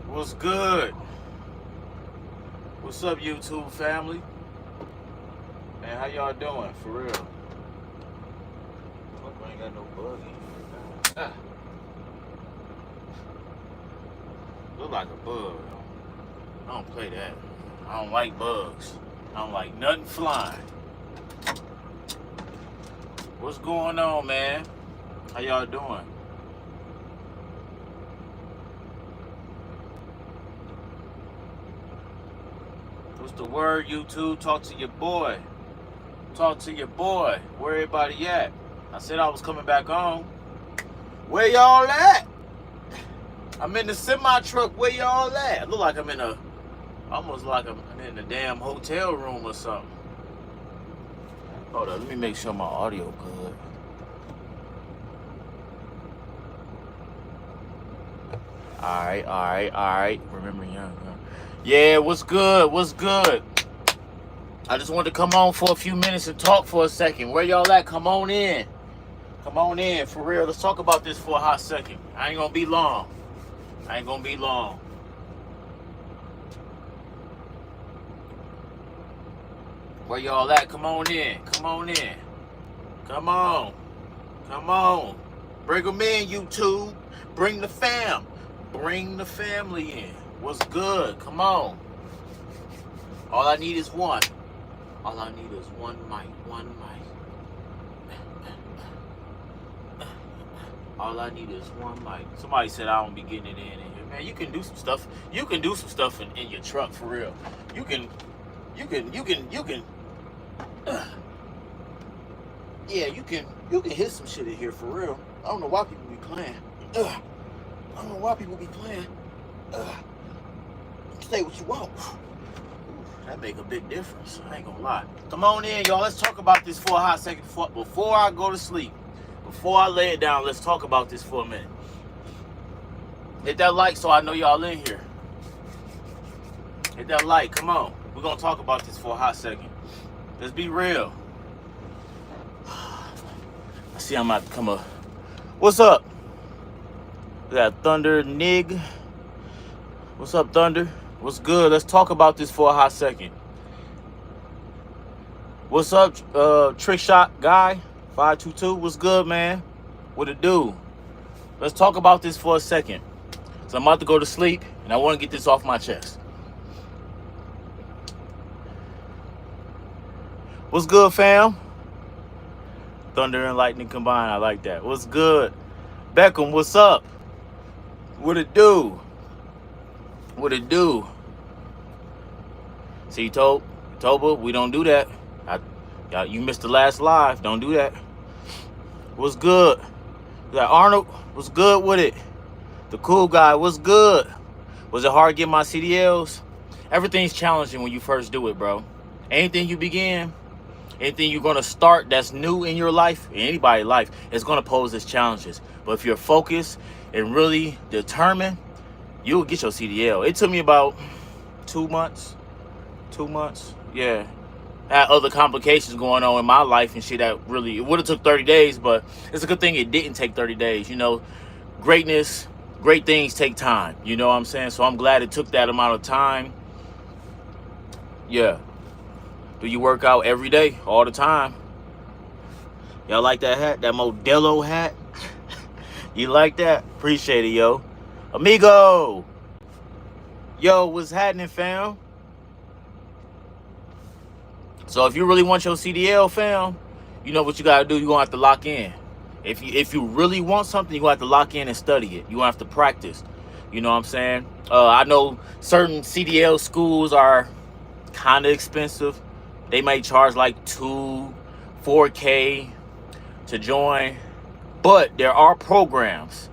What's good? What's up, YouTube family? Man, how y'all doing? For real? Hope I ain't got no bug in here. Ah, look like a bug. I don't play that. I don't like bugs. I don't like nothing flying. What's going on, man? How y'all doing? What's the word, YouTube? Talk to your boy. Talk to your boy. Where everybody at? I said I was coming back on. Where y'all at? I'm in the semi truck. Where y'all at? Look like I'm in almost like I'm in a damn hotel room or something. Hold up, let me make sure my audio good. All right. Remember, young. Yeah, what's good? What's good? I just wanted to come on for a few minutes and talk for a second. Where y'all at? Come on in. Come on in, for real. Let's talk about this for a hot second. I ain't gonna be long. Where y'all at? Come on in. Come on. Bring them in, YouTube. Bring the fam. Bring the family in. What's good? Come on. All I need is one. All I need is one mic. All I need is one mic. Somebody said I don't be getting it in here. Man, you can do some stuff. You can do some stuff in your truck, for real. You can. Yeah, you can hit some shit in here, for real. I don't know why people be playing. Say what you want. That make a big difference. I ain't gonna lie. Come on in, y'all. Let's talk about this for a hot second before I go to sleep. Before I lay it down, let's talk about this for a minute. Hit that like so I know y'all in here. Hit that like. Come on. We're gonna talk about this for a hot second. Let's be real. I see I'm about to come up. What's up? We got Thunder Nig. What's up, Thunder? What's good? Let's talk about this for a hot second. What's up, Trick Shot Guy 522? What's good, man? What it do? Let's talk about this for a second. So I'm about to go to sleep, and I want to get this off my chest. What's good, fam? Thunder and lightning combined. I like that. What's good? Beckham, what's up? What it do? See, Toba, we don't do that. You missed the last live. Don't do that. What's good? We got Arnold. What's good with it? The cool guy. What's good? Was it hard getting my CDLs? Everything's challenging when you first do it, bro. Anything you begin, anything you're going to start that's new in your life, in anybody's life, it's going to pose as challenges. But if you're focused and really determined, you'll get your CDL. It took me about 2 months. Yeah. I had other complications going on in my life and shit that really, it would have took 30 days, but it's a good thing it didn't take 30 days. You know, great things take time. You know what I'm saying? So I'm glad it took that amount of time. Yeah. Do you work out every day, all the time? Y'all like that hat? That Modelo hat? You like that? Appreciate it, yo. Amigo! Yo, what's happening, fam? So if you really want your CDL, fam, you know what you gotta do. You're gonna have to lock in. If you really want something, you're gonna have to lock in and study it. You're gonna have to practice. You know what I'm saying? I know certain CDL schools are kind of expensive. They may charge like $4K to join, but there are programs.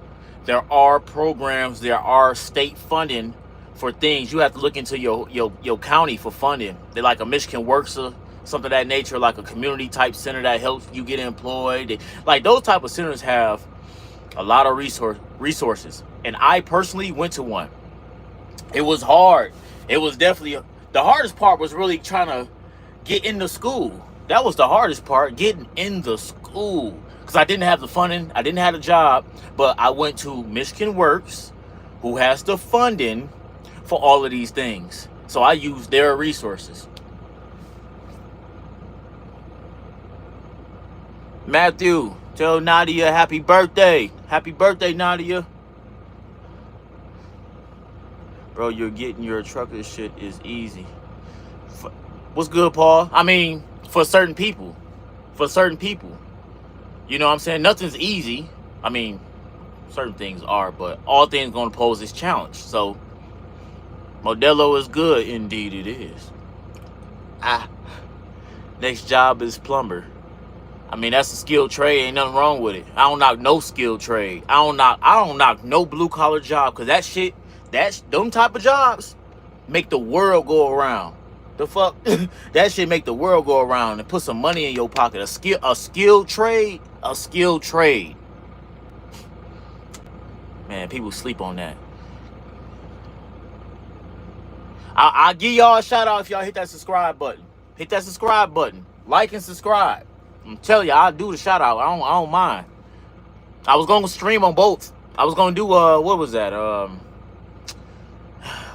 There are state funding for things. You have to look into your county for funding. They're like a Michigan Works or something of that nature, like a community type center that helps you get employed. Like those type of centers have a lot of resources. And I personally went to one. It was hard. It was definitely, the hardest part was really trying to get into school. That was the hardest part, getting in the school. Because I didn't have the funding, I didn't have a job, but I went to Michigan Works, who has the funding, for all of these things. So I use their resources. Matthew, tell Nadia happy birthday. Happy birthday, Nadia. Bro, you're getting your trucker shit is easy. What's good, Paul? I mean, for certain people. For certain people. You know what I'm saying? Nothing's easy. I mean, certain things are, but all things going to pose this challenge. So, Modelo is good. Indeed it is. Next job is plumber. I mean, that's a skilled trade. Ain't nothing wrong with it. I don't knock no skilled trade. I don't knock no blue collar job, because that shit, them type of jobs make the world go around. The fuck? That shit make the world go around and put some money in your pocket. A skilled trade. Man, people sleep on that. I'll give y'all a shout out if y'all hit that subscribe button. Hit that subscribe button. Like and subscribe. I'm telling you, I'll do the shout out. I don't mind. I was gonna stream on both. I was gonna do what was that?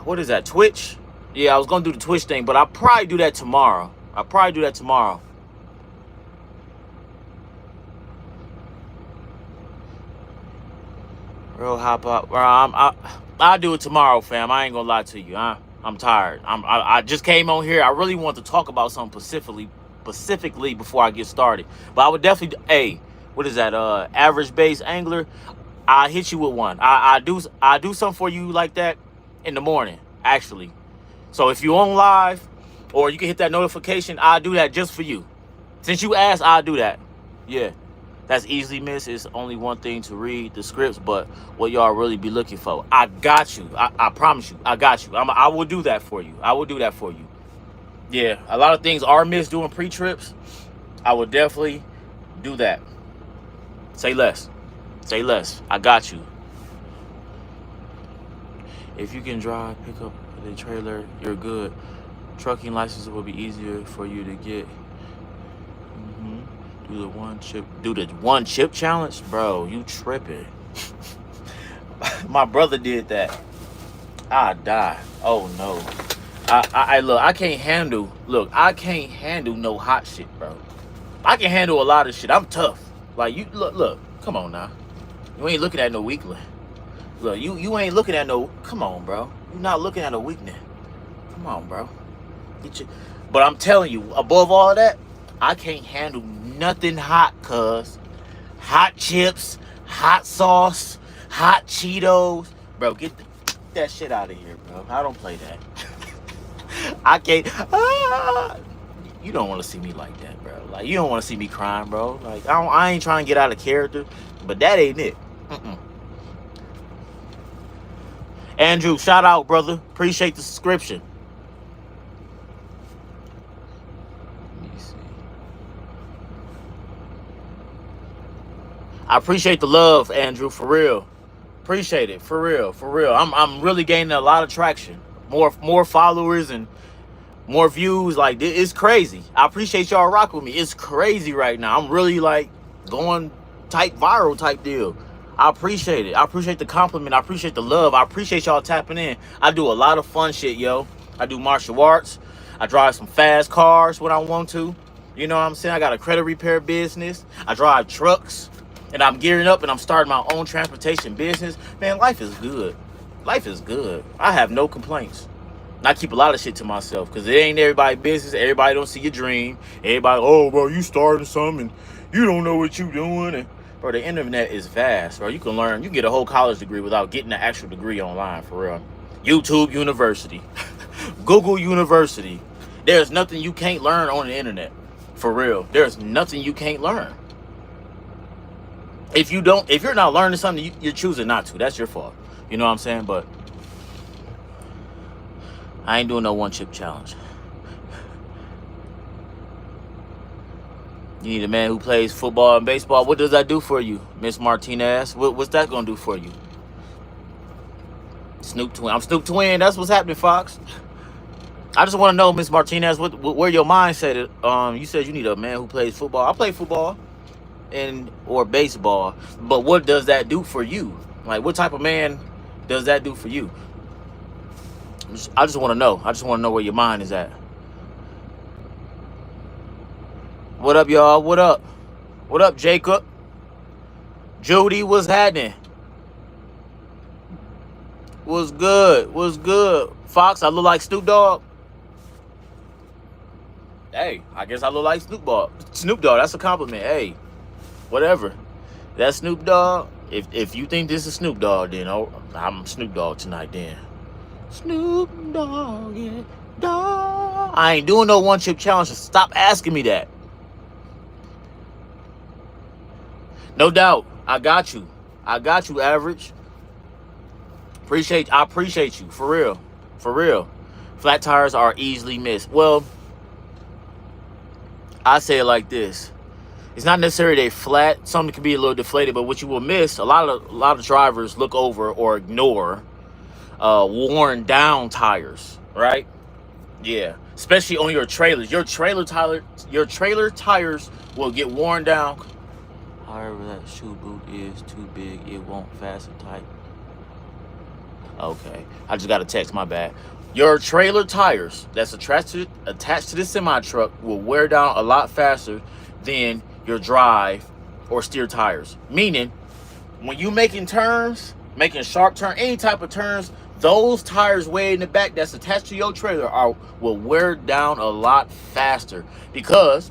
What is that? Twitch? Yeah, I was gonna do the Twitch thing, but I'll probably do that tomorrow. Real hop up. I'll do it tomorrow, fam. I ain't gonna lie to you. I'm tired. I just came on here. I really want to talk about something specifically before I get started. But I would definitely, hey, what is that? Average base angler. I hit you with one. I do something for you like that in the morning, actually. So if you're on live, or you can hit that notification, I'll do that just for you. Since you asked, I'll do that. Yeah. That's easily missed. It's only one thing to read the scripts, but what y'all really be looking for. I got you. I promise you. I got you. I will do that for you. Yeah, a lot of things are missed doing pre-trips. I will definitely do that. Say less. I got you. If you can drive, pick up the trailer, you're good. Trucking license will be easier for you to get. Do the one chip challenge, bro. You tripping? My brother did that. I die. Oh no. I can't handle. Look, I can't handle no hot shit, bro. I can handle a lot of shit. I'm tough. Like you, look. Come on now. You ain't looking at no weakling. Look, you ain't looking at no. Come on, bro. You're not looking at a weakling. Come on, bro. But I'm telling you, above all that, I can't handle nothing hot, cuz. Hot chips, hot sauce, hot Cheetos. Bro, get that shit out of here, bro. I don't play that. I can't. You don't want to see me like that, bro. Like, you don't want to see me crying, bro. Like, I ain't trying to get out of character, but that ain't it. Andrew, shout out, brother. Appreciate the subscription. I appreciate the love, Andrew, for real. Appreciate it, for real. I'm really gaining a lot of traction. More followers and more views. Like, it's crazy. I appreciate y'all rock with me. It's crazy right now. I'm really like going viral type deal. I appreciate it. I appreciate the compliment. I appreciate the love. I appreciate y'all tapping in. I do a lot of fun shit, yo. I do martial arts. I drive some fast cars when I want to. You know what I'm saying? I got a credit repair business. I drive trucks. And I'm gearing up and I'm starting my own transportation business. Man, life is good. I have no complaints. And I keep a lot of shit to myself because it ain't everybody's business. Everybody don't see your dream. Everybody, oh, bro, you starting something and you don't know what you doing. And, bro, the internet is vast, bro. You can get a whole college degree without getting an actual degree online, for real. YouTube University. Google University. There's nothing you can't learn on the internet. For real. There's nothing you can't learn. If you're not learning something, you're choosing not to. That's your fault. You know what I'm saying? But I ain't doing no one chip challenge. You need a man who plays football and baseball. What does that do for you, Miss Martinez? What's that gonna do for you? Snoop Twin. I'm Snoop Twin. That's what's happening, Fox. I just want to know, Miss Martinez, where your mindset is. You said you need a man who plays football. I play football. Or baseball, but what does that do for you? Like, what type of man does that do for you? I just want to know. I just want to know where your mind is at. What up, y'all? What up? What up, Jacob? Judy, what's happening? What's good? What's good? Fox, I look like Snoop Dogg. Hey, I guess I look like Snoop Dogg. Snoop Dogg, that's a compliment. Hey, whatever. That's Snoop Dogg. If you think this is Snoop Dogg, then I'm Snoop Dogg tonight. Then Snoop Dogg, yeah, dog. I ain't doing no one chip challenge. Stop asking me that. No doubt, I got you. I got you, Average. I appreciate you, for real. For real. Flat tires are easily missed. Well, I say it like this. It's not necessarily they flat. Something can be a little deflated, but what you will miss, a lot of drivers look over or ignore worn down tires, right? Yeah, especially on your trailers. Your trailer tires will get worn down. However, that shoe boot is too big, it won't fasten tight. Okay, I just got a text, my bad. Your trailer tires that's attached to the semi-truck will wear down a lot faster than your drive or steer tires. Meaning, when you making turns, making sharp turn, any type of turns, those tires way in the back that's attached to your trailer will wear down a lot faster, because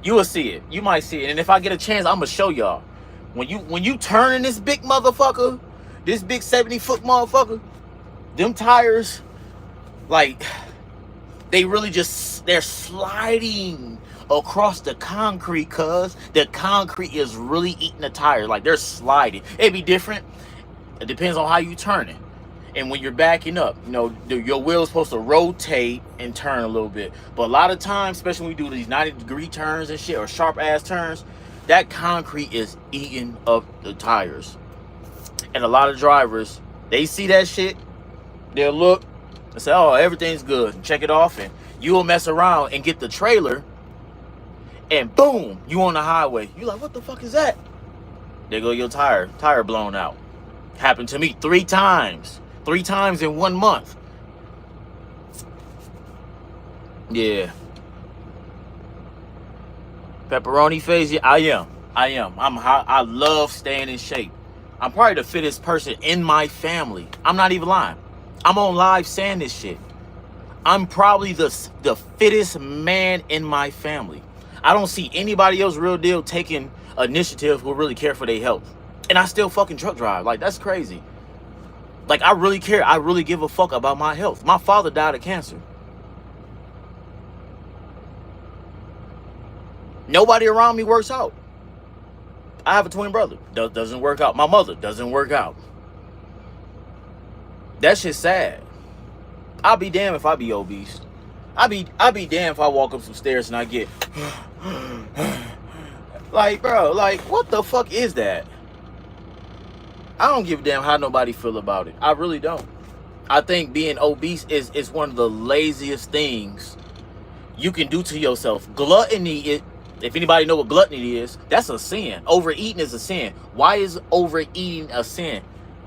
you will see it. You might see it, and if I get a chance, I'm gonna show y'all. When you turn in this big motherfucker, this big 70-foot motherfucker, them tires, like, they're sliding across the concrete, cuz the concrete is really eating the tire. Like, they're sliding. It'd be different. It depends on how you turn it. And when you're backing up, your wheel's supposed to rotate and turn a little bit. But a lot of times, especially when we do these 90-degree turns and shit, or sharp-ass turns, that concrete is eating up the tires. And a lot of drivers, they see that shit, they'll look and say, oh, everything's good, and check it off, and you'll mess around and get the trailer, and boom, you on the highway. You like, what the fuck is that? There go your tire blown out. Happened to me 3 times. 3 times in 1 month. Yeah. Pepperoni face, yeah, I am. I love staying in shape. I'm probably the fittest person in my family. I'm not even lying. I'm on live saying this shit. I'm probably the fittest man in my family. I don't see anybody else real deal taking initiative who really care for their health. And I still fucking truck drive. Like, that's crazy. Like, I really care. I really give a fuck about my health. My father died of cancer. Nobody around me works out. I have a twin brother. Doesn't work out. My mother doesn't work out. That shit's sad. I'll be damned if I be obese. I'll be damned if I walk up some stairs and I get like, bro, like, what the fuck is that? I don't give a damn how nobody feel about it. I really don't. I think being obese is one of the laziest things you can do to yourself. Gluttony, if anybody know what gluttony is, that's a sin. Overeating is a sin. Why is overeating a sin?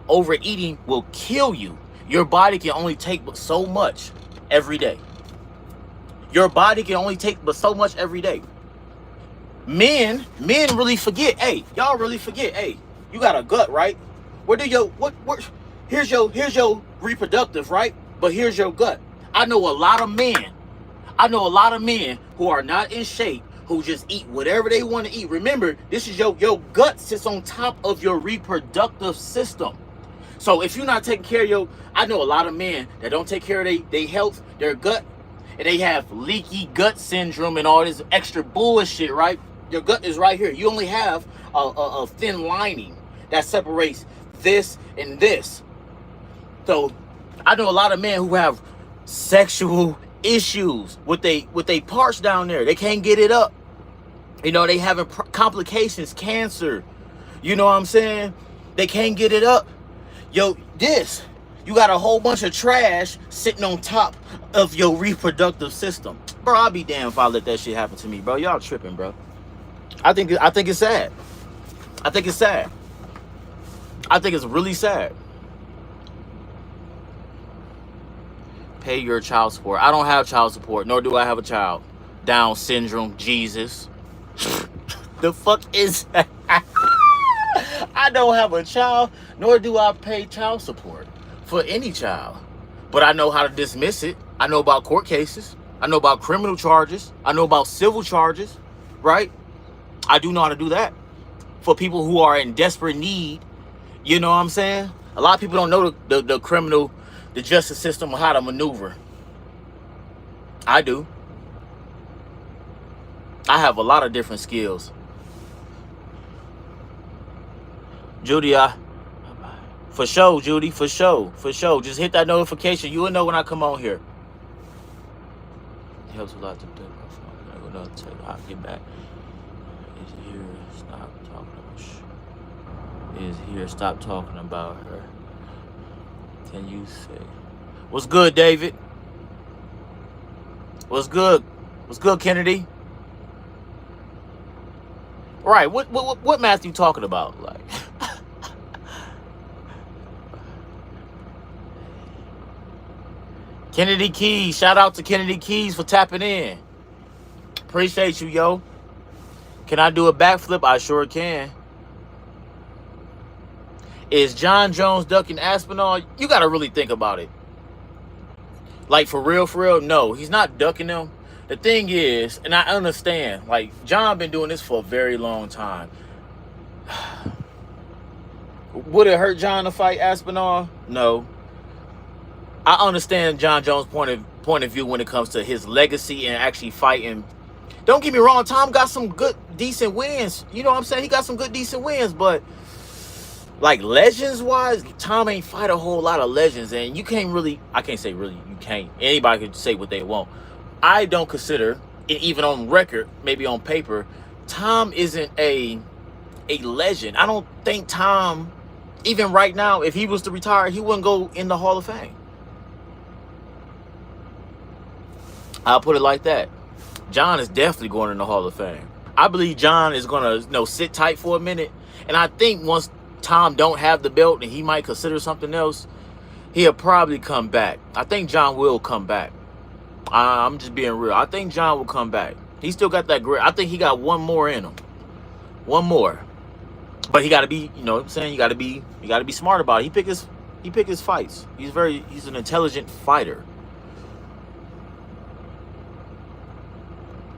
Overeating will kill you. Your body can only take but so much every day. Your body can only take but so much every day. Men really forget. Hey, y'all really forget. Hey, you got a gut, right? Here's your reproductive, right? But here's your gut. I know a lot of men who are not in shape, who just eat whatever they want to eat. Remember, this is your gut sits on top of your reproductive system. So if you're not taking care of I know a lot of men that don't take care of their health, their gut, and they have leaky gut syndrome and all this extra bullshit, right? Your gut is right here. You only have a thin lining that separates this and this. So I know a lot of men who have sexual issues with they parts down there. They can't get it up. They having complications, cancer. You know what I'm saying? They can't get it up. You got a whole bunch of trash sitting on top of your reproductive system. Bro, I'll be damned if I let that shit happen to me, bro. Y'all tripping, bro. I think it's sad. I think it's sad. I think it's really sad. Pay your child support. I don't have child support, nor do I have a child. Down syndrome, Jesus. The fuck is that? I don't have a child, nor do I pay child support for any child. But I know how to dismiss it. I know about court cases. I know about criminal charges. I know about civil charges, right? I do know how to do that for people who are in desperate need. You know what I'm saying? A lot of people don't know the criminal, the justice system, or how to maneuver. I do. I have a lot of different skills. Judy, for sure, Judy, for sure. Just hit that notification. You will know when I come on here. It helps a lot to do. I'll get back. Is here. Stop talking about Is here. Stop talking about her. Can you say? What's good, David? What's good? What's good, Kennedy? Right. What Matthew talking about? Like. Kennedy Keys, shout out to Kennedy Keys for tapping in. Appreciate you, yo. Can I do a backflip? I sure can. Is John Jones ducking Aspinall? You got to really think about it. Like, for real, no. He's not ducking him. The thing is, and I understand, like, John been doing this for a very long time. Would it hurt John to fight Aspinall? No. I understand John Jones' point of view when it comes to his legacy and actually fighting. Don't get me wrong, Tom got some good, decent wins. You know what I'm saying? He got some good, decent wins, but like legends-wise, Tom ain't fight a whole lot of legends, and you can't really, I can't say really, you can't. Anybody can say what they want. I don't consider, even on record, maybe on paper, Tom isn't a legend. I don't think Tom, even right now, if he was to retire, he wouldn't go in the Hall of Fame. I'll put it like that. John is definitely going in the Hall of Fame. I believe John is going to, sit tight for a minute. And I think once Tom don't have the belt and he might consider something else, he'll probably come back. I think John will come back. I'm just being real. I think John will come back. He still got that grit. I think he got one more in him. One more. But he got to be, you know what I'm saying? You got to be smart about it. He pick his fights. He's an intelligent fighter.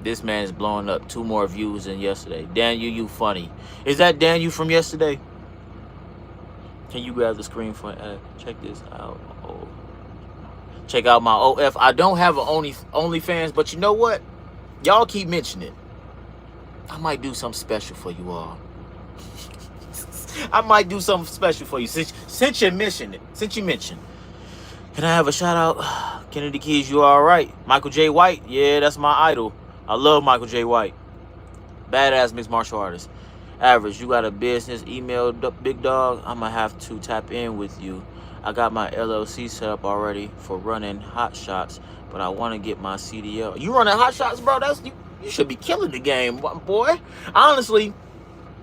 This man is blowing up 2 more views than yesterday. Daniel, you funny. Is that Daniel from yesterday? Can you grab the screen for check this out? Oh. Check out my OF. I don't have an OnlyFans, but you know what? Y'all keep mentioning it. I might do something special for you all. I might do something special for you since you mentioned it. Since you mentioned. Can I have a shout out? Kennedy Keys, you all right? Michael J. White, yeah, that's my idol. I love Michael J. White. Badass mixed martial artist. Average, you got a business email, big dog? I'm going to have to tap in with you. I got my LLC set up already for running hot shots, but I want to get my CDL. You running hot shots, bro? You should be killing the game, boy. Honestly,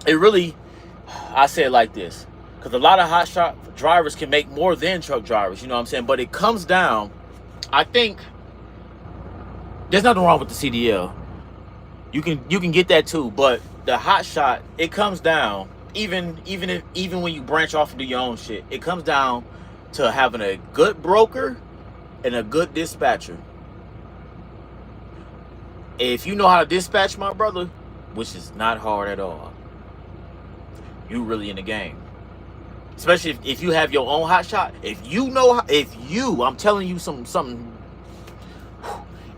I say it like this. Because a lot of hot shot drivers can make more than truck drivers, you know what I'm saying? But it comes down, I think, there's nothing wrong with the CDL. You can get that too, but the hot shot, it comes down, even when you branch off and do your own shit, it comes down to having a good broker and a good dispatcher. If you know how to dispatch, my brother, which is not hard at all, you really in the game. Especially if you have your own hot shot. I'm telling you something.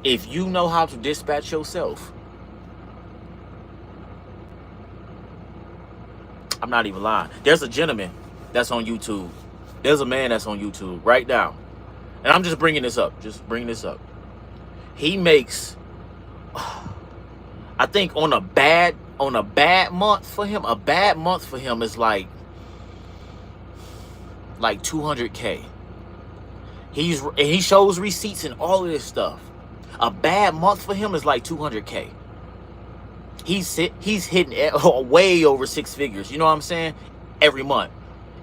If you know how to dispatch yourself, I'm not even lying. There's a gentleman that's on YouTube. There's a man that's on YouTube right now. And I'm just bringing this up. He makes, I think on a bad month for him is like 200K. He shows receipts and all of this stuff. A bad month for him is like 200K. He's hitting way over 6 figures. You know what I'm saying? Every month.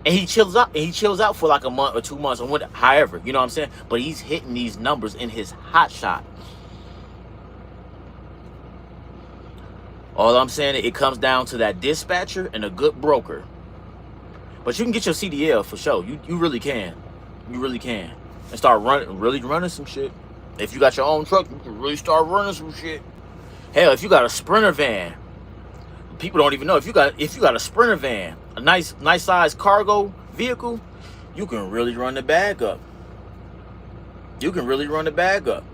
And he chills out. And he chills out for like a month or 2 months or whatever. However, you know what I'm saying? But he's hitting these numbers in his hot shot. All I'm saying, it comes down to that dispatcher and a good broker. But you can get your CDL for sure. You really can. You really can. And start running some shit. If you got your own truck, you can really start running some shit. Hell, if you got a Sprinter van, people don't even know. If you got a Sprinter van, a nice size cargo vehicle, you can really run the bag up. You can really run the bag up.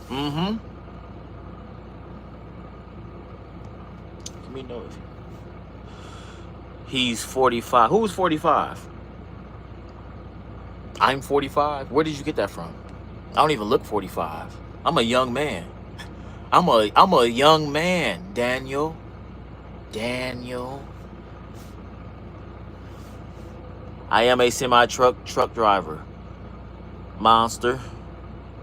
Mm-hmm. Let me know if he's 45. Who's 45? I'm 45. Where did you get that from? I don't even look 45. I'm a young man. I'm a young man, Daniel. I am a semi-truck driver. Monster.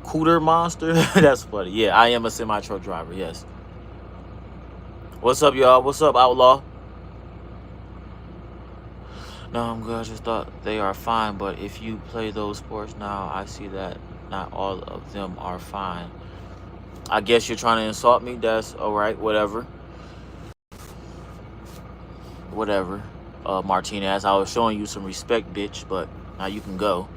Cooter monster. That's funny. Yeah, I am a semi-truck driver, yes. What's up, y'all? What's up, outlaw? No, I'm good. I just thought they are fine, but if you play those sports now, I see that not all of them are fine. I guess you're trying to insult me. That's all right. Whatever. Martinez, I was showing you some respect, bitch, but now you can go.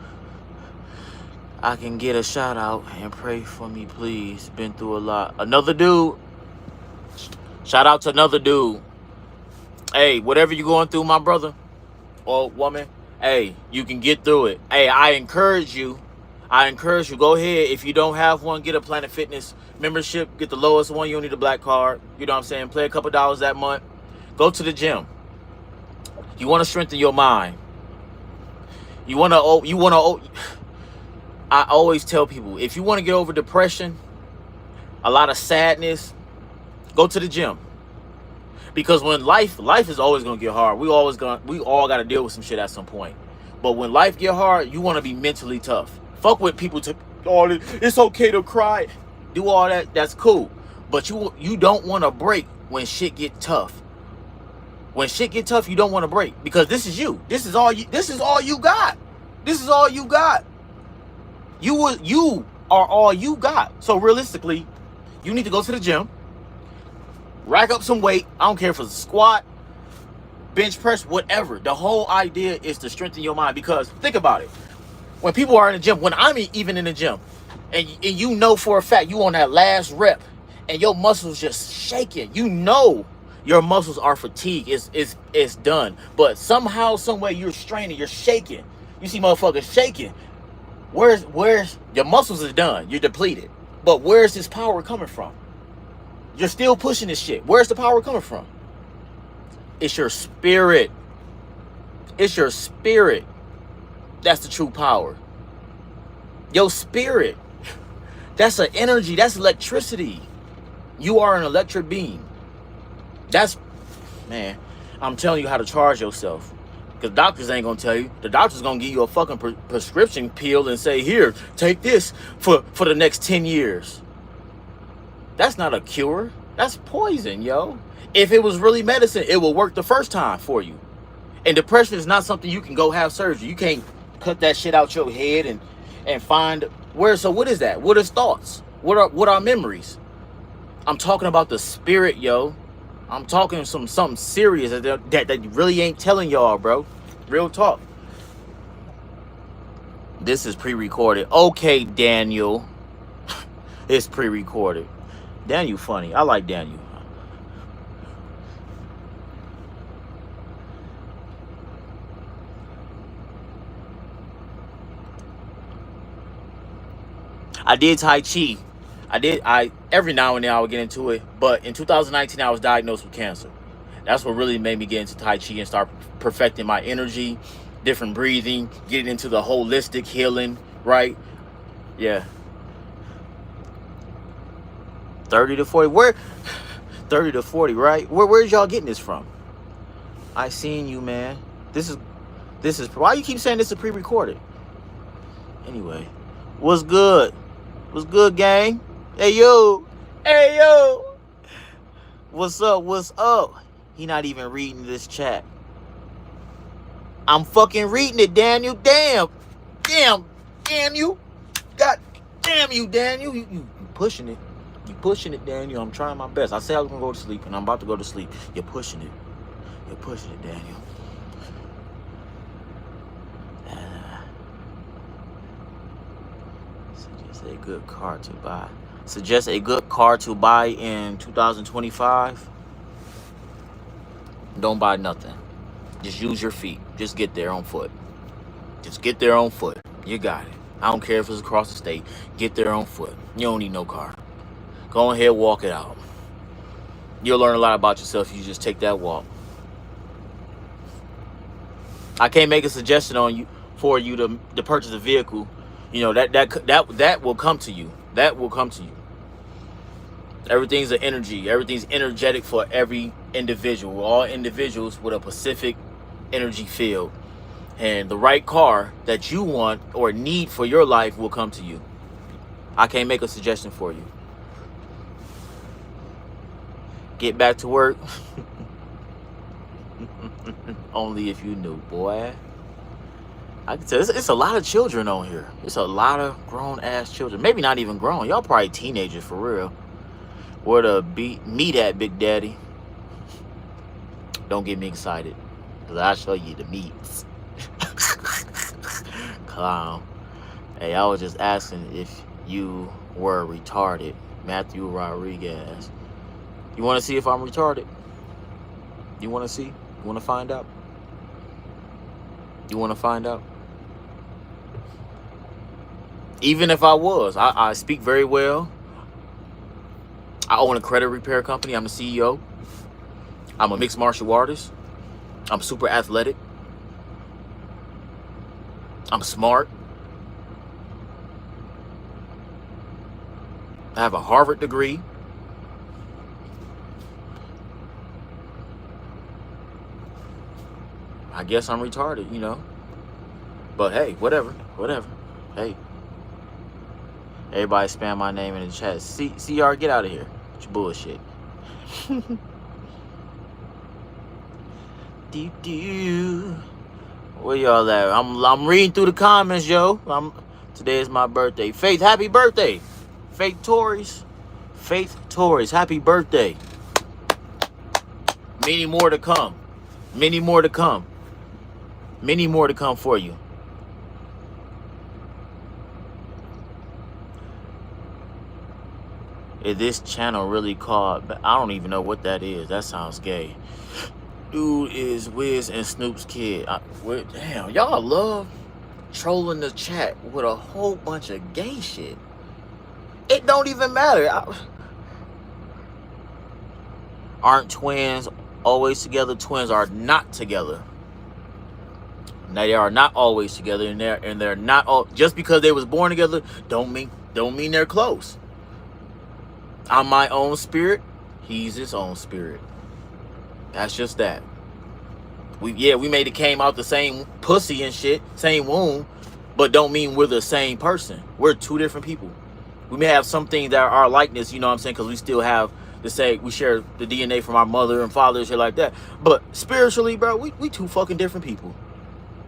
I can get a shout out and pray for me, please. Been through a lot. Another dude. Shout out to another dude. Hey, whatever you're going through, my brother or woman, hey, you can get through it. Hey, I encourage you. Go ahead. If you don't have one, get a Planet Fitness membership. Get the lowest one. You don't need a black card. You know what I'm saying? Play a couple dollars that month. Go to the gym. You want to strengthen your mind. I always tell people, if you want to get over depression, a lot of sadness, go to the gym. Because when life is always gonna get hard. We all gotta deal with some shit at some point. But when life get hard, you want to be mentally tough. Fuck with people it's okay to cry. Do all that. That's cool. But you don't want to break when shit get tough. When shit get tough, you don't want to break, because this is you. This is all you got. You are all you got. So realistically, you need to go to the gym, rack up some weight. I don't care if it's a squat, bench press, whatever. The whole idea is to strengthen your mind, because think about it. When people are in the gym, when I'm even in the gym, and you know for a fact you on that last rep and your muscles just shaking, you know your muscles are fatigued. It's done. But somehow, some way, you're straining, you're shaking. You see motherfuckers shaking. Where's your muscles is done? You're depleted. But where's this power coming from? You're still pushing this shit. Where's the power coming from? It's your spirit. It's your spirit. That's the true power. Your spirit. That's an energy. That's electricity. You are an electric being. Man, I'm telling you how to charge yourself. Because doctors ain't going to tell you. The doctor's going to give you a fucking prescription pill and say, here, take this for the next 10 years. That's not a cure. That's poison, yo. If it was really medicine, it will work the first time for you. And depression is not something you can go have surgery. You can't cut that shit out your head and find where. So what is that? What is thoughts? What are memories? I'm talking about the spirit, yo. I'm talking something serious that really ain't telling y'all, bro. Real talk. This is pre-recorded. Okay, Daniel. It's pre-recorded. Daniel funny. I like Daniel. I did Tai Chi. Every now and then I would get into it, but in 2019 I was diagnosed with cancer. That's what really made me get into Tai Chi and start perfecting my energy, different breathing, getting into the holistic healing, right? Yeah. 30 to 40. 30 to 40, right? Where's y'all getting this from? I seen you, man. This is why you keep saying this is pre-recorded. Anyway, what's good? What's good, gang? Hey yo. What's up? He not even reading this chat. I'm fucking reading it, Daniel. Damn you. God damn you, Daniel. You pushing it. You pushing it, Daniel. I'm trying my best. I said I was gonna go to sleep, and I'm about to go to sleep. You're pushing it. You're pushing it, Daniel. Suggest a good car to buy. Suggest a good car to buy in 2025. Don't buy nothing. Just use your feet. Just get there on foot. Just get there on foot. You got it. I don't care if it's across the state. Get there on foot. You don't need no car. Go ahead, walk it out. You'll learn a lot about yourself if you just take that walk. I can't make a suggestion on you for you to purchase a vehicle. You know, that will come to you. That will come to you. Everything's an energy. Everything's energetic for every individual. We're all individuals with a specific energy field. And the right car that you want or need for your life will come to you. I can't make a suggestion for you. Get back to work. Only if you knew, boy. I can tell it's a lot of children on here. It's a lot of grown ass children. Maybe not even grown. Y'all probably teenagers for real. Where to meet at, Big Daddy? Don't get me excited, because I'll show you the meats. Clown. Hey, I was just asking if you were retarded. Matthew Rodriguez. You want to see if I'm retarded? You want to see? You want to find out? You want to find out? Even if I was, I speak very well. I own a credit repair company. I'm the CEO. I'm a mixed martial artist. I'm super athletic. I'm smart. I have a Harvard degree. I guess I'm retarded, you know. But hey, whatever. Hey. Everybody spam my name in the chat. CR, get out of here. It's your bullshit. Where y'all at? I'm reading through the comments, yo. Today is my birthday. Faith, happy birthday. Faith Torres, happy birthday. Many more to come. Many more to come. Many more to come for you. Is this channel really called? I don't even know what that is. That sounds gay. Dude is Wiz and Snoop's kid. Damn, y'all love trolling the chat with a whole bunch of gay shit. It don't even matter. Aren't twins always together? Twins are not together. Now, they are not always together, and they're not all. Just because they was born together, don't mean they're close. I'm my own spirit. He's his own spirit. That's just that. We made it came out the same pussy and shit, same womb, but don't mean we're the same person. We're two different people. We may have some things that are our likeness, you know what I'm saying, because we still have we share the DNA from our mother and father and shit like that. But spiritually, bro, we two fucking different people.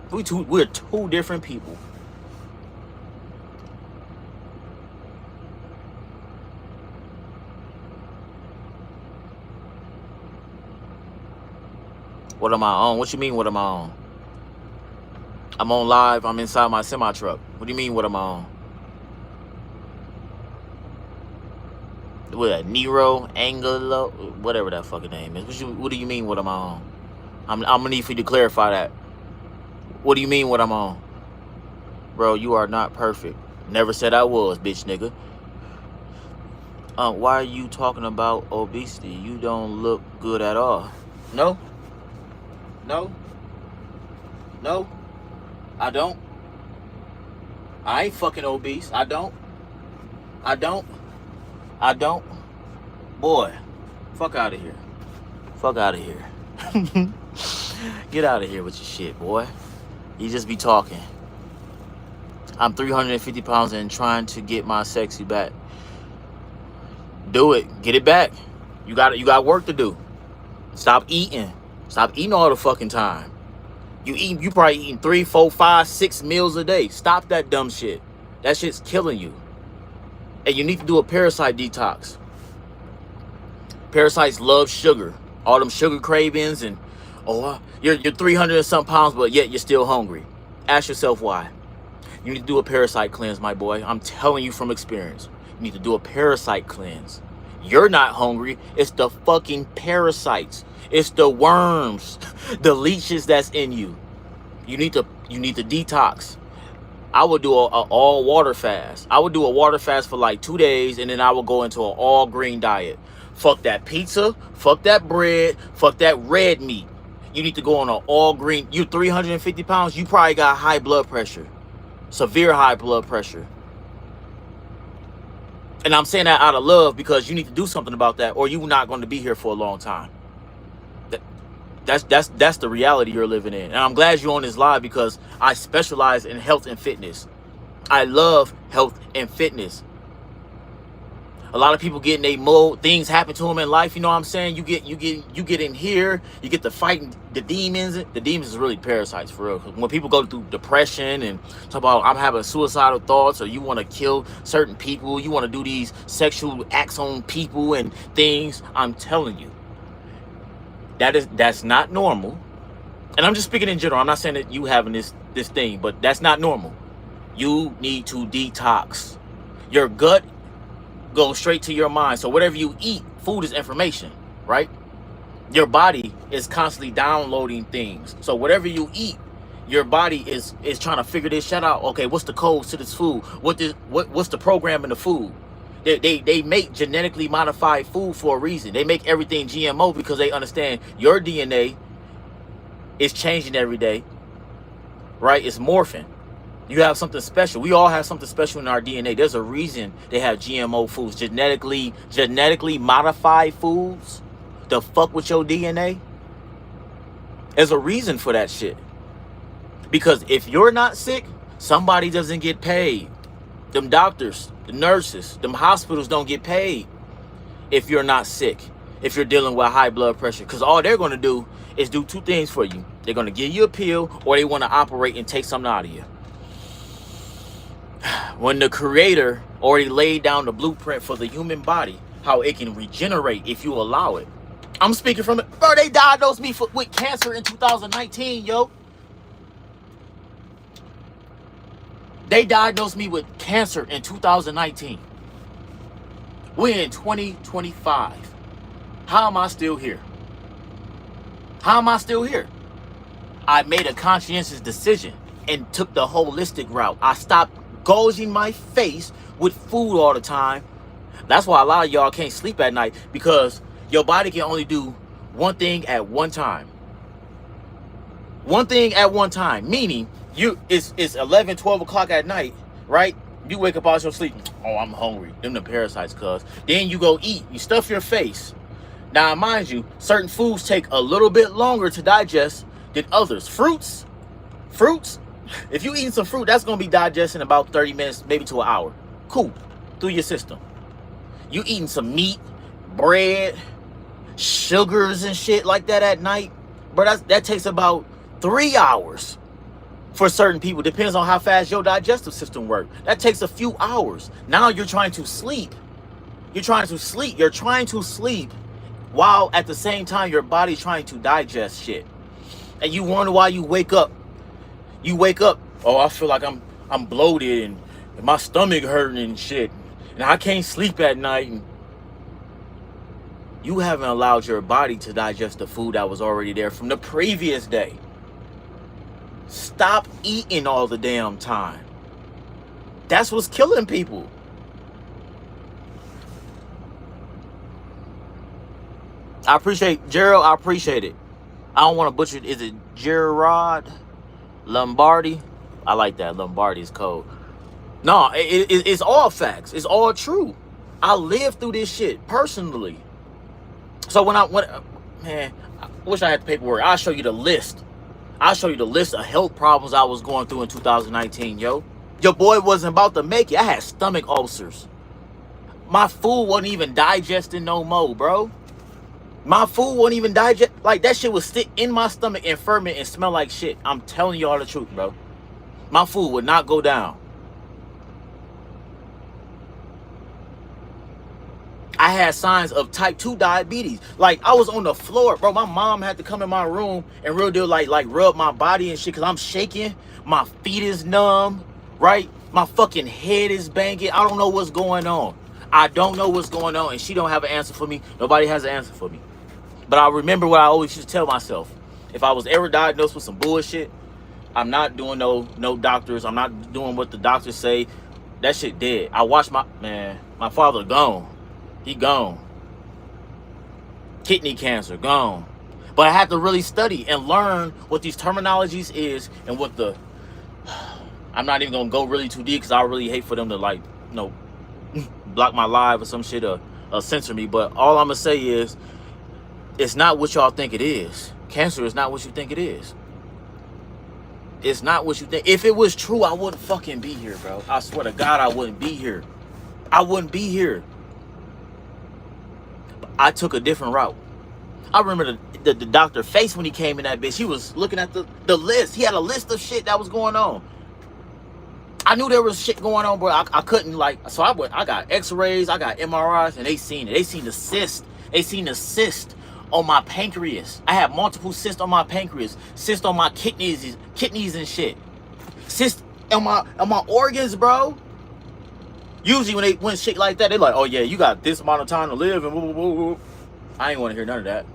We're two different people. What am I on? What you mean, what am I on? I'm on live. I'm inside my semi-truck. What do you mean, what am I on? What, Nero, Angelo, whatever that fucking name is. What do you mean, what am I on? I'm gonna need for you to clarify that. What do you mean, what I'm on? Bro, you are not perfect. Never said I was, bitch nigga. Why are you talking about obesity? You don't look good at all. No, I don't. I ain't fucking obese. I don't. Boy, fuck out of here. Get out of here with your shit, boy. You just be talking. I'm 350 pounds and trying to get my sexy back. Do it. Get it back. You got work to do. Stop eating all the fucking time. You probably eating 3, 4, 5, 6 meals a day. Stop that dumb shit. That shit's killing you. And you need to do a parasite detox. Parasites love sugar. All them sugar cravings and you're 300 and some pounds, but yet you're still hungry. Ask yourself why. You need to do a parasite cleanse, my boy. I'm telling you from experience. You need to do a parasite cleanse. You're not hungry. It's the fucking parasites. It's the worms, the leeches that's in you. You need to detox. I would do a all water fast. I would do a water fast for like 2 days, and then I would go into an all green diet. Fuck that pizza, fuck that bread, fuck that red meat. You need to go on an all green. You're 350 pounds. You probably got high blood pressure, severe high blood pressure. And I'm saying that out of love because you need to do something about that, or you're not going to be here for a long time. That's the reality you're living in. And I'm glad you're on this live because I specialize in health and fitness. I love health and fitness. A lot of people getting they mold, things happen to them in life. You know what I'm saying? You get in here, you get to fighting the demons. The demons is really parasites for real. When people go through depression and talk about I'm having suicidal thoughts, or you want to kill certain people, you want to do these sexual acts on people and things, I'm telling you, that's not normal. And I'm just speaking in general. I'm not saying that you having this thing, but that's not normal. You need to detox. Your gut goes straight to your mind. So whatever you eat, food is information, right? Your body is constantly downloading things. So whatever you eat, your body is trying to figure this shit out. Okay, what's the codes to this food? What's the program in the food? They make genetically modified food for a reason. They make everything GMO because they understand your DNA is changing every day, right? It's morphing. You have something special. We all have something special in our DNA. There's a reason they have GMO foods, genetically modified foods to fuck with your DNA. There's a reason for that shit. Because if you're not sick, somebody doesn't get paid. Them doctors, the nurses, them hospitals don't get paid if you're not sick, if you're dealing with high blood pressure. Because all they're going to do is do two things for you. They're going to give you a pill, or they want to operate and take something out of you. When the creator already laid down the blueprint for the human body, how it can regenerate if you allow it. I'm speaking from it. Bro, they diagnosed me with cancer in 2019, yo. They diagnosed me with cancer in 2019. We're in 2025. How am I still here? How am I still here? I made a conscientious decision and took the holistic route. I stopped gouging my face with food all the time. That's why a lot of y'all can't sleep at night, because your body can only do one thing at one time. One thing at one time, meaning it's 11, 12 o'clock at night, right? You wake up out of your sleep. Oh, I'm hungry. Them the parasites, cuz. Then you go eat. You stuff your face. Now, mind you, certain foods take a little bit longer to digest than others. Fruits, if you eating some fruit, that's going to be digesting about 30 minutes, maybe to an hour. Cool. Through your system. You eating some meat, bread, sugars and shit like that at night, but that takes about 3 hours for certain people. Depends on how fast your digestive system works. That takes a few hours. Now you're trying to sleep. You're trying to sleep while at the same time your body's trying to digest shit. And you wonder why you wake up. You wake up, oh, I feel like I'm bloated and my stomach hurting and shit, and I can't sleep at night. And you haven't allowed your body to digest the food that was already there from the previous day. Stop eating all the damn time. That's what's killing people. I appreciate Gerald. I appreciate it. I don't want to butcher it. Is it Gerard Lombardi? I like that. Lombardi's code. No, it's all facts. It's all true. I lived through this shit personally. So man, I wish I had the paperwork. I'll show you the list. I'll show you the list of health problems I was going through in 2019, yo. Your boy wasn't about to make it. I had stomach ulcers. My food wasn't even digesting no more, bro. My food won't even digest. Like, that shit would stick in my stomach and ferment and smell like shit. I'm telling you all the truth, bro. My food would not go down. I had signs of type 2 diabetes. Like, I was on the floor, bro. My mom had to come in my room and real deal like rub my body and shit, because I'm shaking. My feet is numb, right? My fucking head is banging. I don't know what's going on. I don't know what's going on, and she don't have an answer for me. Nobody has an answer for me. But I remember what I always used to tell myself. If I was ever diagnosed with some bullshit, I'm not doing no doctors. I'm not doing what the doctors say. That shit dead. I watched my father gone. He gone. Kidney cancer, gone. But I had to really study and learn what these terminologies is and what the... I'm not even gonna go really too deep, because I really hate for them to, like, you know, block my live or some shit, or censor me. But all I'm gonna say is, it's not what y'all think it is. Cancer is not what you think it is. It's not what you think. If it was true, I wouldn't fucking be here, bro. I swear to God, I wouldn't be here. I wouldn't be here. I took a different route. I remember the doctor face when he came in that bitch. He was looking at the list. He had a list of shit that was going on. I knew there was shit going on, but I couldn't, like, so I got x-rays, I got MRIs, and they seen it. They seen the cyst. They seen the cyst on my pancreas. I had multiple cysts on my pancreas, cysts on my kidneys and shit. Cysts on my organs, bro. Usually when shit like that, they're like, oh yeah, you got this amount of time to live, and woo, woo, woo. I ain't want to hear none of that.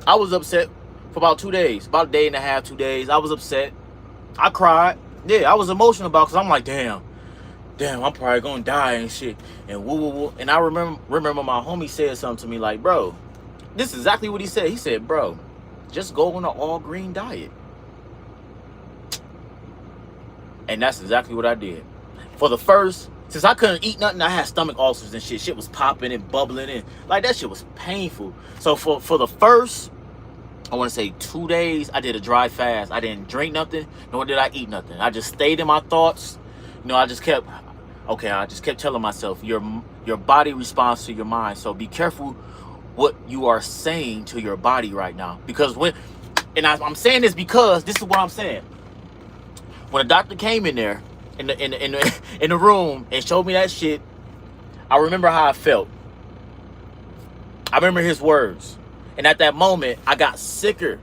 I was upset for about 2 days, about a day and a half, 2 days. I was upset. I cried. Yeah, I was emotional about, because I'm like, damn, I'm probably gonna die and shit, and woo, woo, woo. And I remember my homie said something to me like, bro, this is exactly what he said. He said, bro, just go on an all green diet. And that's exactly what I did. For the first, since I couldn't eat nothing, I had stomach ulcers and shit. Shit was popping and bubbling, and like, that shit was painful. So for the first, I want to say 2 days, I did a dry fast. I didn't drink nothing, nor did I eat nothing. I just stayed in my thoughts. You know, I just kept telling myself, your body responds to your mind. So be careful what you are saying to your body right now. Because I'm saying this because this is what I'm saying. When a doctor came in there, in the room, and showed me that shit, I remember how I felt. I remember his words. And at that moment, I got sicker.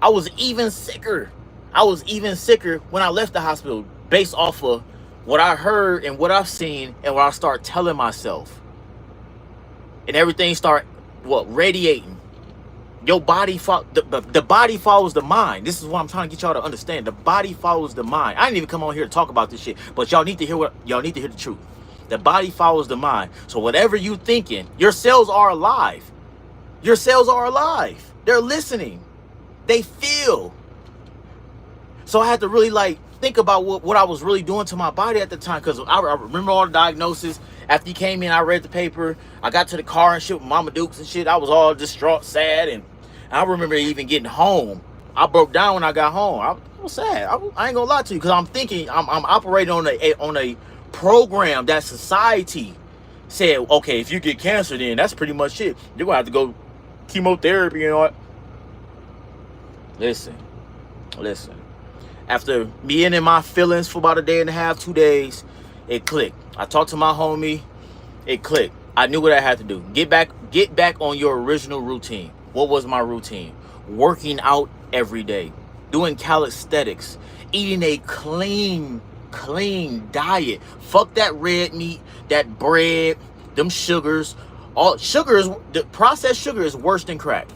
I was even sicker. When I left the hospital, based off of what I heard and what I've seen and what I start telling myself. And everything start, radiating. Your body, the body follows the mind. This is what I'm trying to get y'all to understand. The body follows the mind. I didn't even come on here to talk about this shit, but y'all need to hear the truth. The body follows the mind. So whatever you thinking, your cells are alive. Your cells are alive. They're listening. They feel. So I had to really, like, think about what I was really doing to my body at the time, because I remember all the diagnosis. After he came in, I read the paper. I got to the car and shit with Mama Dukes and shit. I was all distraught, sad, and I remember even getting home. I broke down when I got home. I was sad. I ain't gonna lie to you, because I'm thinking I'm operating on a program that society said, okay, if you get cancer, then that's pretty much it. You're gonna have to go chemotherapy and all that. Listen. After being in my feelings for about a day and a half, 2 days, it clicked. I talked to my homie. It clicked. I knew what I had to do. Get back on your original routine. What was my routine? Working out every day, doing calisthenics, eating a clean diet. Fuck that red meat, that bread, them sugars. The processed sugar is worse than crack.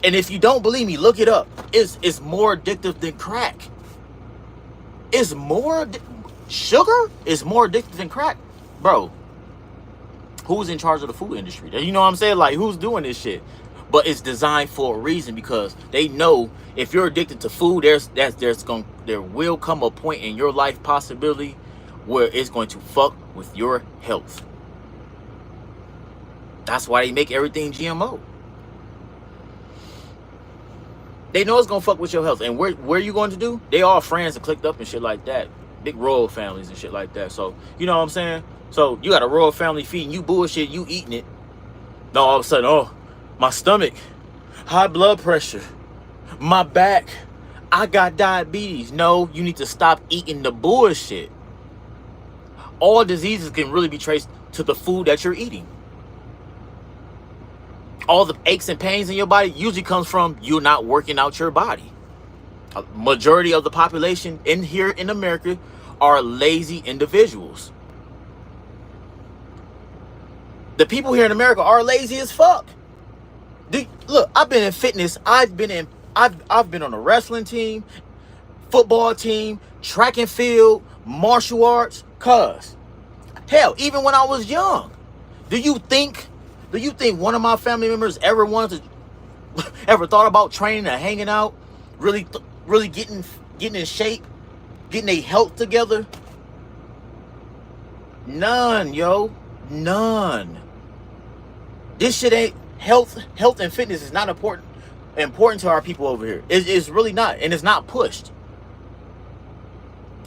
And if you don't believe me, look it up. It's more addictive than crack. Sugar is more addictive than crack. Bro, who's in charge of the food industry? You know what I'm saying? Like, who's doing this shit? But it's designed for a reason, because they know if you're addicted to food, there will come a point in your life possibility where it's going to fuck with your health. That's why they make everything GMO. They know it's gonna fuck with your health. And where you going to do? They all friends and clicked up and shit like that. Big royal families and shit like that. So, you know what I'm saying? So you got a royal family feeding you bullshit, you eating it. Then all of a sudden, oh, my stomach, high blood pressure, my back, I got diabetes. No, you need to stop eating the bullshit. All diseases can really be traced to the food that you're eating. All the aches and pains in your body usually comes from you not working out your body. A majority of the population in here in America are lazy individuals. The people here in America are lazy as fuck. Look, I've been in fitness. I've been on a wrestling team, football team, track and field, martial arts. Hell, even when I was young, do you think one of my family members ever thought about training and hanging out, really getting in shape, getting their health together? None, yo, none. This shit ain't health and fitness is not important to our people over here. It's really not, and it's not pushed.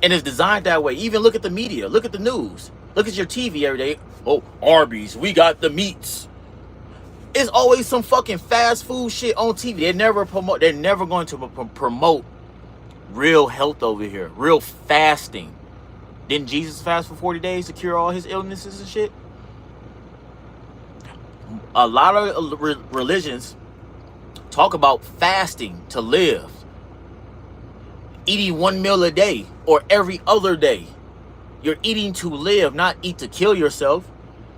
And it's designed that way. Even look at the media, look at the news, look at your TV every day. Oh, Arby's, we got the meats. It's always some fucking fast food shit on TV. They're never going to promote real health over here, real fasting. Didn't Jesus fast for 40 days to cure all his illnesses and shit? A lot of religions talk about fasting to live. Eating one meal a day or every other day. You're eating to live, not eat to kill yourself.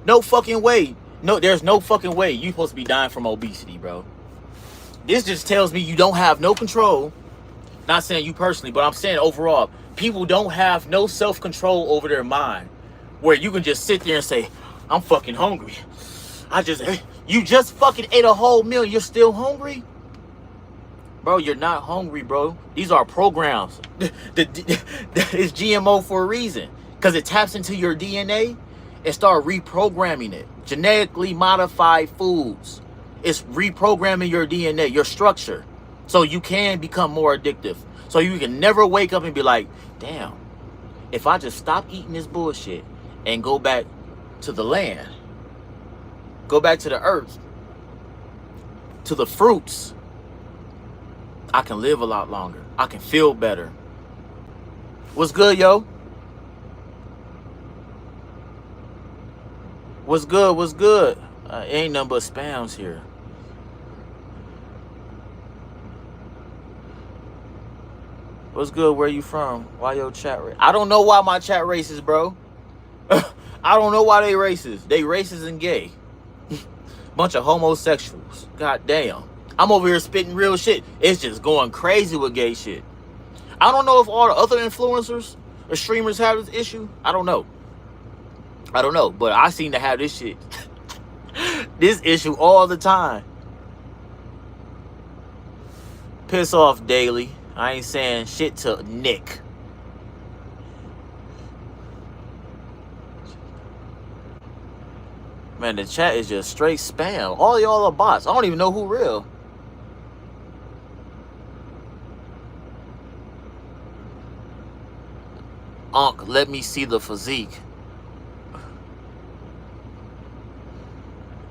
No fucking way. No, there's no fucking way you're supposed to be dying from obesity, bro. This just tells me you don't have no control. Not saying you personally, but I'm saying overall, people don't have no self-control over their mind. Where you can just sit there and say, I'm fucking hungry. You just fucking ate a whole meal, you're still hungry? Bro, you're not hungry, bro. These are programs. It's GMO for a reason. Because it taps into your DNA and start reprogramming it. Genetically modified foods. It's reprogramming your DNA, your structure. So you can become more addictive. So you can never wake up and be like, damn, if I just stop eating this bullshit and go back to the land, go back to the earth, to the fruits, I can live a lot longer. I can feel better. What's good, yo? What's good? What's good? Ain't nothing but spams here. What's good? Where you from? Why your chat racist? I don't know why my chat racist, bro. I don't know why they racist. They racist and gay. Bunch of homosexuals. God damn. I'm over here spitting real shit. It's just going crazy with gay shit. I don't know if all the other influencers or streamers have this issue. I don't know. But I seem to have this shit. This issue all the time. Piss off daily. I ain't saying shit to Nick. Man, the chat is just straight spam. All y'all are bots. I don't even know who real. Unc, let me see the physique.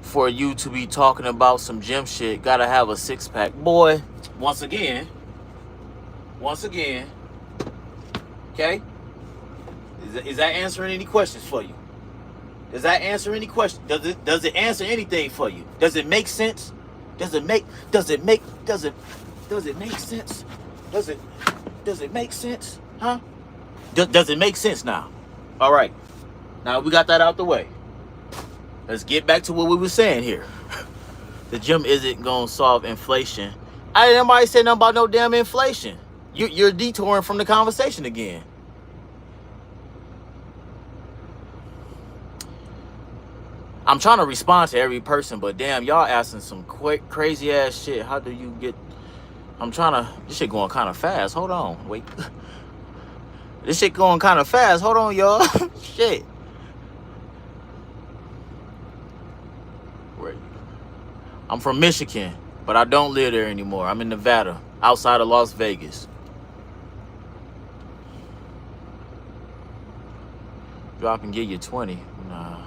For you to be talking about some gym shit, gotta have a six-pack. Boy, once again, okay? Is that answering any questions for you? Does that answer any questions? Does it answer anything for you? Does it make sense? Does it make sense? Does it make sense? Huh? Does it make sense now? All right. Now we got that out the way. Let's get back to what we were saying here. The gym isn't going to solve inflation. I didn't nobody say nothing about no damn inflation. You're detouring from the conversation again. I'm trying to respond to every person, but damn, y'all asking some quick, crazy ass shit. How do you get... This shit going kind of fast. Hold on. Wait. This shit going kind of fast. Hold on, y'all. Shit. Wait. I'm from Michigan, but I don't live there anymore. I'm in Nevada, outside of Las Vegas. Drop and give you 20. Nah.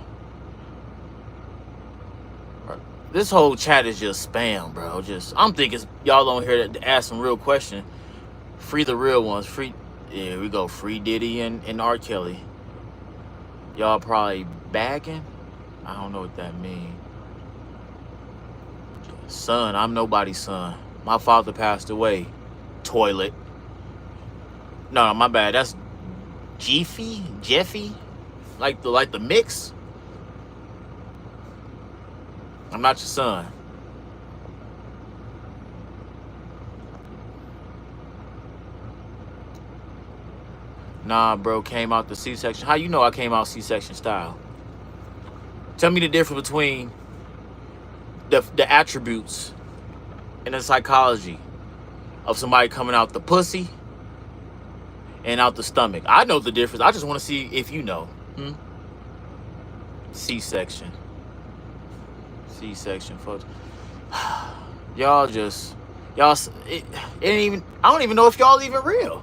This whole chat is just spam, bro. I'm thinking y'all on here to ask some real questions. Free the real ones. Free, here we go. Free Diddy and R. Kelly. Y'all probably bagging. I don't know what that means. Son, I'm nobody's son. My father passed away. Toilet. No, my bad. That's Jeffy, like the mix. I'm not your son. Nah, bro, came out the C-section. How you know I came out C-section style? Tell me the difference between the attributes and the psychology of somebody coming out the pussy and out the stomach. I know the difference. I just want to see if you know. C-section. C-section, folks. Y'all, it ain't even, I don't even know if y'all even real.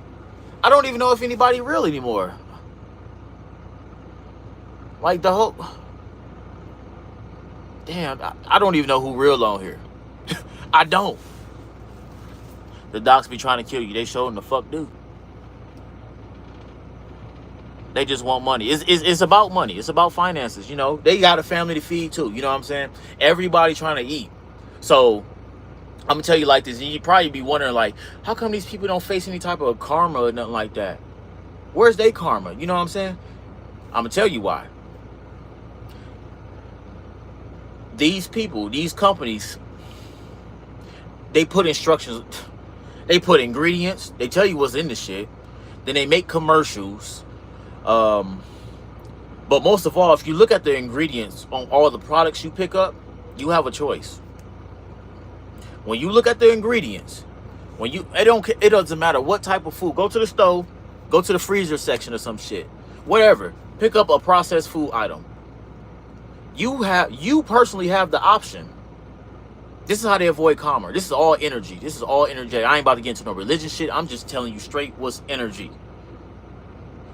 I don't even know if anybody real anymore. Like the whole, damn, I don't even know who real on here. I don't. The docs be trying to kill you. They showing the fuck do. They just want money. It's about money. It's about finances, you know. They got a family to feed too, you know what I'm saying? Everybody trying to eat. So I'm gonna tell you like this, and you probably be wondering like, how come these people don't face any type of karma or nothing like that? Where's their karma? You know what I'm saying? I'm gonna tell you why. These people, these companies, they put instructions, they put ingredients, they tell you what's in the shit, then they make commercials. But most of all, if you look at the ingredients on all the products you pick up, you have a choice. When you look at the ingredients, it doesn't matter what type of food. Go to the stove, go to the freezer section or some shit, whatever. Pick up a processed food item. You personally have the option. This is how they avoid karma. This is all energy. This is all energy. I ain't about to get into no religion shit. I'm just telling you straight what's energy.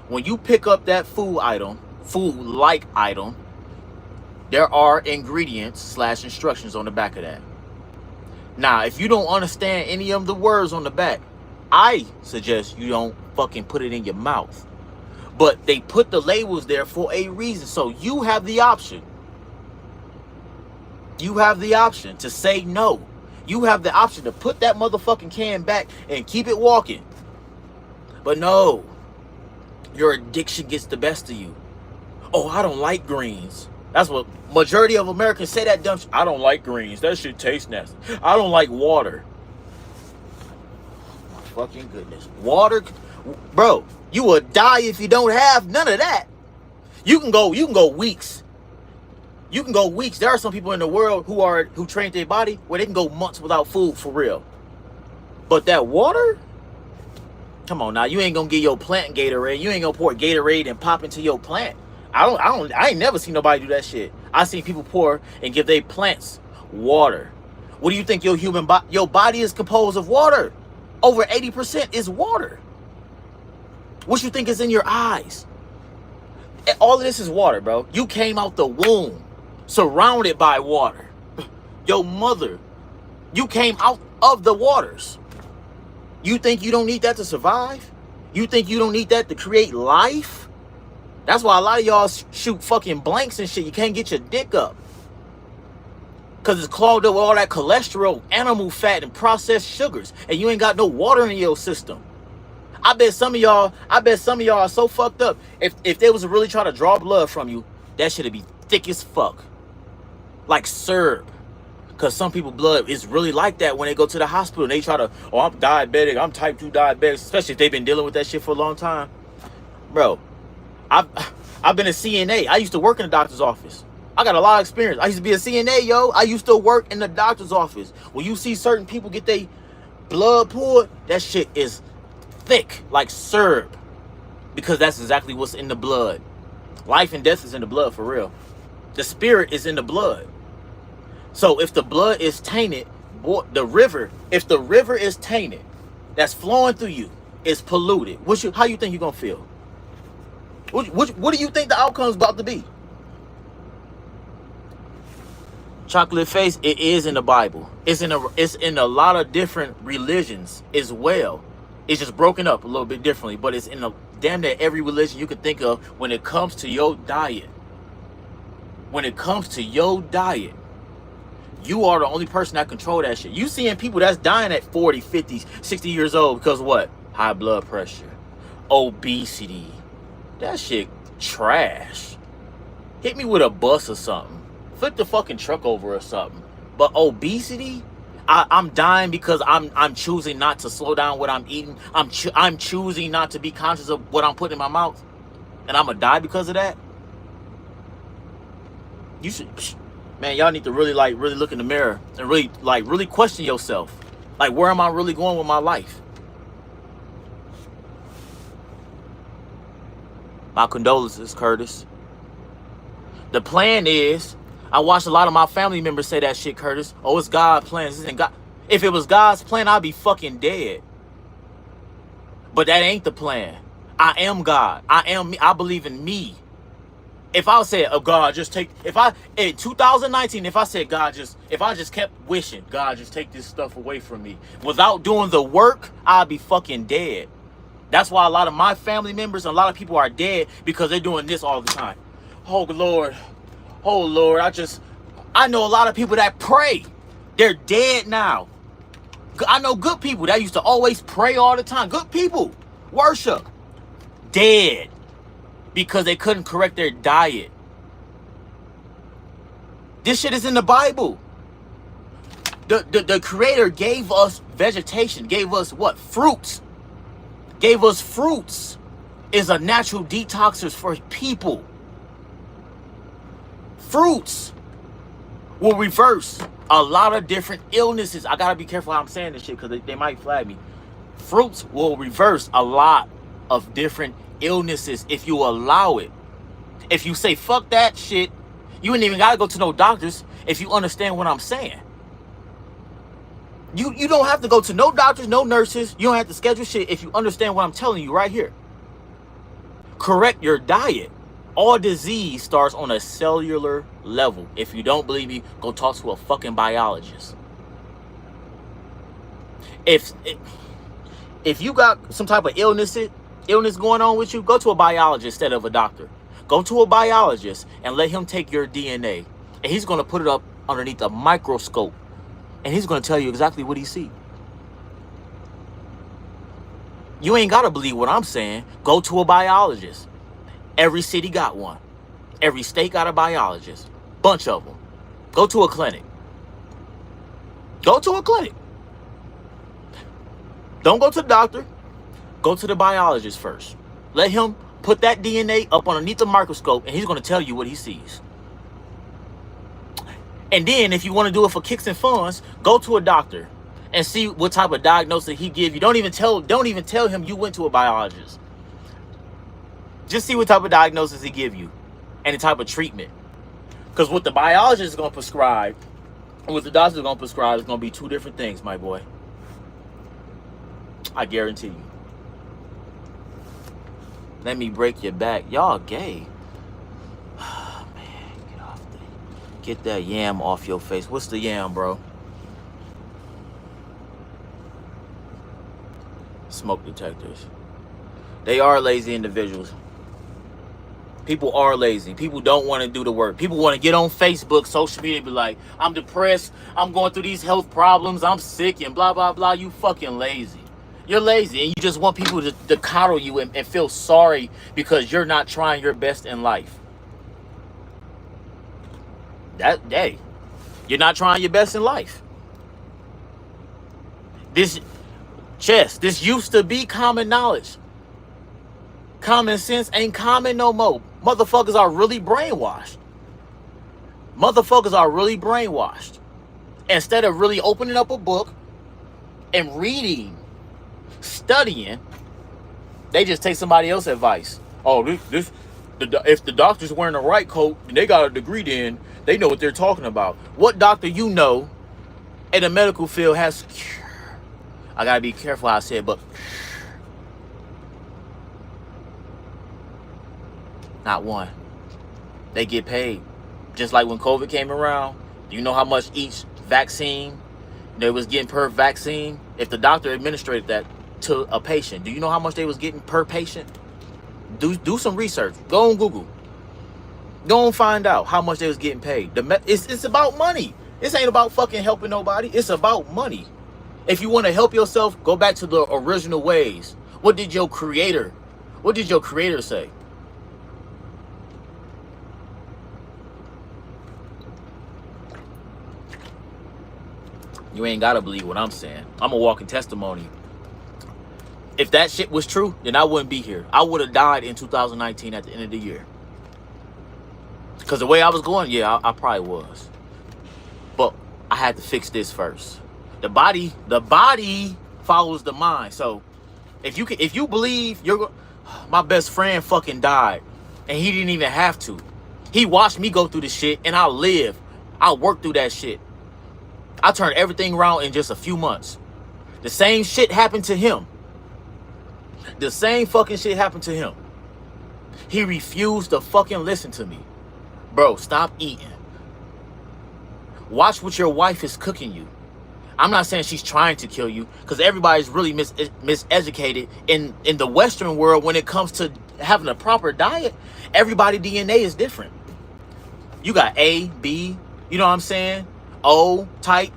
When you pick up that food-like item, there are ingredients / instructions on the back of that. Now, if you don't understand any of the words on the back, I suggest you don't fucking put it in your mouth. But they put the labels there for a reason. So you have the option. You have the option to say no. You have the option to put that motherfucking can back and keep it walking. But no. Your addiction gets the best of you. Oh, I don't like greens. That's what majority of Americans say, that dumb shit. I don't like greens. That shit tastes nasty. I don't like water. My fucking goodness. Water, bro, you will die if you don't have none of that. You can go weeks. You can go weeks. There are some people in the world who train their body where they can go months without food for real. But that water, come on now, you ain't gonna get your plant Gatorade. You ain't gonna pour Gatorade and pop into your plant. I ain't never seen nobody do that shit. I seen people pour and give their plants water. What do you think your body is composed of? Water. Over 80% is water. What you think is in your eyes? All of this is water, bro. You came out the womb surrounded by water. Your mother, you came out of the waters. You think you don't need that to survive? You think you don't need that to create life? That's why a lot of y'all shoot fucking blanks and shit. You can't get your dick up. Because it's clogged up with all that cholesterol, animal fat, and processed sugars. And you ain't got no water in your system. I bet some of y'all are so fucked up. If they was to really try to draw blood from you, that shit'd be thick as fuck. Like syrup. Because some people blood is really like that when they go to the hospital and they try to, oh, I'm diabetic, I'm type 2 diabetic, especially if they've been dealing with that shit for a long time. Bro, I've been a CNA. I used to work in the doctor's office. I got a lot of experience. I used to be a CNA, yo. I used to work in the doctor's office. When you see certain people get their blood pulled, that shit is thick, like syrup. Because that's exactly what's in the blood. Life and death is in the blood, for real. The spirit is in the blood. So if the blood is tainted, if the river is tainted, that's flowing through you, is polluted, how you think you're going to feel? What do you think the outcome is about to be? Chocolate face, it is in the Bible. It's in a lot of different religions as well. It's just broken up a little bit differently, but it's in a damn near every religion you can think of when it comes to your diet. When it comes to your diet, you are the only person that control that shit. You seeing people that's dying at 40, 50, 60 years old because what? High blood pressure, obesity. That shit trash. Hit me with a bus or something. Flip the fucking truck over or something. But obesity, I'm dying because I'm choosing not to slow down what I'm eating. I'm choosing not to be conscious of what I'm putting in my mouth, and I'm gonna die because of that. You should, man. Y'all need to really look in the mirror and really question yourself. Like, where am I really going with my life? My condolences, Curtis. The plan is, I watched a lot of my family members say that shit, Curtis. Oh, it's God's plan. This isn't God. If it was God's plan, I'd be fucking dead. But that ain't the plan. I am God. I am me. I believe in me. If I said, oh, God, just take, in 2019, if I said, if I just kept wishing, God, just take this stuff away from me, without doing the work, I'd be fucking dead. That's why a lot of my family members, a lot of people are dead, because they're doing this all the time. Oh, Lord. Oh, Lord, I know a lot of people that pray. They're dead now. I know good people that used to always pray all the time. Good people. Worship. Dead. Because they couldn't correct their diet. This shit is in the Bible. The Creator gave us vegetation. Gave us what? Fruits. Gave us fruits. Is a natural detoxer for people. Fruits will reverse a lot of different illnesses. I gotta be careful how I'm saying this shit, because they might flag me. Fruits will reverse a lot of different illnesses if you allow it. If you say fuck that shit, you ain't even gotta go to no doctors. If you understand what I'm saying, you don't have to go to no doctors, no nurses. You don't have to schedule shit if you understand what I'm telling you right here. Correct your diet. All disease starts on a cellular level. If you don't believe me, go talk to a fucking biologist. If you got some type of illness going on with you, go to a biologist instead of a doctor. Go to a biologist and let him take your DNA. And he's going to put it up underneath a microscope. And he's going to tell you exactly what he sees. You ain't got to believe what I'm saying. Go to a biologist. Every city got one. Every state got a biologist. Bunch of them. Go to a clinic. Go to a clinic. Don't go to the doctor. Go to the biologist first. Let him put that DNA up underneath the microscope, and he's going to tell you what he sees. And then if you want to do it for kicks and funs, go to a doctor and see what type of diagnosis he give you. Don't even tell him you went to a biologist. Just see what type of diagnosis he give you and the type of treatment. Because what the biologist is going to prescribe and what the doctor is going to prescribe is going to be two different things, my boy. I guarantee you. Let me break your back. Y'all gay. Man, get that yam off your face. What's the yam, bro? Smoke detectors. They are lazy individuals. People are lazy. People don't want to do the work. People want to get on Facebook, social media, and be like, I'm depressed. I'm going through these health problems. I'm sick and blah, blah, blah. You fucking lazy. You're lazy, and you just want people to coddle you and feel sorry because you're not trying your best in life. That day, you're not trying your best in life. This used to be common knowledge. Common sense ain't common no more. Motherfuckers are really brainwashed. Motherfuckers are really brainwashed. Instead of really opening up a book and reading, studying, they just take somebody else's advice. Oh, if the doctor's wearing a right coat and they got a degree, then they know what they're talking about. What doctor you know in the medical field has, I gotta be careful how I say it, but not one. They get paid. Just like when COVID came around, Do you know how much each vaccine they was getting per vaccine? If the doctor administered that to a patient, do you know how much they was getting per patient? Do some research. Go on Google. Go and find out how much they was getting paid. It's about money. This ain't about fucking helping nobody. It's about money. If you want to help yourself, go back to the original ways. What did your creator say? You ain't gotta believe what I'm saying. I'm a walking testimony. If that shit was true, then I wouldn't be here. I would have died in 2019 at the end of the year. Because the way I was going, yeah, I probably was. But I had to fix this first. The body follows the mind. So if you believe my best friend fucking died and he didn't even have to. He watched me go through the shit and I lived. I worked through that shit. I turned everything around in just a few months. The same shit happened to him. The same fucking shit happened to him. He refused to fucking listen to me. Bro, stop eating. Watch what your wife is cooking you. I'm not saying she's trying to kill you, because everybody's really miseducated in the Western world when it comes to having a proper diet. Everybody's DNA is different. You got A, B, you know what I'm saying? O type,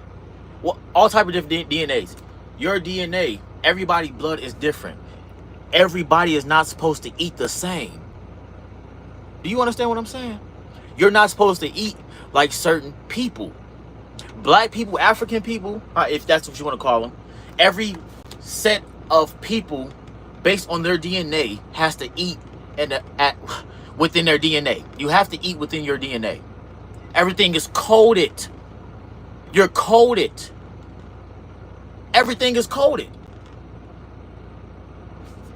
well, all type of different DNAs. Your DNA, everybody's blood is different. Everybody is not supposed to eat the same. Do you understand what I'm saying? You're not supposed to eat like certain people. Black people, African people, if that's what you want to call them. Every set of people, based on their DNA, has to eat within their DNA. You have to eat within your DNA. Everything is coded. You're coded. Everything is coded.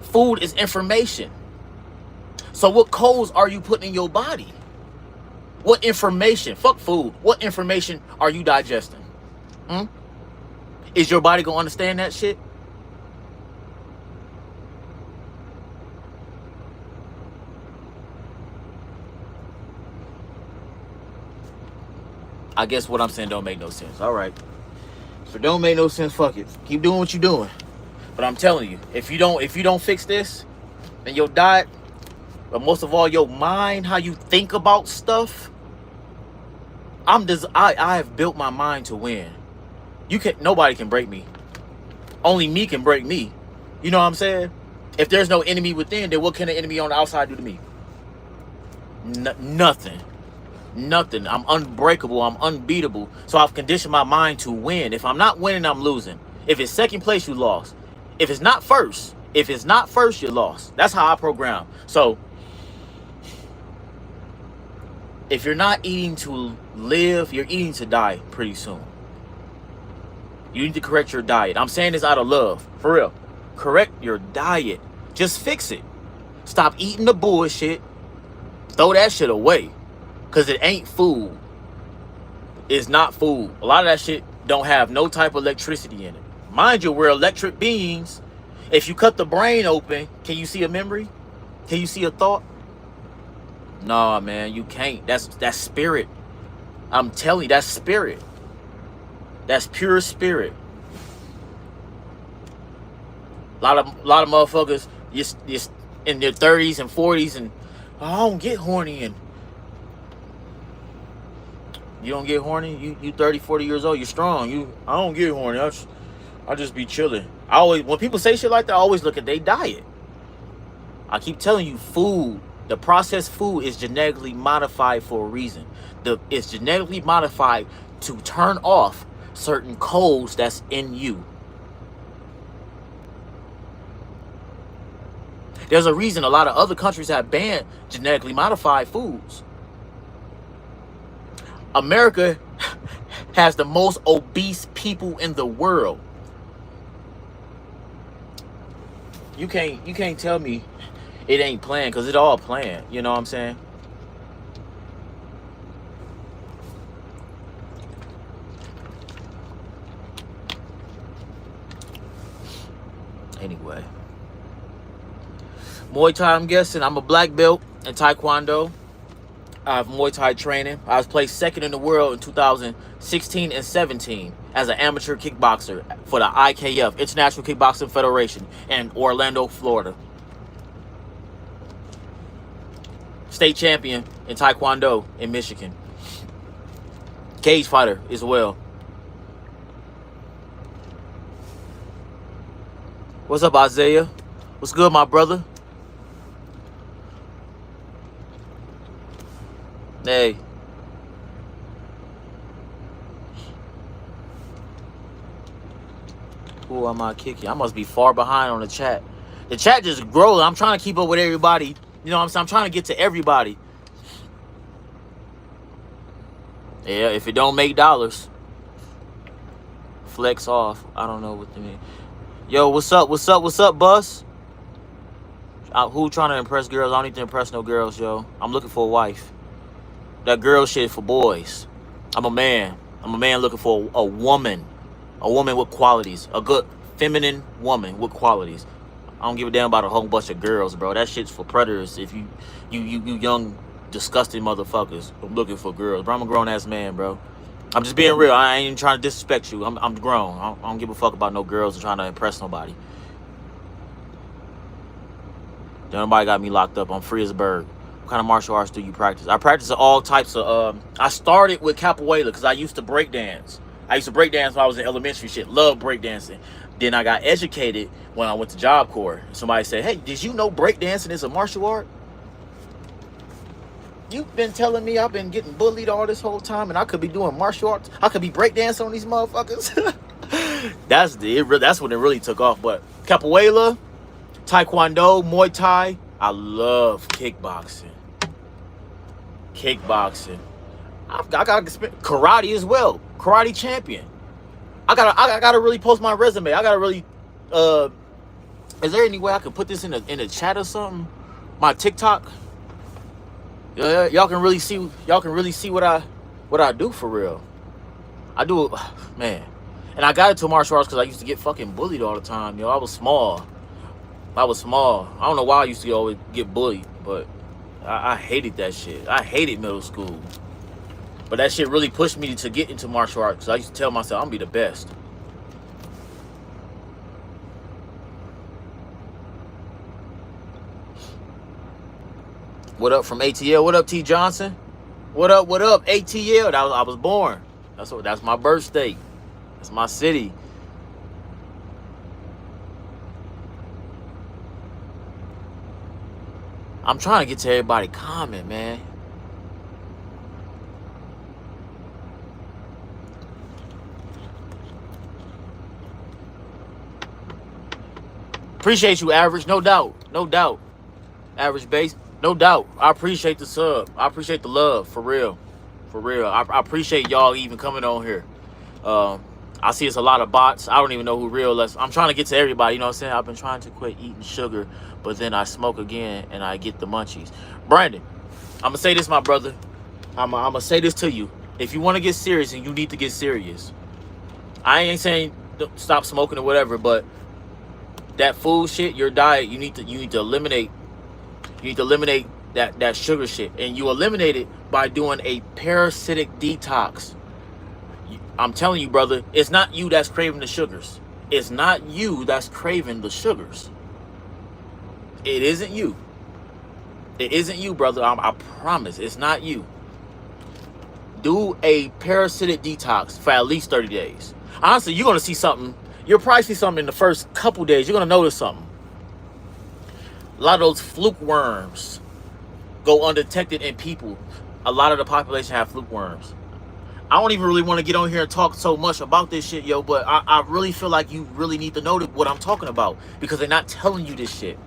Food is information. So what codes are you putting in your body? What information? Fuck food. What information are you digesting? Is your body going to understand that shit? I guess what I'm saying don't make no sense. All right. If it don't make no sense, fuck it. Keep doing what you're doing. But I'm telling you, if you don't fix this, then your diet, but most of all your mind, how you think about stuff, I have built my mind to win. Nobody can break me. Only me can break me. You know what I'm saying? If there's no enemy within, then what can an enemy on the outside do to me? Nothing. Nothing. I'm unbreakable. I'm unbeatable. So I've conditioned my mind to win. If I'm not winning, I'm losing. If it's second place, you lost. If it's not first, you lost. That's how I program. So if you're not eating to live, you're eating to die pretty soon. You need to correct your diet. I'm saying this out of love. For real. Correct your diet. Just fix it. Stop eating the bullshit. Throw that shit away. Because it ain't food. It's not food. A lot of that shit don't have no type of electricity in it. Mind you, we're electric beings. If you cut the brain open, can you see a memory? Can you see a thought? Nah, man, you can't. That's spirit. I'm telling you, that's spirit. That's pure spirit. A lot of motherfuckers, you're in their 30s and 40s, and I don't get horny, and you don't get horny. You 30, 40 years old. You're strong. I don't get horny. I just be chilling. When people say shit like that, I always look at their diet. I keep telling you, food, the processed food is genetically modified for a reason. It's genetically modified to turn off certain codes that's in you. There's a reason a lot of other countries have banned genetically modified foods. America has the most obese people in the world. You can't tell me it ain't planned, because it all planned. You know what I'm saying? Anyway, Muay Thai, I'm guessing. I'm a black belt in Taekwondo. I have Muay Thai training. I was placed second in the world in 2016 and 17 as an amateur kickboxer for the IKF, International Kickboxing Federation, in Orlando, Florida. State champion in Taekwondo in Michigan. Cage fighter as well. What's up, Isaiah? What's good, my brother? Hey. Who am I kicking? I must be far behind on the chat. The chat just grows. I'm trying to keep up with everybody. You know what I'm saying? I'm trying to get to everybody. Yeah, if it don't make dollars, flex off. I don't know what they mean. Yo, what's up? What's up? What's up, Bus? Who trying to impress girls? I don't need to impress no girls, yo. I'm looking for a wife. That girl shit for boys. I'm a man. I'm a man looking for a woman. A woman with qualities. A good feminine woman with qualities. I don't give a damn about a whole bunch of girls, bro. That shit's for predators. If you young, disgusting motherfuckers. I'm looking for girls. Bro, I'm a grown-ass man, bro. I'm just being real. I ain't even trying to disrespect you. I'm grown. I don't give a fuck about no girls or trying to impress nobody. Nobody got me locked up. I'm free as a bird. What kind of martial arts do you practice? I practice all types of, I started with capoeira because I used to break dance. I used to break dance when I was in elementary shit. Love break dancing. Then I got educated when I went to Job Corps. Somebody said, hey, did you know break dancing is a martial art? You've been telling me I've been getting bullied all this whole time and I could be doing martial arts. I could be break dancing on these motherfuckers. That's when it really took off. But capoeira, Taekwondo, Muay Thai, I love kickboxing. Kickboxing. I got karate as well. Karate champion. I gotta really post my resume. I gotta really is there any way I can put this in the chat or something? My TikTok. Y'all can really see what I do for real. I do, man. And I got into martial arts because I used to get fucking bullied all the time, yo. I was small. I don't know why I used to always get bullied, but I hated that shit. I hated middle school. But that shit really pushed me to get into martial arts because I used to tell myself I'm gonna be the best. What up from ATL? What up, T Johnson? What up, ATL? I was born. That's my birth state. That's my city. I'm trying to get to everybody comment, man. Appreciate you, Average. No doubt. No doubt. Average Base. No doubt. I appreciate the sub. I appreciate the love. For real. For real. I appreciate y'all even coming on here. I see it's a lot of bots. I don't even know who real is. I'm trying to get to everybody. You know what I'm saying? I've been trying to quit eating sugar, but then I smoke again and I get the munchies. Brandon, I'm going to say this, my brother. I'm going to say this to you. If you want to get serious, and you need to get serious. I ain't saying stop smoking or whatever, but that food shit, your diet, you need to eliminate. You need to eliminate that sugar shit. And you eliminate it by doing a parasitic detox. I'm telling you, brother, it's not you that's craving the sugars. It's not you that's craving the sugars. It isn't you. It isn't you, brother. I promise. It's not you. Do a parasitic detox for at least 30 days. Honestly, you're going to see something. You'll probably see something in the first couple days. You're going to notice something. A lot of those fluke worms go undetected in people. A lot of the population have fluke worms. I don't even really want to get on here and talk so much about this shit, yo, but I really feel like you really need to know what I'm talking about because they're not telling you this shit.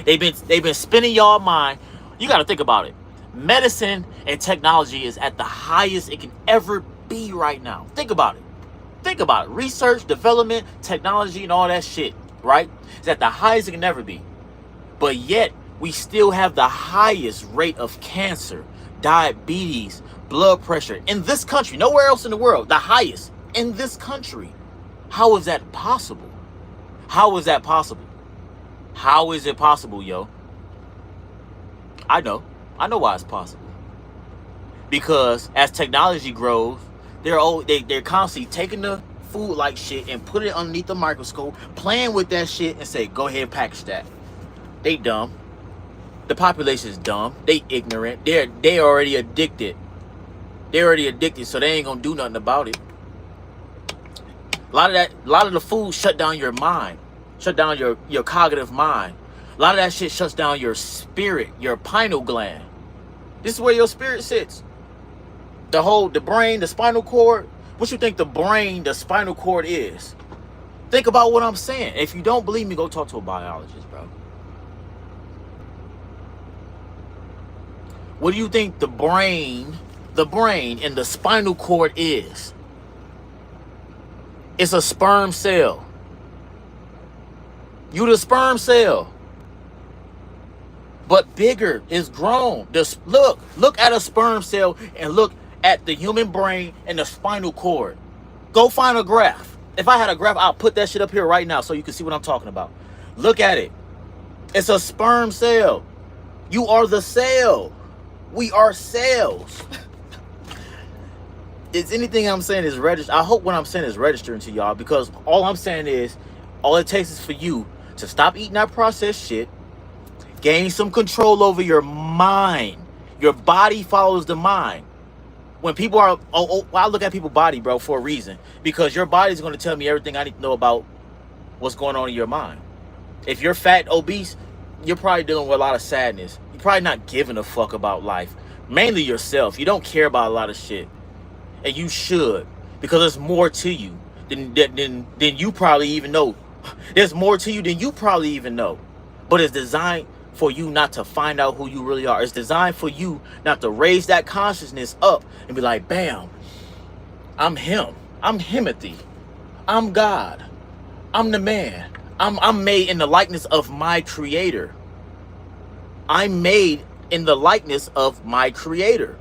They've been spinning y'all mind. You got to think about it. Medicine and technology is at the highest it can ever be right now. Think about it. Think about it. Research, development, technology, and all that shit, right? It's at the highest it can ever be. But yet, we still have the highest rate of cancer, diabetes, blood pressure in this country. Nowhere else in the world. The highest in this country. How is that possible? How is that possible? How is it possible, yo? I know why it's possible. because as technology grows, they're constantly taking the food like shit and put it underneath the microscope, playing with that shit and say, go ahead and package that. They dumb. The population is dumb. They ignorant. They already addicted. They're already addicted, so they ain't gonna do nothing about it. A lot of the food shut down your mind, shut down your cognitive mind. A lot of that shit shuts down your spirit, your pineal gland. This is where your spirit sits. The brain, the spinal cord. What you think the brain, the spinal cord is? Think about what I'm saying. If you don't believe me, go talk to a biologist, bro. What do you think the brain and the spinal cord is? It's a sperm cell. You the sperm cell. But bigger, it's grown. Look at a sperm cell and look at the human brain and the spinal cord. Go find a graph. If I had a graph, I'll put that shit up here right now so you can see what I'm talking about. Look at it. It's a sperm cell. You are the cell. We are cells. Is anything I'm saying is registered? I hope what I'm saying is registering to y'all, because all I'm saying is, all it takes is for you to stop eating that processed shit, gain some control over your mind. Your body follows the mind. When people are, I look at people's body, bro, for a reason, because your body's going to tell me everything I need to know about what's going on in your mind. If you're fat, obese, you're probably dealing with a lot of sadness. You're probably not giving a fuck about life. Mainly yourself. You don't care about a lot of shit. And you should, because there's more to you than you probably even know. There's more to you than you probably even know. But it's designed for you not to find out who you really are. It's designed for you not to raise that consciousness up and be like, bam, I'm him. I'm Himothy. I'm God. I'm the man. I'm made in the likeness of my creator. I'm made in the likeness of my creator.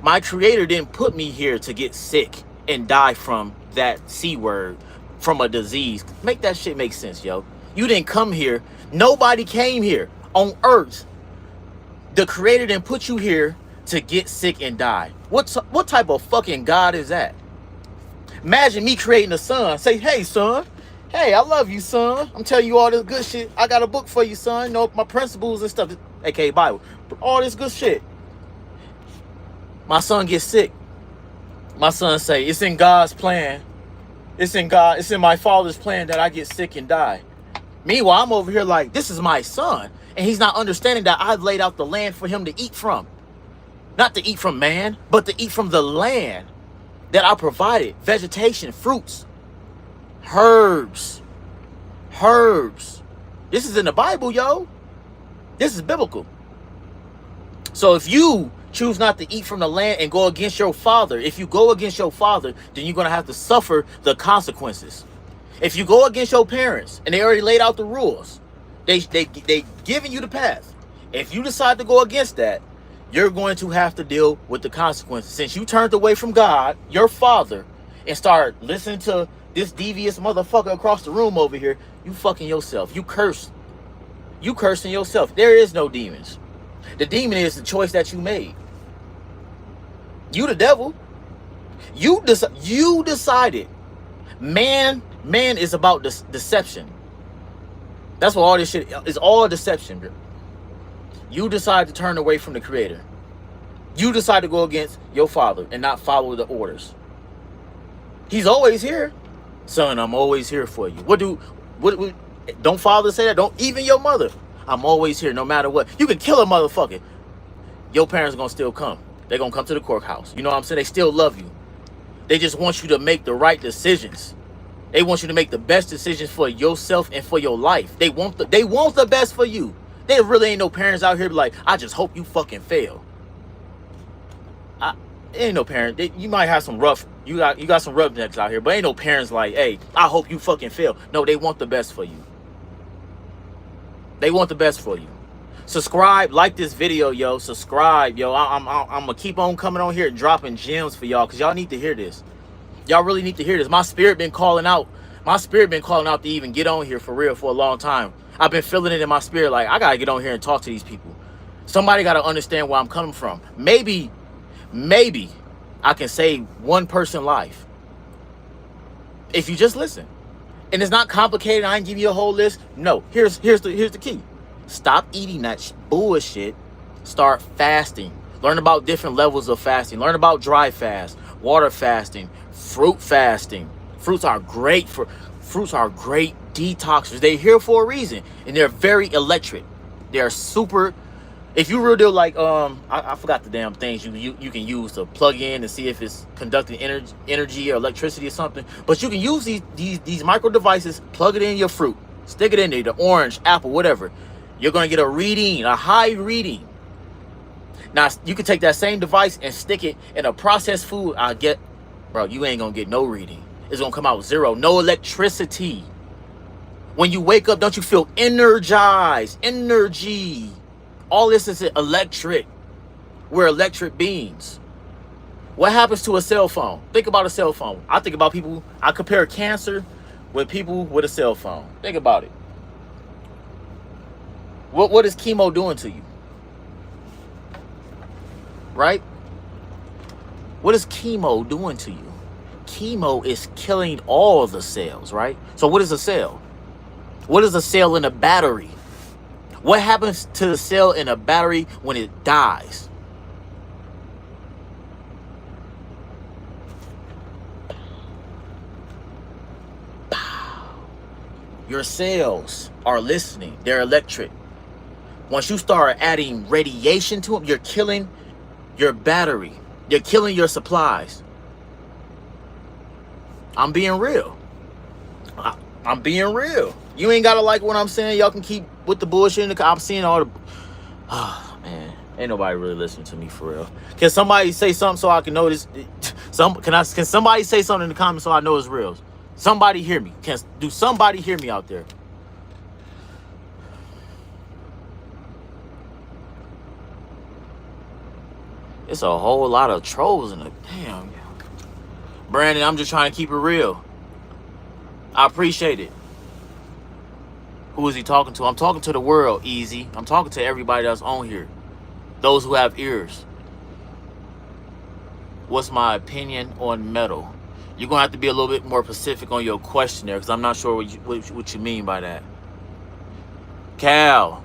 My creator didn't put me here to get sick and die from that C word, from a disease. Make that shit make sense, yo. You didn't come here. Nobody came here on earth. The creator didn't put you here to get sick and die. What type of fucking God is that? Imagine me creating a son. Say, hey, son. Hey, I love you, son. I'm telling you all this good shit. I got a book for you, son. You know, my principles and stuff. AKA Bible. All this good shit. My son gets sick. My son say, it's in God's plan. It's in my Father's plan that I get sick and die. Meanwhile, I'm over here like, this is my son. And he's not understanding that I've laid out the land for him to eat from. Not to eat from man, but to eat from the land that I provided. Vegetation, fruits, herbs. This is in the Bible, yo. This is biblical. So if you choose not to eat from the land and go against your father, if you go against your father, then you're going to have to suffer the consequences. If you go against your parents and they already laid out the rules, they giving you the path. If you decide to go against that, you're going to have to deal with the consequences. Since you turned away from God, your father, and start listening to this devious motherfucker across the room over here, you fucking yourself. You cursing yourself. There is no demons. The demon is the choice that you made. You the devil. You decided. Man is about deception. That's what all this shit is. All deception, bro. You decide to turn away from the creator. You decide to go against your father and not follow the orders. He's always here. Son, I'm always here for you. What don't fathers say that? Don't even your mother. I'm always here no matter what. You can kill a motherfucker. Your parents are going to still come. They're going to come to the courthouse. You know what I'm saying? They still love you. They just want you to make the right decisions. They want you to make the best decisions for yourself and for your life. They want the best for you. There really ain't no parents out here be like, I just hope you fucking fail. Ain't no parent. You might have some rough, you got some roughnecks out here, but ain't no parents like, hey, I hope you fucking fail. No, they want the best for you. They want the best for you. Subscribe, like this video, yo. Subscribe, yo. I'm gonna keep on coming on here and dropping gems for y'all, because y'all need to hear this. Y'all really need to hear this. My spirit been calling out. My spirit been calling out to even get on here for real for a long time. I've been feeling it in my spirit like, I gotta get on here and talk to these people. Somebody got to understand where I'm coming from. Maybe I can save one person's life if you just listen. And it's not complicated. I ain't give you a whole list. No, here's the key. Stop eating that bullshit. Start fasting. Learn about different levels of fasting. Learn about dry fast, water fasting, fruit fasting. Fruits are great detoxers. They're here for a reason, and they're very electric. They're super. If you really do like I forgot the damn things you can use to plug in and see if it's conducting energy or electricity or something. But you can use these micro devices, plug it in your fruit, stick it in there, the orange, apple, whatever. You're gonna get a reading, a high reading. Now you can take that same device and stick it in a processed food. Bro, you ain't gonna get no reading. It's gonna come out zero, no electricity. When you wake up, don't you feel energized? Energy. All this is electric. We're electric beings. What happens to a cell phone? Think about a cell phone. I think about people, I compare cancer with people with a cell phone. Think about it. What is chemo doing to you? Right? What is chemo doing to you? Chemo is killing all the cells, right? So what is a cell? What is a cell in a battery? What happens to the cell in a battery when it dies? Your cells are listening. They're electric. Once you start adding radiation to them, you're killing your battery. You're killing your supplies. I'm being real. I'm being real. You ain't gotta like what I'm saying. Y'all can keep with the bullshit. I'm seeing all the... Oh, man. Ain't nobody really listening to me for real. Can somebody say something so I can know this? Can somebody say something in the comments so I know it's real? Somebody hear me. Do somebody hear me out there? It's a whole lot of trolls in the... Damn. Brandon, I'm just trying to keep it real. I appreciate it. Who is he talking to? I'm talking to the world, Easy. I'm talking to everybody that's on here. Those who have ears. What's my opinion on metal? You're going to have to be a little bit more specific on your question there, because I'm not sure what you mean by that. Cal.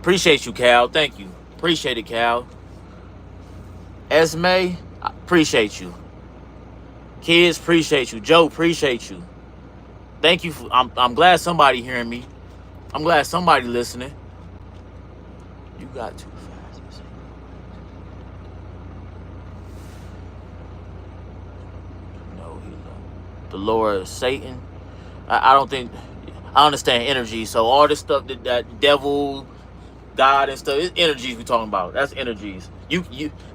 Appreciate you, Cal. Thank you. Appreciate it, Cal. Esme, I appreciate you. Kids, appreciate you. Joe, appreciate you. Thank you. I'm glad somebody hearing me. I'm glad somebody listening. You got too fast. No, the Lord Satan. I don't think... I understand energy. So all this stuff that devil, God and stuff, it's energies we talking about. That's energies.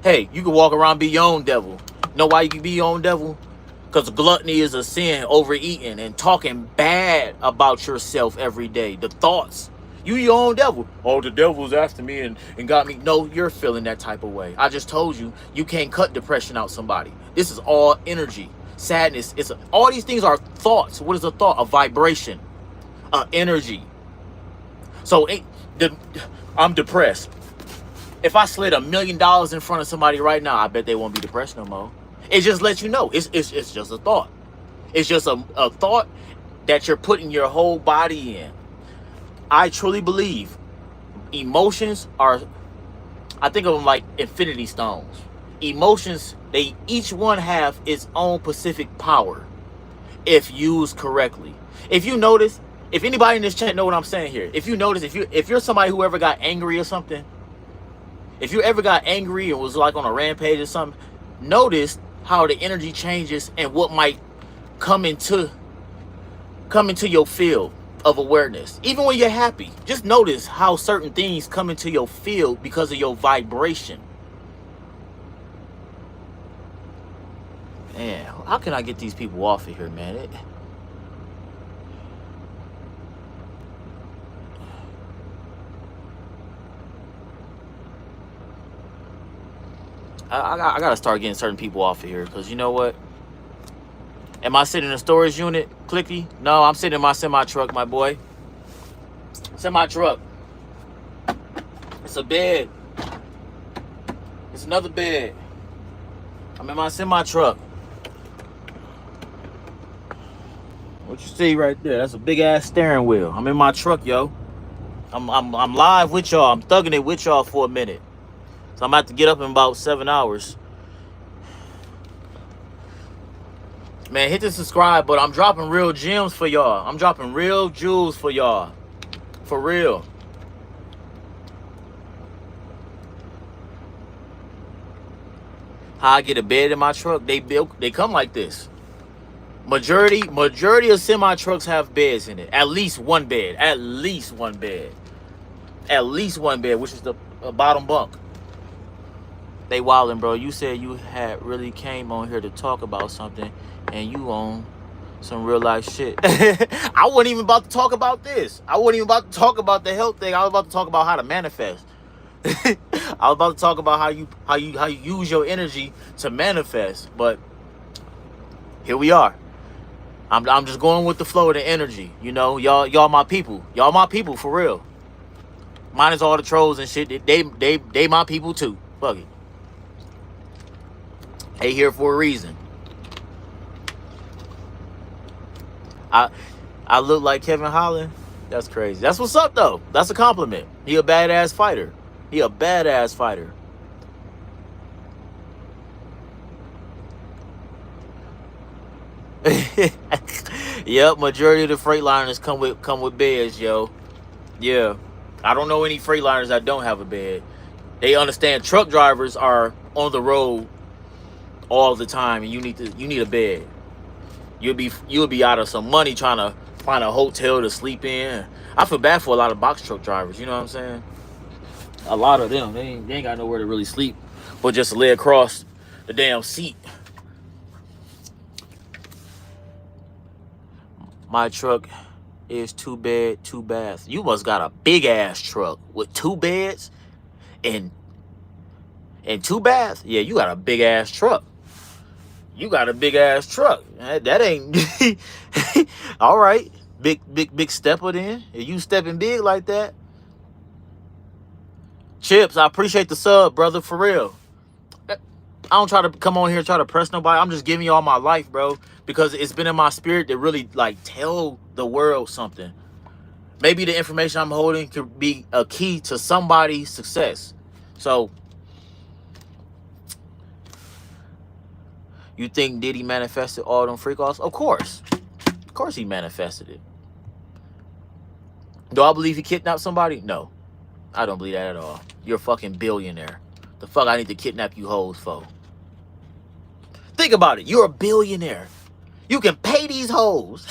Hey, you can walk around, be your own devil. You know why you can be your own devil? Because gluttony is a sin, overeating and talking bad about yourself every day. The thoughts. You your own devil. Oh, the devil's after me and got me. No, you're feeling that type of way. I just told you, you can't cut depression out somebody. This is all energy. Sadness. All these things are thoughts. What is a thought? A vibration. Energy. So I'm depressed. If I slid $1 million in front of somebody right now, I bet they won't be depressed no more. It just lets you know. It's just a thought. It's just a thought that you're putting your whole body in. I truly believe emotions are, I think of them like infinity stones. Emotions, they each one have its own specific power if used correctly. If you notice, if anybody in this chat know what I'm saying here, if you notice, if you're somebody who ever got angry or something, if you ever got angry and was like on a rampage or something, notice how the energy changes and what might come into your field of awareness. Even when you're happy, just notice how certain things come into your field because of your vibration. Man, how can I get these people off of here, man? I gotta start getting certain people off of here, because you know what? Am I sitting in a storage unit? clicky. No, I'm sitting in my semi-truck, my boy. Semi-truck. It's a bed. It's another bed. I'm in my semi-truck. What you see right there? That's a big-ass steering wheel. I'm in my truck, yo. I'm live with y'all. I'm thugging it with y'all for a minute. So I'm about to get up in about 7 hours. Man, hit the subscribe, but I'm dropping real gems for y'all. I'm dropping real jewels for y'all. For real. How I get a bed in my truck? They come like this. Majority of semi trucks have beds in it. At least one bed. At least one bed. At least one bed, which is the bottom bunk. They wildin', bro. You said you had really came on here to talk about something, and you on some real life shit. I wasn't even about to talk about this. I wasn't even about to talk about the health thing. I was about to talk about how to manifest. I was about to talk about how you use your energy to manifest. But here we are. I'm just going with the flow of the energy. You know, y'all my people. Y'all my people for real. Minus all the trolls and shit. They my people too. Fuck it. They here for a reason. I look like Kevin Holland. That's crazy. That's what's up though. That's a compliment. He a badass fighter. He a badass fighter. Yep, majority of the Freightliners come with beds, yo. Yeah. I don't know any Freightliners that don't have a bed. They understand truck drivers are on the road all the time, and you need a bed. You'll be out of some money trying to find a hotel to sleep in. I feel bad for a lot of box truck drivers. You know what I'm saying? A lot of them, they ain't got nowhere to really sleep, but just to lay across the damn seat. My truck is 2 bed, 2 bath. You must got a big ass truck with 2 beds and 2 baths. Yeah, you got a big ass truck. You got a big ass truck. That ain't all right. Big stepper then. If you stepping big like that. Chips, I appreciate the sub, brother, for real. I don't try to come on here and try to press nobody. I'm just giving you all my life, bro, because it's been in my spirit to really like tell the world something. Maybe the information I'm holding could be a key to somebody's success. So you think Diddy manifested all them freak offs? Of course he manifested it. Do I believe he kidnapped somebody? No, I don't believe that at all. You're a fucking billionaire. The fuck I need to kidnap you hoes for? Think about it. You're a billionaire. You can pay these hoes.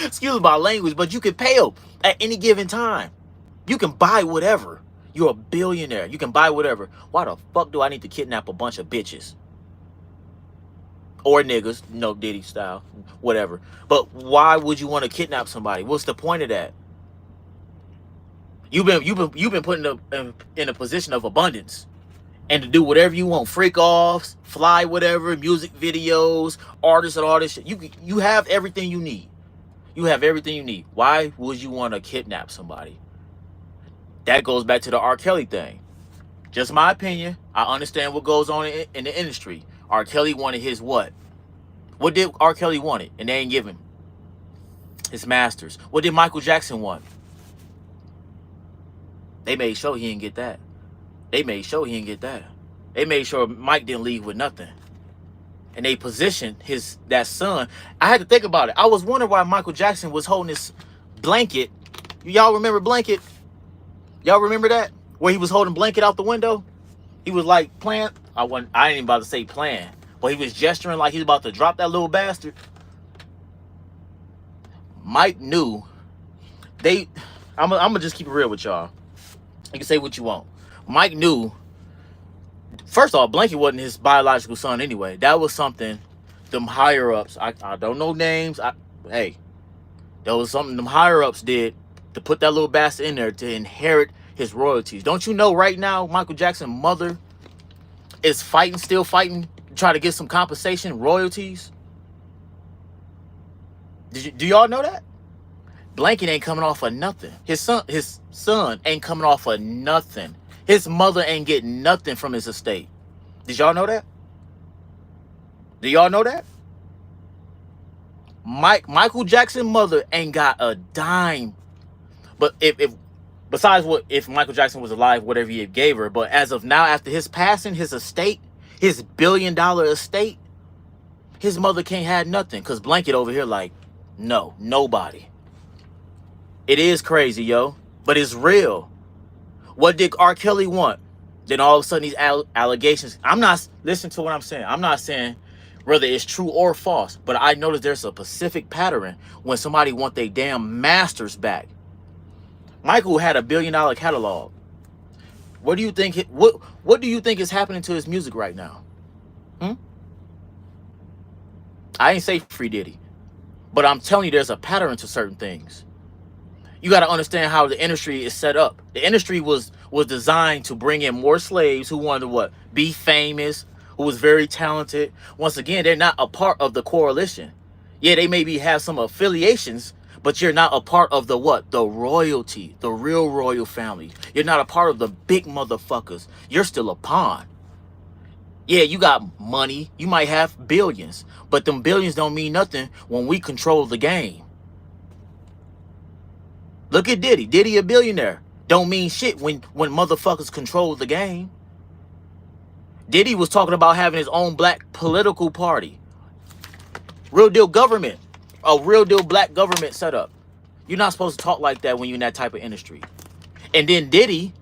Excuse my language, but you can pay them at any given time. You can buy whatever. You're a billionaire. You can buy whatever. Why the fuck do I need to kidnap a bunch of bitches? Or niggas, no, Diddy style, whatever. But why would you want to kidnap somebody? What's the point of that? You've been put in a position of abundance, and to do whatever you want, freak offs, fly whatever, music videos, artists, and all this shit. You have everything you need. You have everything you need. Why would you want to kidnap somebody? That goes back to the R. Kelly thing. Just my opinion. I understand what goes on in the industry. R. Kelly wanted his what? What did R. Kelly want? And they ain't give him his masters. What did Michael Jackson want? They made sure he didn't get that. They made sure he didn't get that. They made sure Mike didn't leave with nothing. And they positioned that son. I had to think about it. I was wondering why Michael Jackson was holding this blanket. Y'all remember blanket? Y'all remember that? Where he was holding blanket out the window? He was like playing. I ain't even about to say playing, but he was gesturing like he's about to drop that little bastard. Mike knew. I'm gonna just keep it real with y'all. You can say what you want. Mike knew. First off, Blanket wasn't his biological son anyway. That was something them higher ups. I don't know names. Hey, that was something them higher ups did to put that little bastard in there to inherit his royalties. Don't you know right now Michael Jackson's mother is still fighting, to try to get some compensation, royalties? Do y'all know that? Blanket ain't coming off of nothing. His son ain't coming off of nothing. His mother ain't getting nothing from his estate. Did y'all know that? Do y'all know that? Michael Jackson's mother ain't got a dime. But if besides what if Michael Jackson was alive, whatever he gave her, but as of now, after his passing, his estate, his $1 billion estate, his mother can't have nothing. Cause Blanket over here like, no, nobody. It is crazy, yo, but it's real. What did R. Kelly want? Then all of a sudden these allegations. I'm not, listen to what I'm saying. I'm not saying whether it's true or false, but I notice there's a specific pattern when somebody want their damn masters back. Michael had $1 billion catalog. What do you think? What do you think is happening to his music right now? I ain't say free Diddy, but I'm telling you, there's a pattern to certain things. You got to understand how the industry is set up. The industry was designed to bring in more slaves who wanted to what? Be famous, who was very talented. Once again, they're not a part of the coalition. Yeah, they maybe have some affiliations, but you're not a part of the what? The royalty, the real royal family. You're not a part of the big motherfuckers. You're still a pawn. Yeah, you got money. You might have billions, but them billions don't mean nothing when we control the game. Look at Diddy. Diddy a billionaire. Don't mean shit when motherfuckers control the game. Diddy was talking about having his own black political party. Real deal government. A real deal black government set up. You're not supposed to talk like that when you're in that type of industry. And then Diddy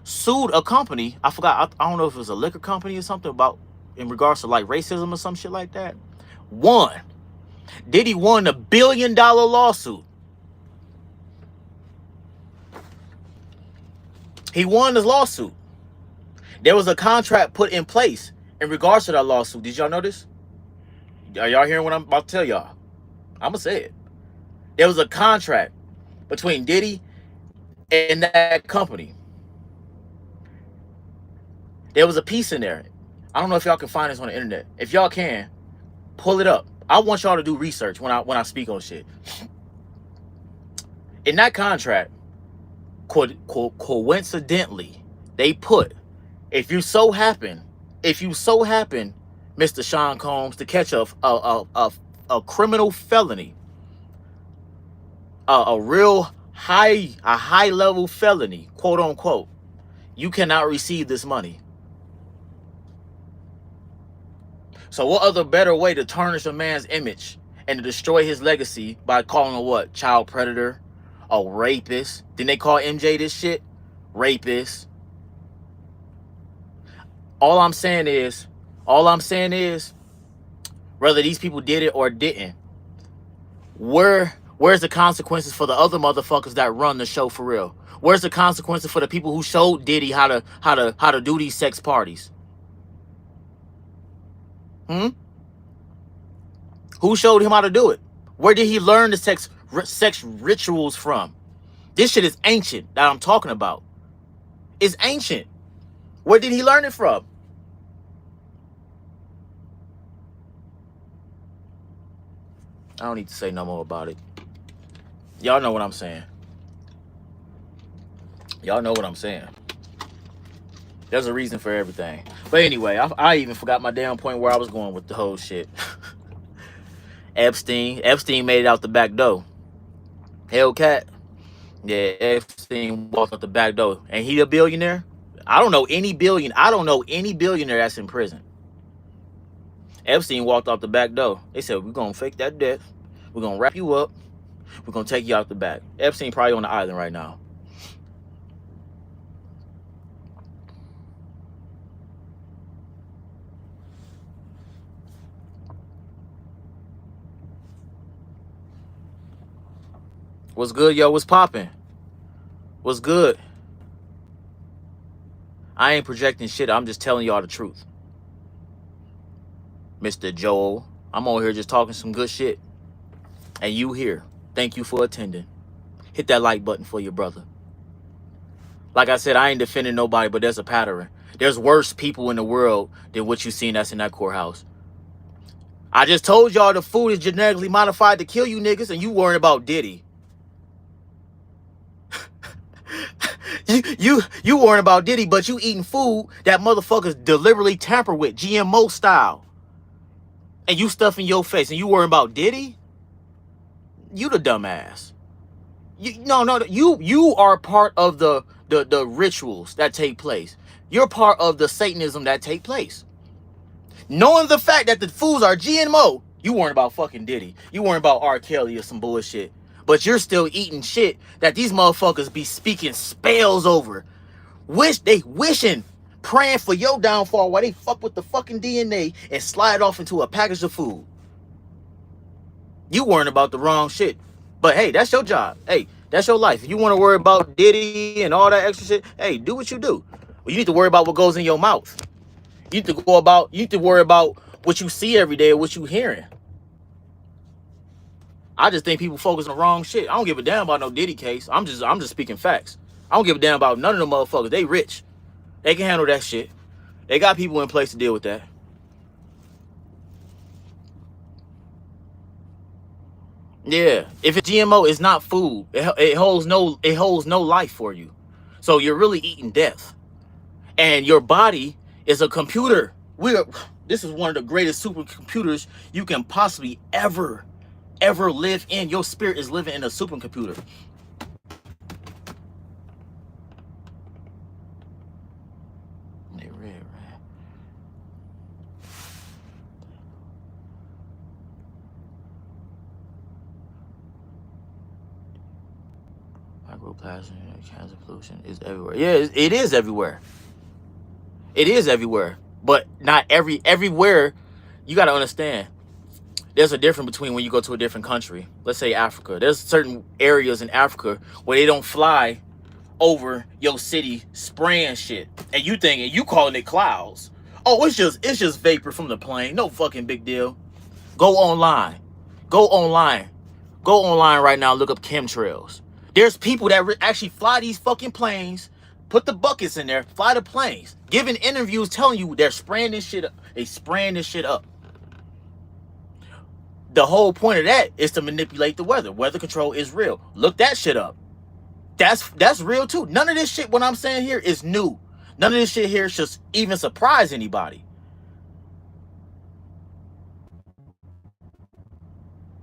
sued a company. I forgot. I don't know if it was a liquor company or something about in regards to like racism or some shit like that. Diddy won $1 billion lawsuit. He won his lawsuit. There was a contract put in place in regards to that lawsuit. Did y'all know this? Are y'all hearing what I'm about to tell y'all? I'm going to say it. There was a contract between Diddy and that company. There was a piece in there. I don't know if y'all can find this on the internet. If y'all can, pull it up. I want y'all to do research when I speak on shit. In that contract, coincidentally, they put, if you so happen, Mr. Sean Combs, to catch a criminal felony, a real high level felony, quote unquote, you cannot receive this money. So what other better way to tarnish a man's image and to destroy his legacy by calling him what? Child predator, a rapist. Didn't they call MJ this shit? Rapist. All I'm saying is, whether these people did it or didn't, where's the consequences for the other motherfuckers that run the show for real? Where's the consequences for the people who showed Diddy how to do these sex parties? Who showed him how to do it? Where did he learn the sex rituals from? This shit is ancient that I'm talking about. It's ancient. Where did he learn it from? I don't need to say no more about it. Y'all know what I'm saying. Y'all know what I'm saying. There's a reason for everything. But anyway, I even forgot my damn point where I was going with the whole shit. Epstein made it out the back door. Hellcat. Yeah, Epstein walked out the back door. And he a billionaire? I don't know any billionaire that's in prison. Epstein walked out the back door. They said, we're going to fake that death. We're going to wrap you up. We're going to take you out the back. Epstein probably on the island right now. What's good, yo? What's popping? What's good? I ain't projecting shit. I'm just telling y'all the truth. Mr. Joel, I'm over here just talking some good shit. And you here. Thank you for attending. Hit that like button for your brother. Like I said, I ain't defending nobody, but there's a pattern. There's worse people in the world than what you seen that's in that courthouse. I just told y'all the food is genetically modified to kill you niggas, and you worrying about Diddy. You worrying about Diddy, but you eating food that motherfuckers deliberately tamper with, GMO style. And you stuffing your face, and you worrying about Diddy? You the dumbass. You are part of the rituals that take place. You're part of the Satanism that take place. Knowing the fact that the foods are GMO, you worrying about fucking Diddy. You worrying about R. Kelly or some bullshit. But you're still eating shit that these motherfuckers be speaking spells over. Wishing, praying for your downfall while they fuck with the fucking DNA and slide off into a package of food. You worrying about the wrong shit. But hey, that's your job. Hey, that's your life. If you want to worry about Diddy and all that extra shit, hey, do what you do. Well, you need to worry about what goes in your mouth. You need to worry about what you see every day or what you hearing. I just think people focus on the wrong shit. I don't give a damn about no Diddy case. I'm just speaking facts. I don't give a damn about none of them motherfuckers. They rich. They can handle that shit. They got people in place to deal with that. Yeah, if it's GMO, it's not food. It holds no life for you. So you're really eating death. And your body is a computer. This is one of the greatest supercomputers you can possibly ever live in. Your spirit is living in a supercomputer. Microplastic, cancer pollution is everywhere. Yeah, it is everywhere. It is everywhere. But not everywhere. You got to understand. There's a difference between when you go to a different country. Let's say Africa. There's certain areas in Africa where they don't fly over your city spraying shit. And you calling it clouds. Oh, it's just vapor from the plane. No fucking big deal. Go online. Go online right now. Look up chemtrails. There's people that actually fly these fucking planes, put the buckets in there, fly the planes, giving interviews telling you they're spraying this shit up. They spraying this shit up. The whole point of that is to manipulate the weather. Weather control is real. Look that shit up. That's real too. None of this shit, what I'm saying here, is new. None of this shit here should even surprise anybody.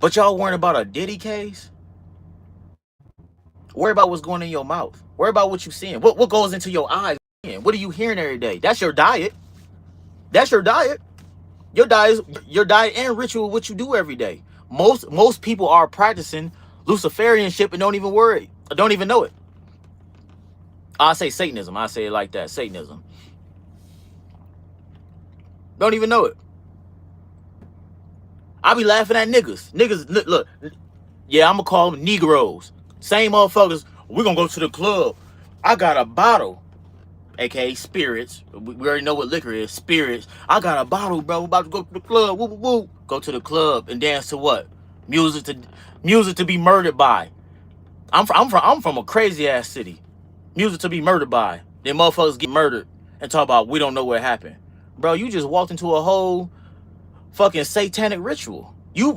But y'all worrying about a Diddy case? Worry about what's going in your mouth. Worry about what you're seeing. What goes into your eyes? What are you hearing every day? That's your diet. That's your diet. Your diet and ritual, what you do every day. Most people are practicing Luciferian shit and don't even know it. I say Satanism. I say it like that. Satanism. Don't even know it. I be laughing at niggas. Niggas, look. Yeah, I'm going to call them Negroes. Same motherfuckers. We're going to go to the club. I got a bottle. AKA spirits. We already know what liquor is. Spirits. I got a bottle, bro. We're about to go to the club. Woo, woo, woo. Go to the club and dance to what? Music to be murdered by. I'm from a crazy ass city. Music to be murdered by. Then motherfuckers get murdered and talk about we don't know what happened. Bro, you just walked into a whole fucking satanic ritual. You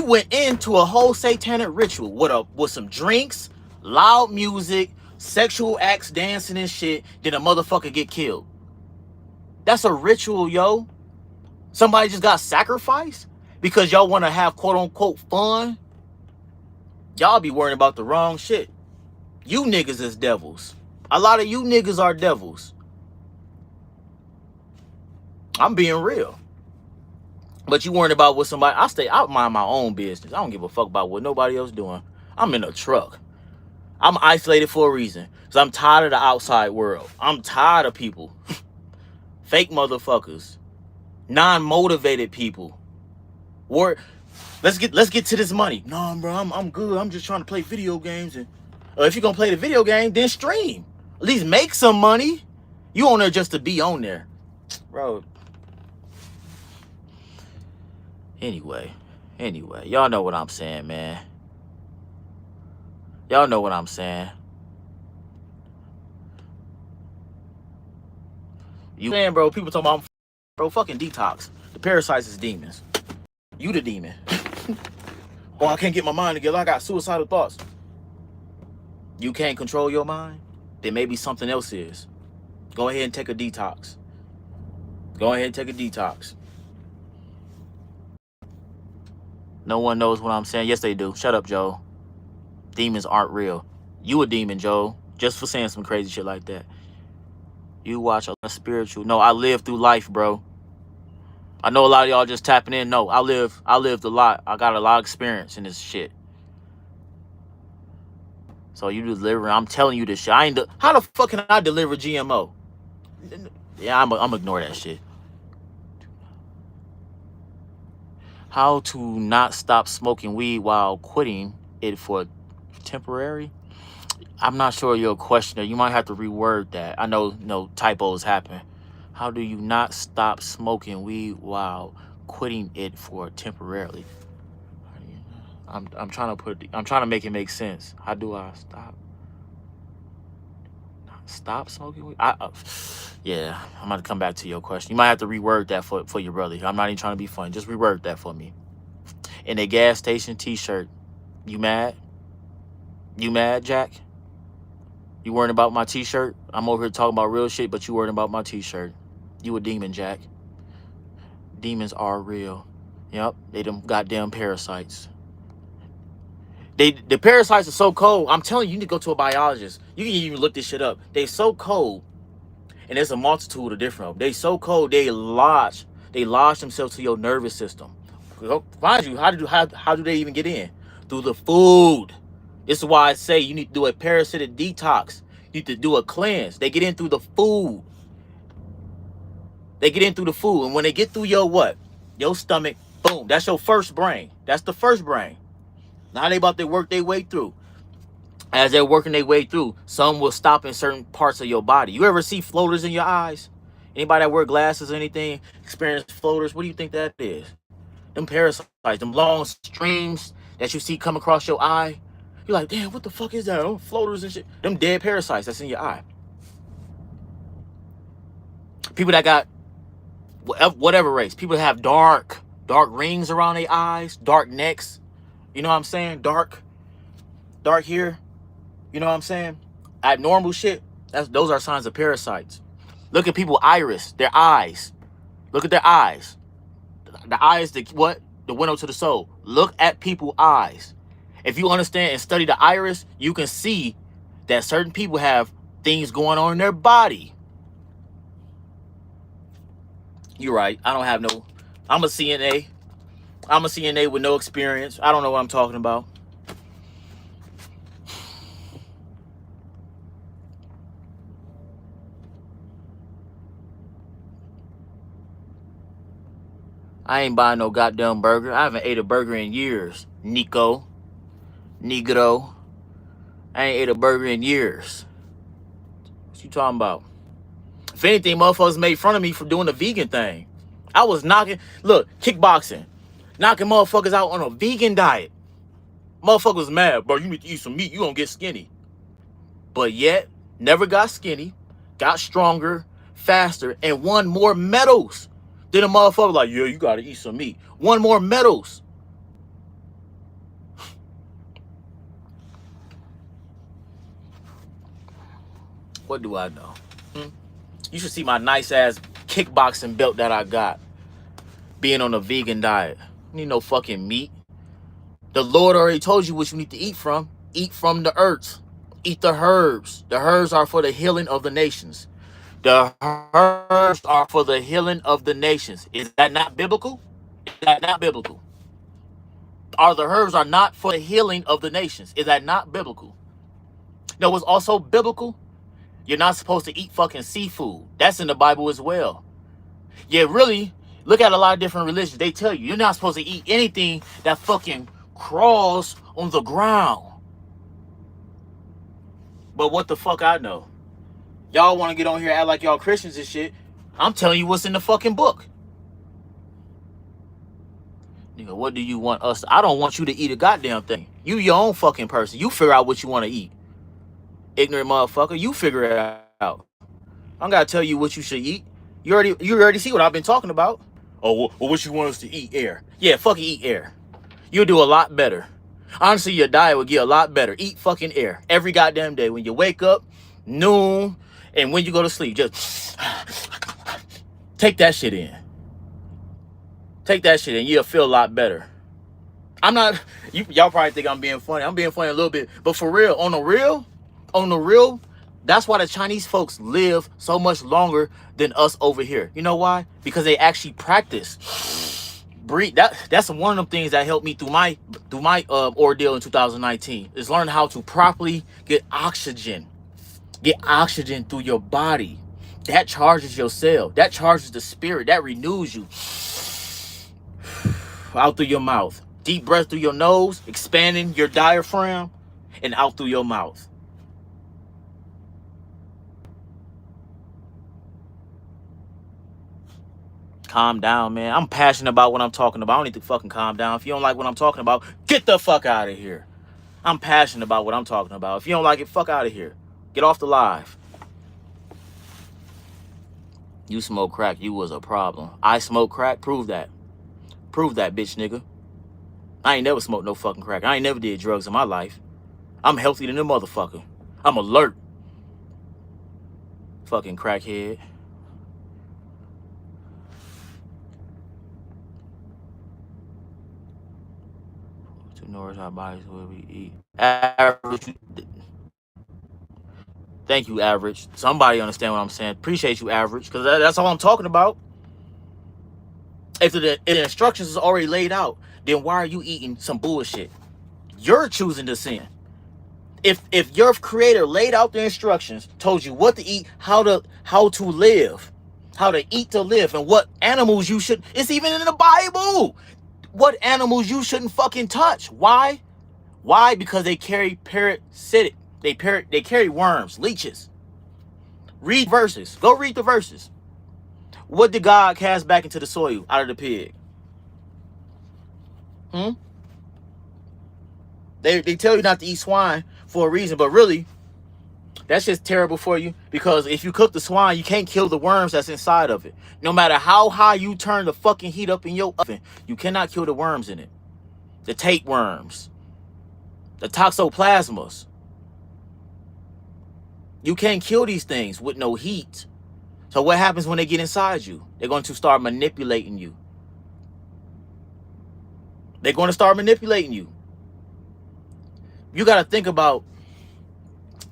went into a whole satanic ritual with some drinks, loud music, sexual acts, dancing and shit. Then a motherfucker get killed. That's a ritual, yo. Somebody just got sacrificed because y'all want to have quote unquote fun. Y'all be worrying about the wrong shit. You niggas is devils. A lot of you niggas are devils. I'm being real. But you worrying about what somebody... I mind my own business. I don't give a fuck about what nobody else doing. I'm in a truck. I'm isolated for a reason. Because I'm tired of the outside world. I'm tired of people. Fake motherfuckers. Non-motivated people. Let's get to this money. No, bro, I'm good. I'm just trying to play video games. And if you're going to play the video game, then stream. At least make some money. You on there just to be on there. Bro... Anyway, y'all know what I'm saying, man. Y'all know what I'm saying. You saying, bro, people talking about, bro, fucking detox. The parasites is demons. You the demon. Oh, I can't get my mind together. I got suicidal thoughts. You can't control your mind? Then maybe something else is. Go ahead and take a detox. Go ahead and take a detox. No one knows what I'm saying. Yes, they do. Shut up, Joe. Demons aren't real. You a demon, Joe, just for saying some crazy shit like that. You watch a spiritual. No, I live through life, bro. I know a lot of y'all just tapping in. No, I lived a lot. I got a lot of experience in this shit. So you deliver. I'm telling you this shit. How the fuck can I deliver GMO? Yeah, I'm ignore that shit. How to not stop smoking weed while quitting it for temporary? I'm not sure your question. You might have to reword that. I know no typos happen. How do you not stop smoking weed while quitting it for temporarily? I'm trying to make it make sense. How do I stop smoking weed? Yeah, I'm gonna come back to your question. You might have to reword that for your brother. I'm not even trying to be funny. Just reword that for me. In a gas station t-shirt. You mad? You mad, Jack? You worrying about my t-shirt? I'm over here talking about real shit, but you worrying about my t-shirt. You a demon, Jack. Demons are real. Yep, they them goddamn parasites. The parasites are so cold. I'm telling you, you need to go to a biologist. You can even look this shit up. They so cold, and there's a multitude of different. They so cold, they lodge themselves to your nervous system. Mind you, how do they even get in? Through the food. This is why I say you need to do a parasitic detox. You need to do a cleanse. They get in through the food. They get in through the food. And when they get through your what? Your stomach, boom. That's your first brain. That's the first brain. Now they about to work their way through. As they're working their way through, some will stop in certain parts of your body. You ever see floaters in your eyes? Anybody that wear glasses or anything experience floaters? What do you think that is? Them parasites, them long streams that you see come across your eye. You're like, damn, what the fuck is that? Oh, floaters and shit. Them dead parasites that's in your eye. People that got whatever race. People that have dark rings around their eyes, dark necks. You know what I'm saying? Dark here. You know what I'm saying? Abnormal shit. Those are signs of parasites. Look at people's iris, their eyes. Look at their eyes. The eyes, the window to the soul. Look at people's eyes. If you understand and study the iris, you can see that certain people have things going on in their body. You're right. I don't have no. I'm a CNA. I'm a CNA with no experience. I don't know what I'm talking about. I ain't buying no goddamn burger. I haven't ate a burger in years. Negro. I ain't ate a burger in years. What you talking about? If anything, motherfuckers made fun of me for doing the vegan thing. I was kickboxing. Knocking motherfuckers out on a vegan diet. Motherfuckers was mad, bro. You need to eat some meat. You gonna get skinny. But yet, never got skinny. Got stronger, faster, and won more medals. Then a motherfucker like, yeah, you gotta eat some meat. Won more medals. What do I know? You should see my nice ass kickboxing belt that I got. Being on a vegan diet. You need no fucking meat. The Lord already told you what you need to eat from. Eat from the earth. Eat the herbs. The herbs are for the healing of the nations. The herbs are for the healing of the nations. Is that not biblical? Is that not biblical? The herbs are not for the healing of the nations. Is that not biblical? No, what's also biblical? You're not supposed to eat fucking seafood. That's in the Bible as well. Yeah, really, look at a lot of different religions. They tell you you're not supposed to eat anything that fucking crawls on the ground. But what the fuck I know? Y'all want to get on here and act like y'all Christians and shit. I'm telling you what's in the fucking book. Nigga, what do you want us to? I don't want you to eat a goddamn thing. You your own fucking person. You figure out what you want to eat. Ignorant motherfucker. You figure it out. I don't gotta tell you what you should eat. You already see what I've been talking about. Oh, well, what you want us to eat? Air. Yeah, fucking eat air. You'll do a lot better. Honestly, your diet will get a lot better. Eat fucking air every goddamn day. When you wake up, noon, and when you go to sleep, just take that shit in. Take that shit in. You'll feel a lot better. I'm not, y'all probably think I'm being funny. I'm being funny a little bit. But for real, on the real, that's why the Chinese folks live so much longer than us over here. You know why? Because they actually practice. Breathe. That's one of the things that helped me through my ordeal in 2019 is learning how to properly get oxygen through your body. That charges your cell. That charges the spirit. That renews you. Out through your mouth. Deep breath through your nose, expanding your diaphragm, and out through your mouth. Calm down, man. I'm passionate about what I'm talking about. I don't need to fucking calm down. If you don't like what I'm talking about, get the fuck out of here. I'm passionate about what I'm talking about. If you don't like it, fuck out of here. Get off the live. You smoke crack, you was a problem. I smoke crack, prove that. Prove that, bitch nigga. I ain't never smoked no fucking crack. I ain't never did drugs in my life. I'm healthy than a motherfucker. I'm alert. Fucking crackhead. To nourish our bodies where we eat. Average. Thank you, Average. Somebody understand what I'm saying. Appreciate you, Average, because that's all I'm talking about. If the instructions is already laid out, then why are you eating some bullshit? You're choosing to sin. If your creator laid out the instructions, told you what to eat, how to live, how to eat to live, and what animals you should, it's even in the Bible, what animals you shouldn't fucking touch. Why? Why? Because they carry parasitic. They carry worms, leeches. Read verses. Go read the verses. What did God cast back into the soil out of the pig? They tell you not to eat swine for a reason, but really, that's just terrible for you, because if you cook the swine, you can't kill the worms that's inside of it. No matter how high you turn the fucking heat up in your oven, you cannot kill the worms in it. The tapeworms, the toxoplasmas. You can't kill these things with no heat. So what happens when they get inside you? They're going to start manipulating you. They're going to start manipulating you. You got to think about,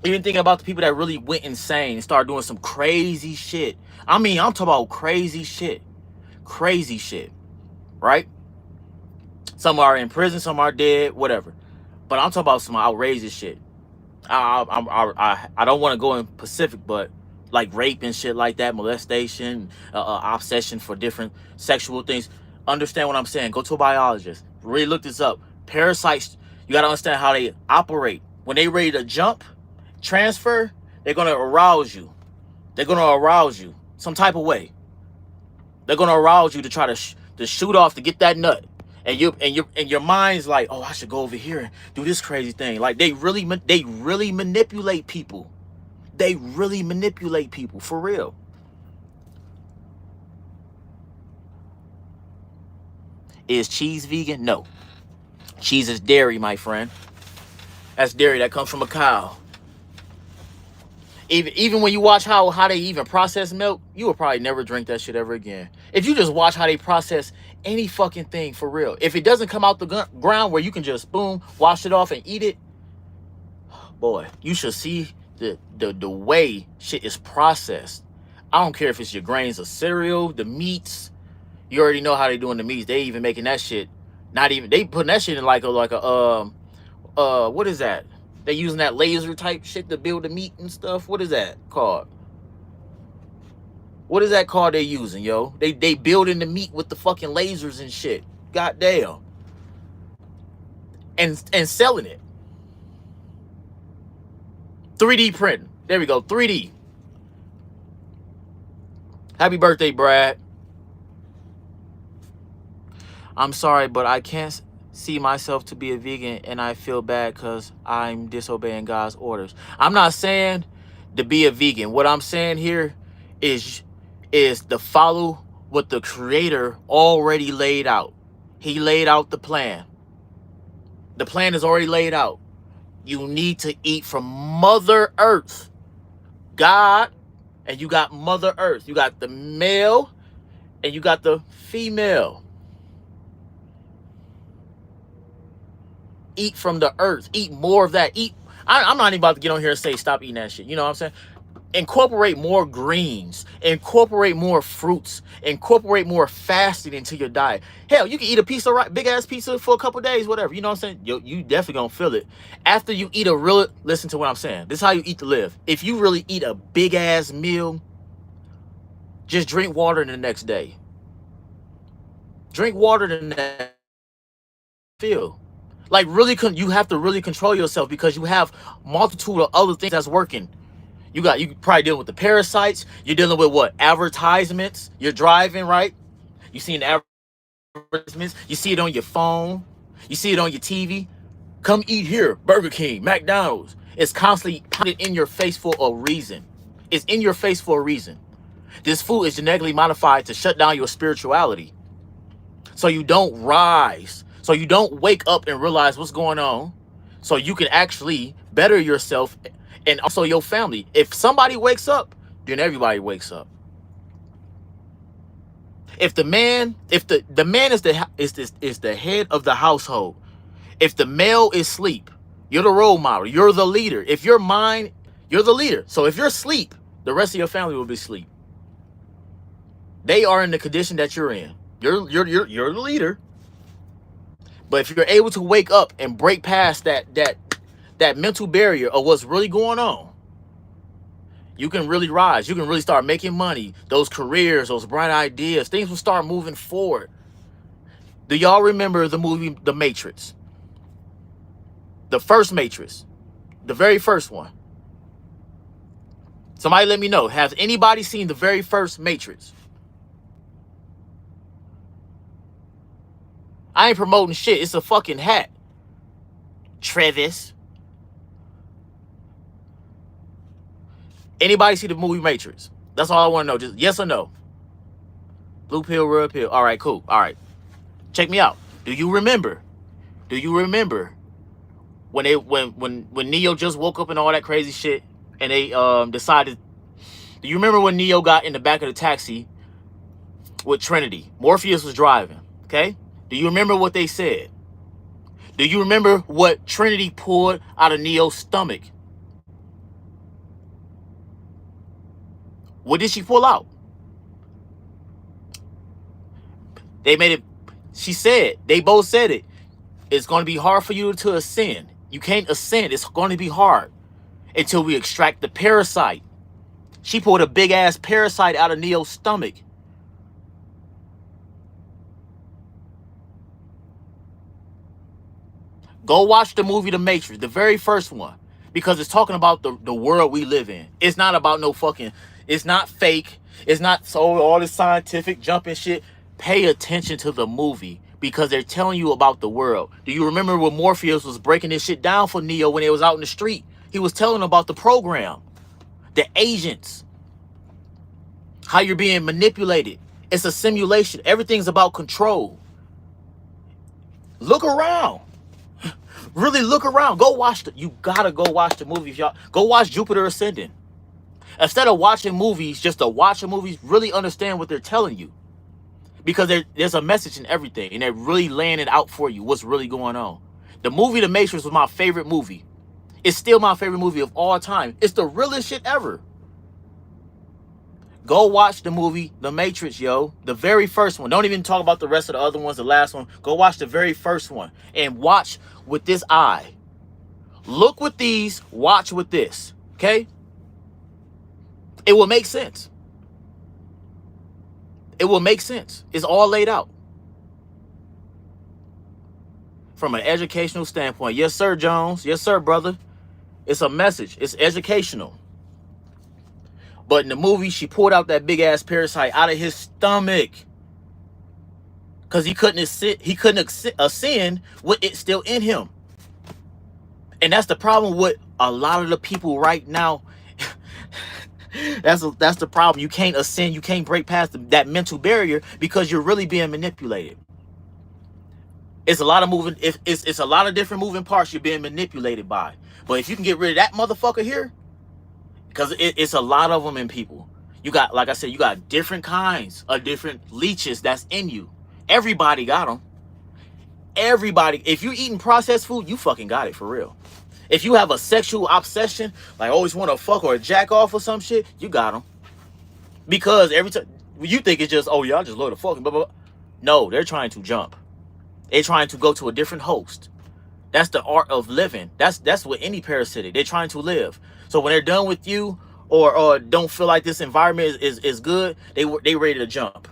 even thinking about the people that really went insane and started doing some crazy shit. I mean, I'm talking about crazy shit. Crazy shit. Right? Some are in prison, some are dead, whatever. But I'm talking about some outrageous shit. I don't want to go in Pacific, but like rape and shit like that, molestation, obsession for different sexual things. Understand what I'm saying? Go to a biologist. Really look this up. Parasites, you got to understand how they operate. When they ready to jump, transfer, they're going to arouse you. They're going to arouse you some type of way. They're going to arouse you to try to shoot off, to get that nut. And your mind's like, oh, I should go over here and do this crazy thing. Like they really manipulate people. They really manipulate people for real. Is cheese vegan? No. Cheese is dairy, my friend. That's dairy that comes from a cow. Even when you watch how they even process milk, you will probably never drink that shit ever again. If you just watch how they process any fucking thing for real. If it doesn't come out the ground where you can just boom, wash it off and eat it, boy, you should see the way shit is processed. I don't care if it's your grains of cereal, the meats. You already know how they doing the meats. They even making that shit. They putting that shit in like a what is that? They using that laser type shit to build the meat and stuff. What is that called? What is that called they using, yo? They building the meat with the fucking lasers and shit. Goddamn. And selling it. 3D printing. There we go. 3D. Happy birthday, Brad. I'm sorry, but I can't see myself to be a vegan, and I feel bad because I'm disobeying God's orders. I'm not saying to be a vegan. What I'm saying here is to follow what the creator already laid out. He laid out the plan. The plan is already laid out. You need to eat from Mother Earth. God, and you got Mother Earth. You got the male and you got the female. Eat from the earth. Eat more of that. I'm not even about to get on here and say stop eating that shit. You know what I'm saying? Incorporate more greens. Incorporate more fruits. Incorporate more fasting into your diet. Hell, you can eat a piece of big ass pizza for a couple days, whatever. You know what I'm saying? You definitely gonna feel it. After you eat a real, listen to what I'm saying. This is how you eat to live. If you really eat a big ass meal, just drink water the next day. Drink water the next feel. Like really, you have to really control yourself because you have multitude of other things that's working. You probably dealing with the parasites. You're dealing with what? Advertisements. You're driving, right? You see advertisements. You see it on your phone. You see it on your TV. Come eat here. Burger King, McDonald's. It's constantly put in your face for a reason. It's in your face for a reason. This food is genetically modified to shut down your spirituality. So you don't rise. So you don't wake up and realize what's going on. So you can actually better yourself and also your family. If somebody wakes up, then everybody wakes up. If the man is the head of the household. If the male is asleep, you're the role model. You're the leader. If you're you're the leader. So if you're asleep, the rest of your family will be asleep. They are in the condition that you're in. You're the leader. But if you're able to wake up and break past that mental barrier of what's really going on, you can really rise. You can really start making money. Those careers, those bright ideas, things will start moving forward. Do y'all remember the movie The Matrix? The first Matrix. The very first one. Somebody let me know. Has anybody seen the very first Matrix? I ain't promoting shit. It's a fucking hat. Travis. Anybody see the movie Matrix? That's all I want to know. Just yes or no. Blue pill, red pill. All right, cool. All right. Check me out. Do you remember? When Neo just woke up and all that crazy shit and they decided, do you remember when Neo got in the back of the taxi with Trinity? Morpheus was driving, okay? Do you remember what they said? Do you remember what Trinity pulled out of Neo's stomach? What did she pull out? They made it, she said, they both said it. It's going to be hard for you to ascend. You can't ascend. It's going to be hard until we extract the parasite. She pulled a big ass parasite out of Neo's stomach. Go watch the movie The Matrix, the very first one, because it's talking about the world we live in. It's not about no fucking, it's not fake. It's not so all this scientific jumping shit. Pay attention to the movie because they're telling you about the world. Do you remember when Morpheus was breaking this shit down for Neo when they was out in the street? He was telling about the program, the agents, how you're being manipulated. It's a simulation. Everything's about control. Look around. Really look around. Go watch you gotta go watch the movies, y'all. Go watch Jupiter Ascending. Instead of watching movies, just to watch the movies, really understand what they're telling you. Because there's a message in everything, and they're really laying it out for you, what's really going on. The movie The Matrix was my favorite movie. It's still my favorite movie of all time. It's the realest shit ever. Go watch the movie The Matrix, yo. The very first one. Don't even talk about the rest of the other ones, the last one. Go watch the very first one. And watch with this eye. Look with these, watch with this. Okay? It will make sense. It will make sense. It's all laid out. From an educational standpoint. Yes, sir, Jones. Yes, sir, brother. It's a message. It's educational. But in the movie, she pulled out that big ass parasite out of his stomach. Because he couldn't ascend with it still in him. And that's the problem with a lot of the people right now. That's the problem. You can't ascend. You can't break past that mental barrier because you're really being manipulated. It's a lot of moving. It's a lot of different moving parts you're being manipulated by. But if you can get rid of that motherfucker here, because it's a lot of them in people. You got, like I said, you got different kinds of different leeches that's in you. Everybody got them. Everybody. If you're eating processed food, you fucking got it for real. If you have a sexual obsession, like always want to fuck or jack off or some shit, you got them. Because every time you think it's just, oh yeah, I just love to fucking blah, blah, blah. No, they're trying to jump. They're trying to go to a different host. That's the art of living. That's what any parasitic. They're trying to live. So when they're done with you or don't feel like this environment is good, they ready to jump.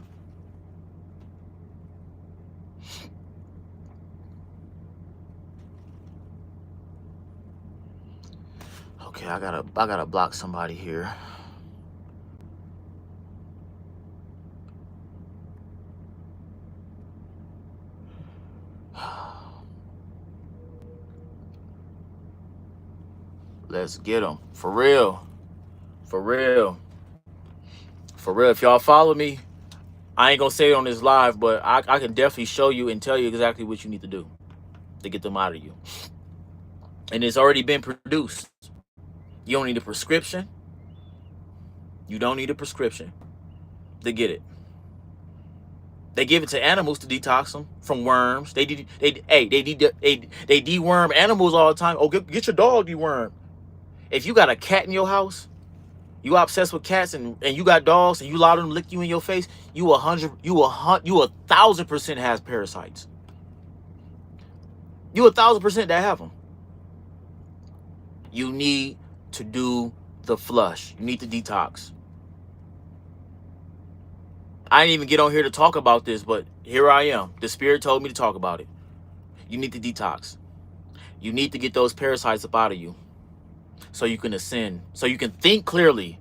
Okay, I gotta block somebody here. Let's get them. For real. For real. For real. If y'all follow me, I ain't gonna say it on this live, but I can definitely show you and tell you exactly what you need to do to get them out of you. And it's already been produced. You don't need a prescription. You don't need a prescription to get it. They give it to animals to detox them from worms. They deworm animals all the time. Oh, get your dog dewormed. If you got a cat in your house, you obsessed with cats and you got dogs and you allow them to lick you in your face, you 1,000% has parasites. You 1,000% that have them. You need to do the flush. You need to detox. I didn't even get on here to talk about this, but here I am. The spirit told me to talk about it. You need to detox. You need to get those parasites up out of you so you can ascend, so you can think clearly.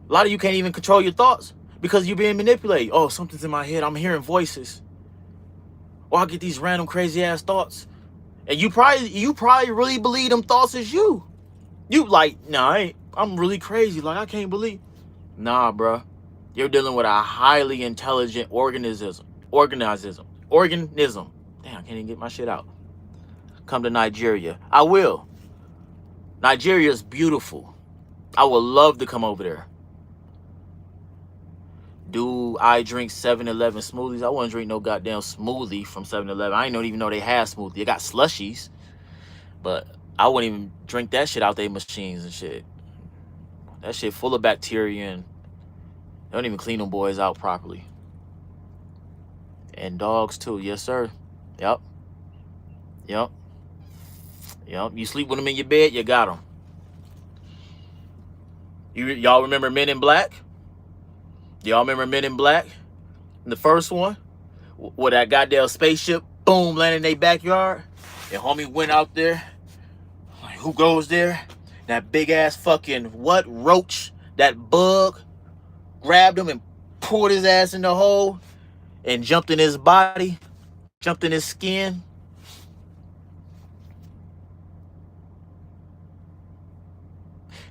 A lot of you can't even control your thoughts because you're being manipulated. Oh, something's in my head. I'm hearing voices. Or I get these random crazy ass thoughts. And you probably really believe them thoughts is you. You like, nah, I'm really crazy. Like, I can't believe. Nah, bruh. You're dealing with a highly intelligent organism. Damn, I can't even get my shit out. Come to Nigeria. I will. Nigeria is beautiful. I would love to come over there. Do I drink 7-Eleven smoothies? I wouldn't drink no goddamn smoothie from 7-Eleven. I didn't even know they had smoothie. They got slushies, but I wouldn't even drink that shit out their machines and shit. That shit full of bacteria and they don't even clean them boys out properly. And dogs too. Yes, sir. Yep. Yep. Yep. You sleep with them in your bed, you got them. Y'all remember Men in Black? Y'all remember Men in Black? The first one? Where that goddamn spaceship, boom, landed in their backyard. And homie went out there. Like, who goes there? That big ass fucking what? Roach. That bug. Grabbed him and pulled his ass in the hole. And jumped in his body. Jumped in his skin.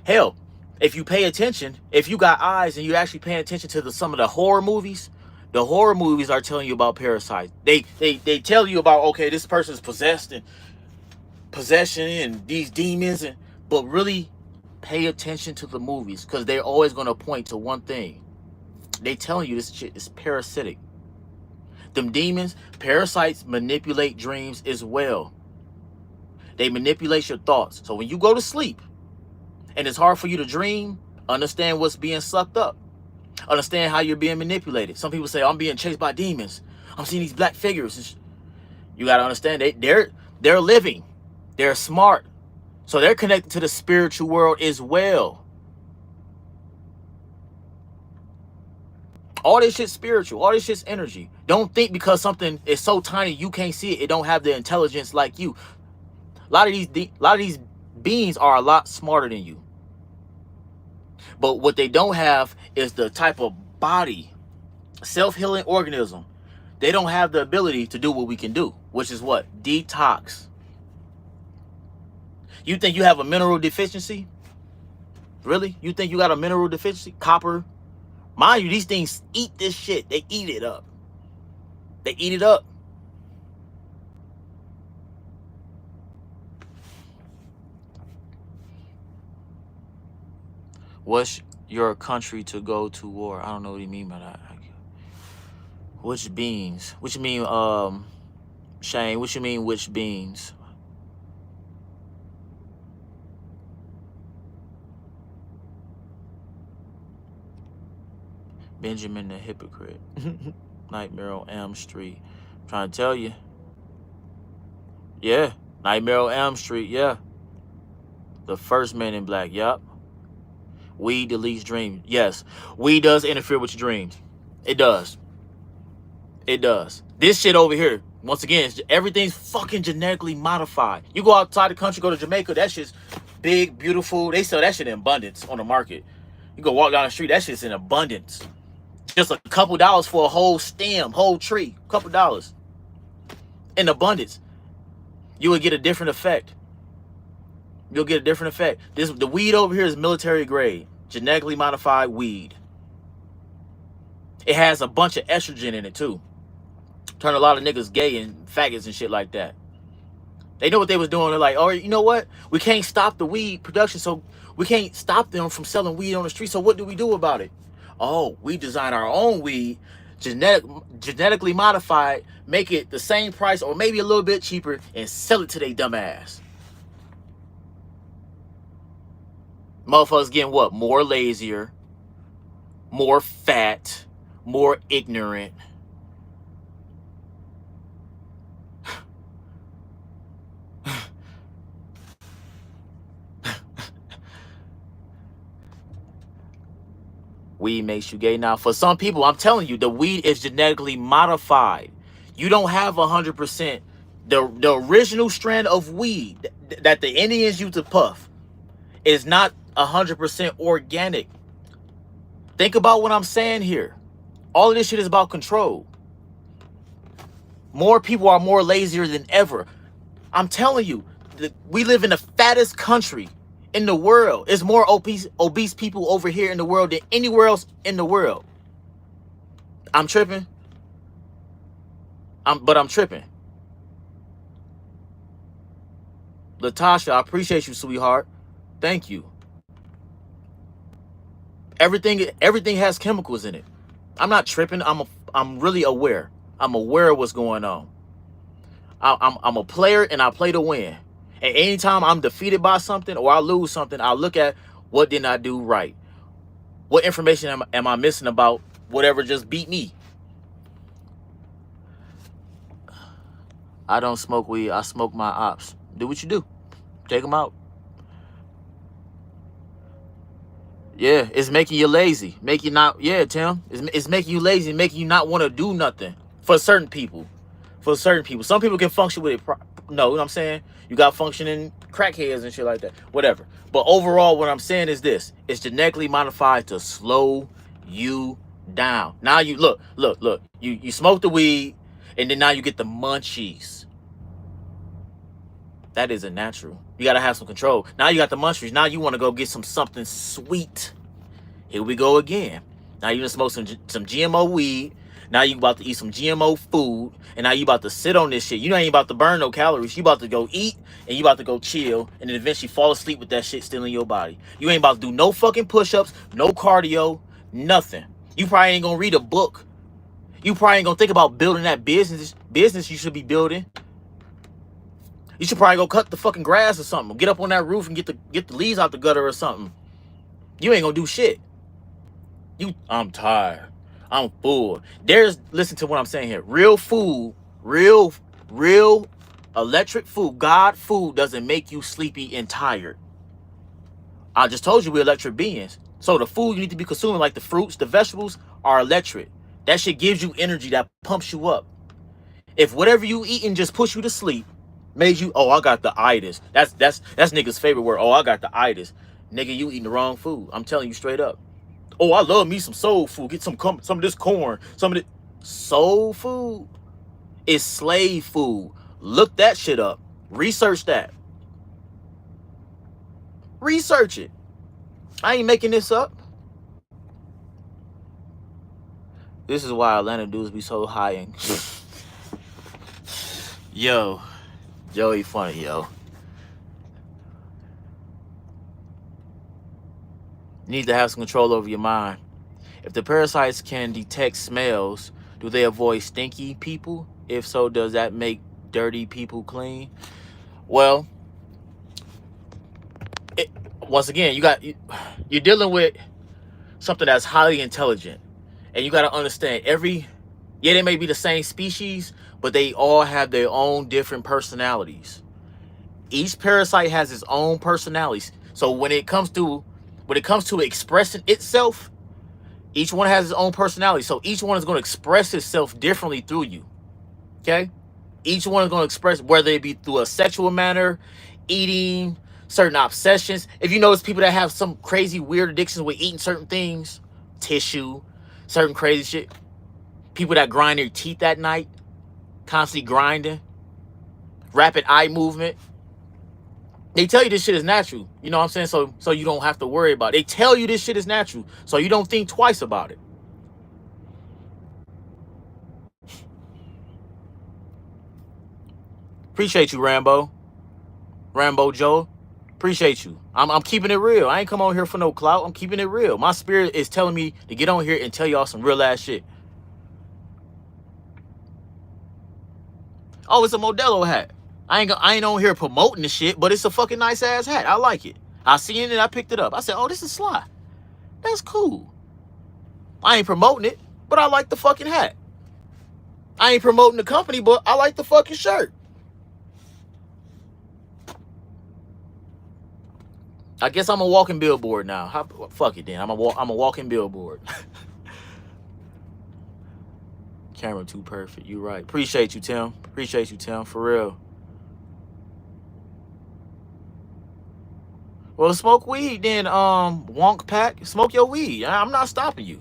Hell, if you pay attention, if you got eyes and you're actually paying attention to some of the horror movies are telling you about parasites. They tell you about, okay, this person's possessed and possession and these demons, but really pay attention to the movies because they're always going to point to one thing. They telling you this shit is parasitic. Them demons, parasites manipulate dreams as well. They manipulate your thoughts. So when you go to sleep, and it's hard for you to dream, understand what's being sucked up. Understand how you're being manipulated. Some people say, I'm being chased by demons. I'm seeing these black figures. You got to understand, they're living. They're smart. So they're connected to the spiritual world as well. All this shit's spiritual. All this shit's energy. Don't think because something is so tiny you can't see it, it don't have the intelligence like you. A lot of these beings are a lot smarter than you. But what they don't have is the type of body, self-healing organism. They don't have the ability to do what we can do, which is what? Detox. You think you have a mineral deficiency? Really? You think you got a mineral deficiency? Copper? Mind you, these things eat this shit. They eat it up. They eat it up. What's your country to go to war? I don't know what you mean by that. Which beans? What you mean, Shane? What you mean, which beans? Benjamin the hypocrite. Nightmare on Elm Street. I'm trying to tell you. Yeah. Nightmare on Elm Street. Yeah. The first Man in Black. Yup. Weed deletes dreams. Yes. Weed does interfere with your dreams. It does. It does. This shit over here, once again, everything's fucking genetically modified. You go outside the country, go to Jamaica, that shit's big, beautiful. They sell that shit in abundance on the market. You go walk down the street, that shit's in abundance. Just a couple dollars for a whole stem, whole tree. Couple dollars. In abundance. You would get a different effect. You'll get a different effect. The weed over here is military grade. Genetically modified weed. It has a bunch of estrogen in it too. Turn a lot of niggas gay and faggots and shit like that. They know what they was doing. They're like, oh, you know what? We can't stop the weed production, so we can't stop them from selling weed on the street. So what do we do about it? Oh, we design our own weed, genetically modified, make it the same price or maybe a little bit cheaper, and sell it to their dumb ass. Motherfuckers getting what? More lazier, more fat, more ignorant. Weed makes you gay. Now, for some people, I'm telling you, the weed is genetically modified. You don't have 100%. The original strand of weed that the Indians used to puff is not 100% organic. Think about what I'm saying here. All of this shit is about control. More people are more lazier than ever. I'm telling you, we live in the fattest country in the world. There's more obese people over here in the world than anywhere else in the world. I'm tripping. But I'm tripping. Latasha, I appreciate you, sweetheart. Thank you. Everything has chemicals in it. I'm not tripping. I'm really aware. I'm aware of what's going on. I'm a player and I play to win. And anytime I'm defeated by something or I lose something, I look at what didn't I do right? What information am I missing about whatever just beat me? I don't smoke weed. I smoke my ops. Do what you do. Take them out. Yeah, it's making you lazy. Make you not, yeah, Tim. It's making you lazy, making you not want to do nothing for certain people. For certain people. Some people can function with it. No, you know what I'm saying? You got functioning crackheads and shit like that. Whatever. But overall, what I'm saying is this. It's genetically modified to slow you down. Now you, look. You smoke the weed, and then now you get the munchies. That isn't natural. You got to have some control. Now you got the munchies. Now you want to go get something sweet. Here we go again. Now you done smoke some GMO weed. Now you about to eat some GMO food. And now you about to sit on this shit. You ain't about to burn no calories. You about to go eat and you about to go chill and then eventually fall asleep with that shit still in your body. You ain't about to do no fucking push-ups, no cardio, nothing. You probably ain't gonna read a book. You probably ain't gonna think about building that business you should be building. You should probably go cut the fucking grass or something. Get up on that roof and get the leaves out the gutter or something. You ain't gonna do shit. I'm tired. I'm full. Listen to what I'm saying here. Real food, real electric food, God food doesn't make you sleepy and tired. I just told you we're electric beings. So the food you need to be consuming, like the fruits, the vegetables, are electric. That shit gives you energy, that pumps you up. If whatever you eating just push you to sleep, made you, oh, I got the itis. That's niggas' favorite word. Oh, I got the itis. Nigga, you eating the wrong food. I'm telling you straight up. Oh, I love me some soul food. Get some of this corn. Some of it. Soul food is slave food. Look that shit up. Research that. Research it. I ain't making this up. This is why Atlanta dudes be so high and yo, Joey funny, yo. You need to have some control over your mind. If the parasites can detect smells, do they avoid stinky people? If so, does that make dirty people clean? Well, it, once again, you're dealing with something that's highly intelligent, and you got to understand they may be the same species, but they all have their own different personalities. Each parasite has its own personalities. So when it comes to expressing itself, each one has its own personality. So each one is going to express itself differently through you. Okay? Each one is going to express, whether it be through a sexual manner, eating, certain obsessions. If you notice people that have some crazy weird addictions with eating certain things, tissue, certain crazy shit. People that grind their teeth at night, constantly grinding, rapid eye movement. They tell you this shit is natural. You know what I'm saying? So you don't have to worry about it. They tell you this shit is natural, so you don't think twice about it. Appreciate you, Rambo Joe. Appreciate you. I'm keeping it real. I ain't come on here for no clout. I'm keeping it real. My spirit is telling me to get on here and tell y'all some real ass shit. Oh, it's a Modelo hat. I ain't on here promoting the shit, but it's a fucking nice ass hat. I like it. I seen it and I picked it up. I said, oh, this is Sly. That's cool. I ain't promoting it, but I like the fucking hat. I ain't promoting the company, but I like the fucking shirt. I guess I'm a walking billboard now. Fuck it then. I'm a walking billboard. Camera too perfect. You right. Appreciate you, Tim. Appreciate you, Tim. For real. Well, smoke weed then, Wonk Pack. Smoke your weed. I'm not stopping you.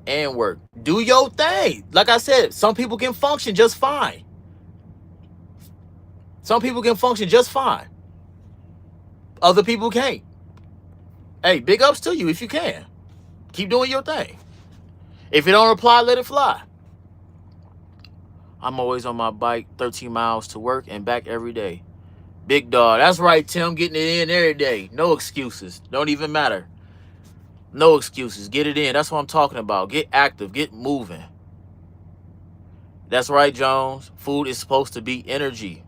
And work. Do your thing. Like I said, some people can function just fine. Some people can function just fine. Other people can't. Hey, big ups to you if you can. Keep doing your thing. If it don't apply, let it fly. I'm always on my bike, 13 miles to work and back every day. Big dog. That's right, Tim. Getting it in every day. No excuses. Don't even matter. No excuses. Get it in. That's what I'm talking about. Get active. Get moving. That's right, Jones. Food is supposed to be energy.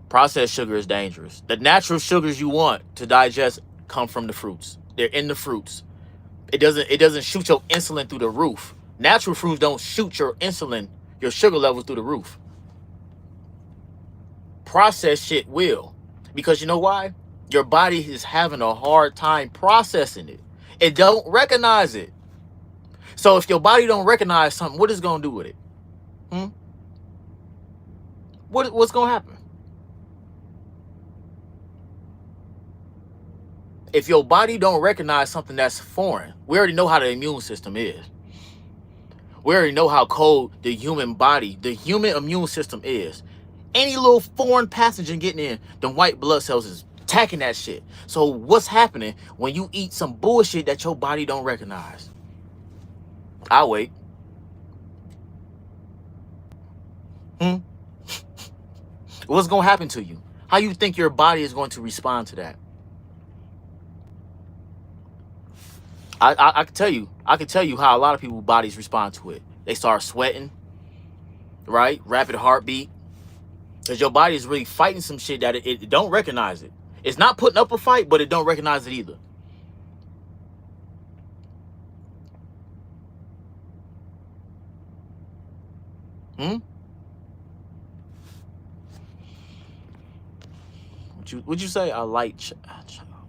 Processed sugar is dangerous. The natural sugars you want to digest come from the fruits. They're in the fruits. It doesn't shoot your insulin through the roof. Natural fruits don't shoot your insulin, your sugar levels through the roof. Processed shit will. Because you know why? Your body is having a hard time processing it. It don't recognize it. So if your body don't recognize something, what is it going to do with it? What's going to happen? If your body don't recognize something that's foreign, we already know how the immune system is. We already know how cold the human body, the human immune system is. Any little foreign pathogen getting in, the white blood cells is attacking that shit. So what's happening when you eat some bullshit that your body don't recognize? I'll wait. What's going to happen to you? How you think your body is going to respond to that? I can tell you how a lot of people's bodies respond to it. They start sweating, right? Rapid heartbeat. Because your body is really fighting some shit that it don't recognize it. It's not putting up a fight, but it don't recognize it either. Would you say? I like...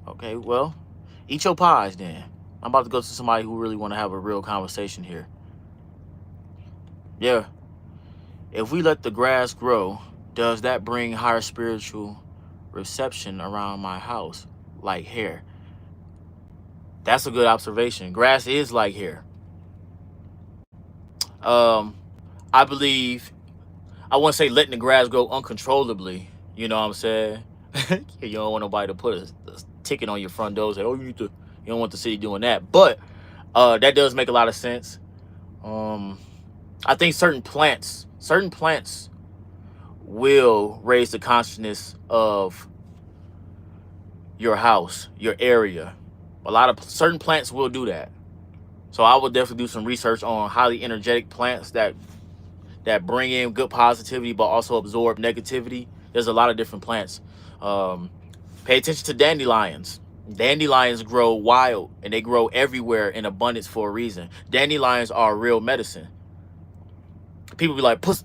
Okay, well, eat your pies then. I'm about to go to somebody who really want to have a real conversation here. Yeah. If we let the grass grow, does that bring higher spiritual reception around my house? Like hair. That's a good observation. Grass is like hair. I believe, I wouldn't say letting the grass grow uncontrollably. You know what I'm saying? You don't want nobody to put a ticket on your front door. Say, oh, you don't want the city doing that. But that does make a lot of sense. I think certain plants will raise the consciousness of your house, your area. A lot of certain plants will do that. So I will definitely do some research on highly energetic plants that bring in good positivity but also absorb negativity. There's a lot of different plants. Pay attention to dandelions. Dandelions grow wild and they grow everywhere in abundance for a reason. Dandelions are real medicine. People be like, puss.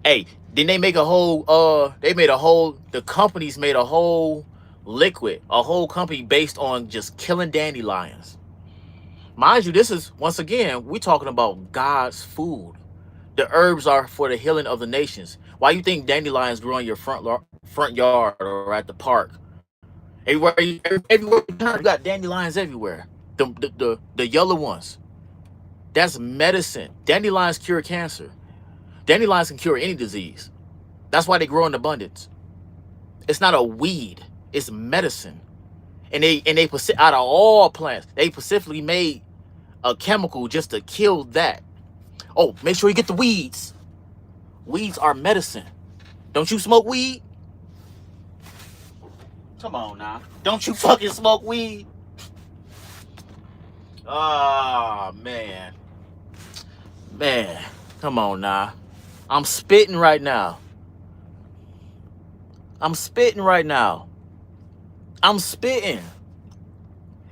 Hey, didn't they make a whole the companies made a whole liquid, a whole company based on just killing dandelions. Mind you, this is, once again, we're talking about God's food. The herbs are for the healing of the nations. Why you think dandelions grow in your front yard or at the park? Everywhere you turn, you got dandelions everywhere. The yellow ones. That's medicine. Dandelions cure cancer. Dandelions can cure any disease. That's why they grow in abundance. It's not a weed. It's medicine. And they out of all plants, they specifically made a chemical just to kill that. Oh, make sure you get the weeds. Weeds are medicine. Don't you smoke weed? Come on now. Don't you fucking smoke weed? Ah, man. Man, come on now. I'm spitting right now. I'm spitting.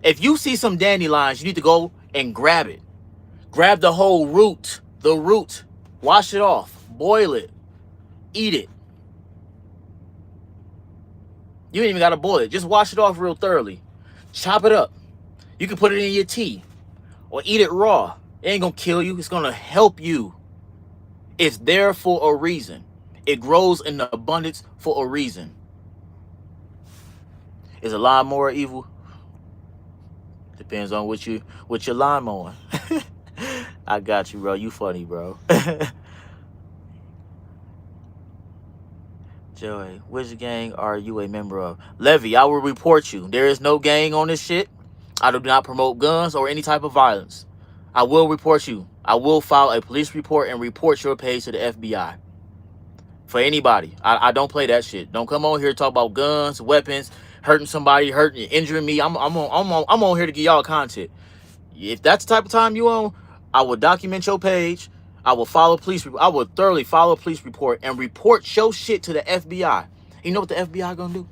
If you see some dandelions, you need to go and grab it. Grab the whole root. The root. Wash it off. Boil it. Eat it. You ain't even got to boil it. Just wash it off real thoroughly. Chop it up. You can put it in your tea. Or eat it raw. It ain't going to kill you. It's going to help you. It's there for a reason. It grows in the abundance for a reason. Is a lawnmower evil? Depends on what your lawnmower. I got you, bro. You funny, bro. Joey, which gang are you a member of? Levy, I will report you. There is no gang on this shit. I do not promote guns or any type of violence. I will report you. I will file a police report and report your page to the FBI. For anybody. I don't play that shit. Don't come on here and talk about guns, weapons, hurting somebody, injuring me. I'm on here to give y'all content. If that's the type of time you on, I will document your page. I will follow police. I will thoroughly follow a police report and report your shit to the FBI. You know what the FBI gonna do?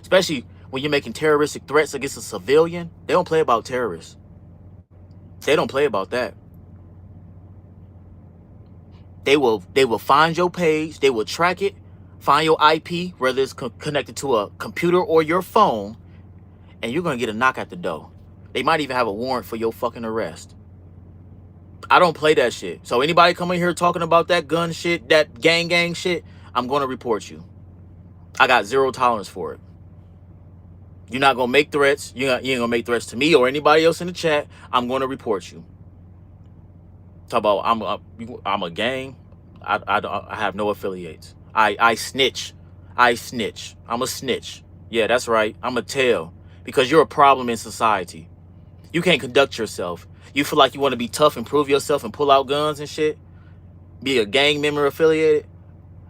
Especially when you're making terroristic threats against a civilian. They don't play about terrorists. They don't play about that. They will find your page. They will track it, find your IP, whether it's connected to a computer or your phone, and you're gonna get a knock at the door. They might even have a warrant for your fucking arrest. I don't play that shit. So anybody coming here talking about that gun shit, that gang shit, I'm going to report you. I got zero tolerance for it. You're not going to make threats. You ain't going to make threats to me or anybody else in the chat. I'm going to report you. Talk about I'm a gang. I have no affiliates. I snitch. I'm a snitch. Yeah, that's right. I'm a tell. Because you're a problem in society. You can't conduct yourself. You feel like you want to be tough and prove yourself and pull out guns and shit? Be a gang member affiliated?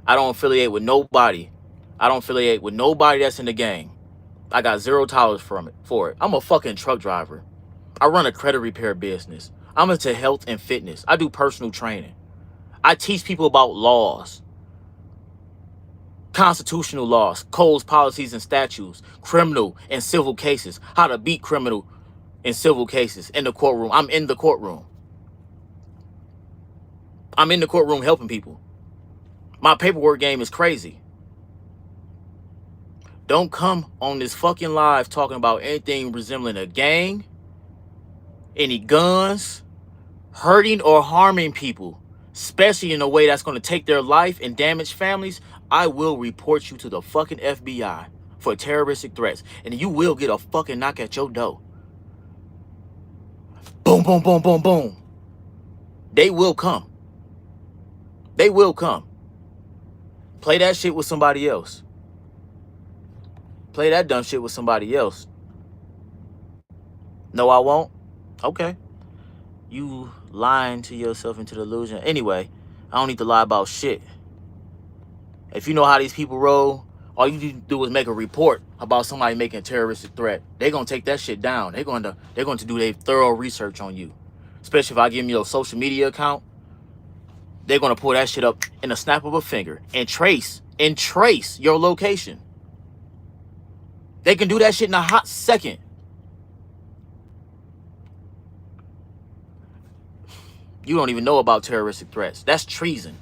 I don't affiliate with nobody. I don't affiliate with nobody that's in the gang. I got zero tolerance for it. I'm a fucking truck driver. I run a credit repair business. I'm into health and fitness. I do personal training. I teach people about laws. Constitutional laws, codes, policies, and statutes, criminal and civil cases, how to beat criminal in civil cases in the courtroom. I'm in the courtroom. I'm in the courtroom helping people. My paperwork game is crazy. Don't come on this fucking live talking about anything resembling a gang, any guns, hurting or harming people, especially in a way that's going to take their life and damage families. I will report you to the fucking FBI for terroristic threats, and you will get a fucking knock at your door. Boom, boom, boom, boom, boom. They will come. They will come. Play that shit with somebody else. Play that dumb shit with somebody else. No, I won't. Okay. You lying to yourself into the illusion. Anyway, I don't need to lie about shit. If you know how these people roll, all you need to do is make a report about somebody making a terroristic threat. They're gonna take that shit down. They're going to do their thorough research on you. Especially if I give them your social media account, they're gonna pull that shit up in a snap of a finger and trace your location. They can do that shit in a hot second. You don't even know about terroristic threats. That's treason.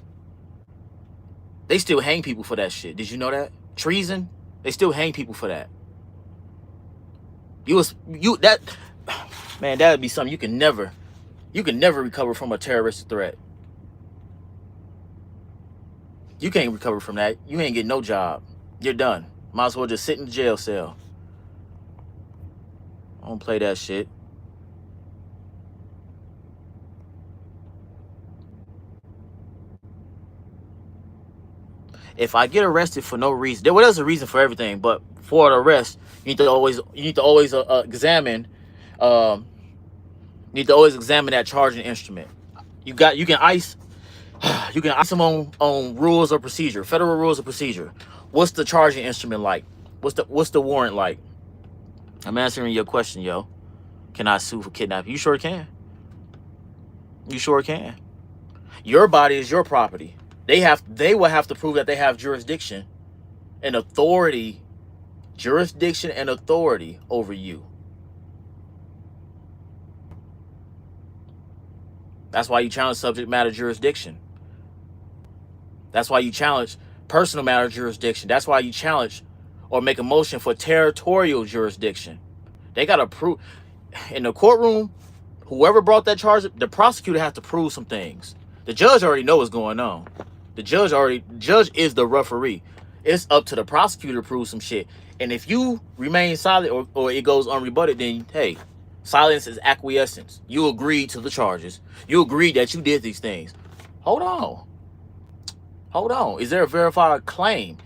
They still hang people for that shit. Did you know that? Treason? They still hang people for that. Man, that would be something you can never recover from a terroristic threat. You can't recover from that. You ain't getting no job. You're done. Might as well just sit in the jail cell. I don't play that shit. If I get arrested for no reason, there's a reason for everything, but for the arrest, you need to always examine that charging instrument. You can ice them on rules of procedure, federal rules of procedure. What's the charging instrument like? What's the warrant like? I'm answering your question, yo. Can I sue for kidnapping? You sure can. You sure can. Your body is your property. They will have to prove that they have jurisdiction and authority over you. That's why you challenge subject matter jurisdiction. That's why you challenge personal matter jurisdiction. That's why you challenge or make a motion for territorial jurisdiction. They got to prove in the courtroom, whoever brought that charge, the prosecutor has to prove some things. The judge already knows what's going on. The judge is the referee. It's up to the prosecutor to prove some shit. And if you remain silent or it goes unrebutted, then hey, silence is acquiescence. You agreed to the charges. You agreed that you did these things. Hold on. Is there a verified claim?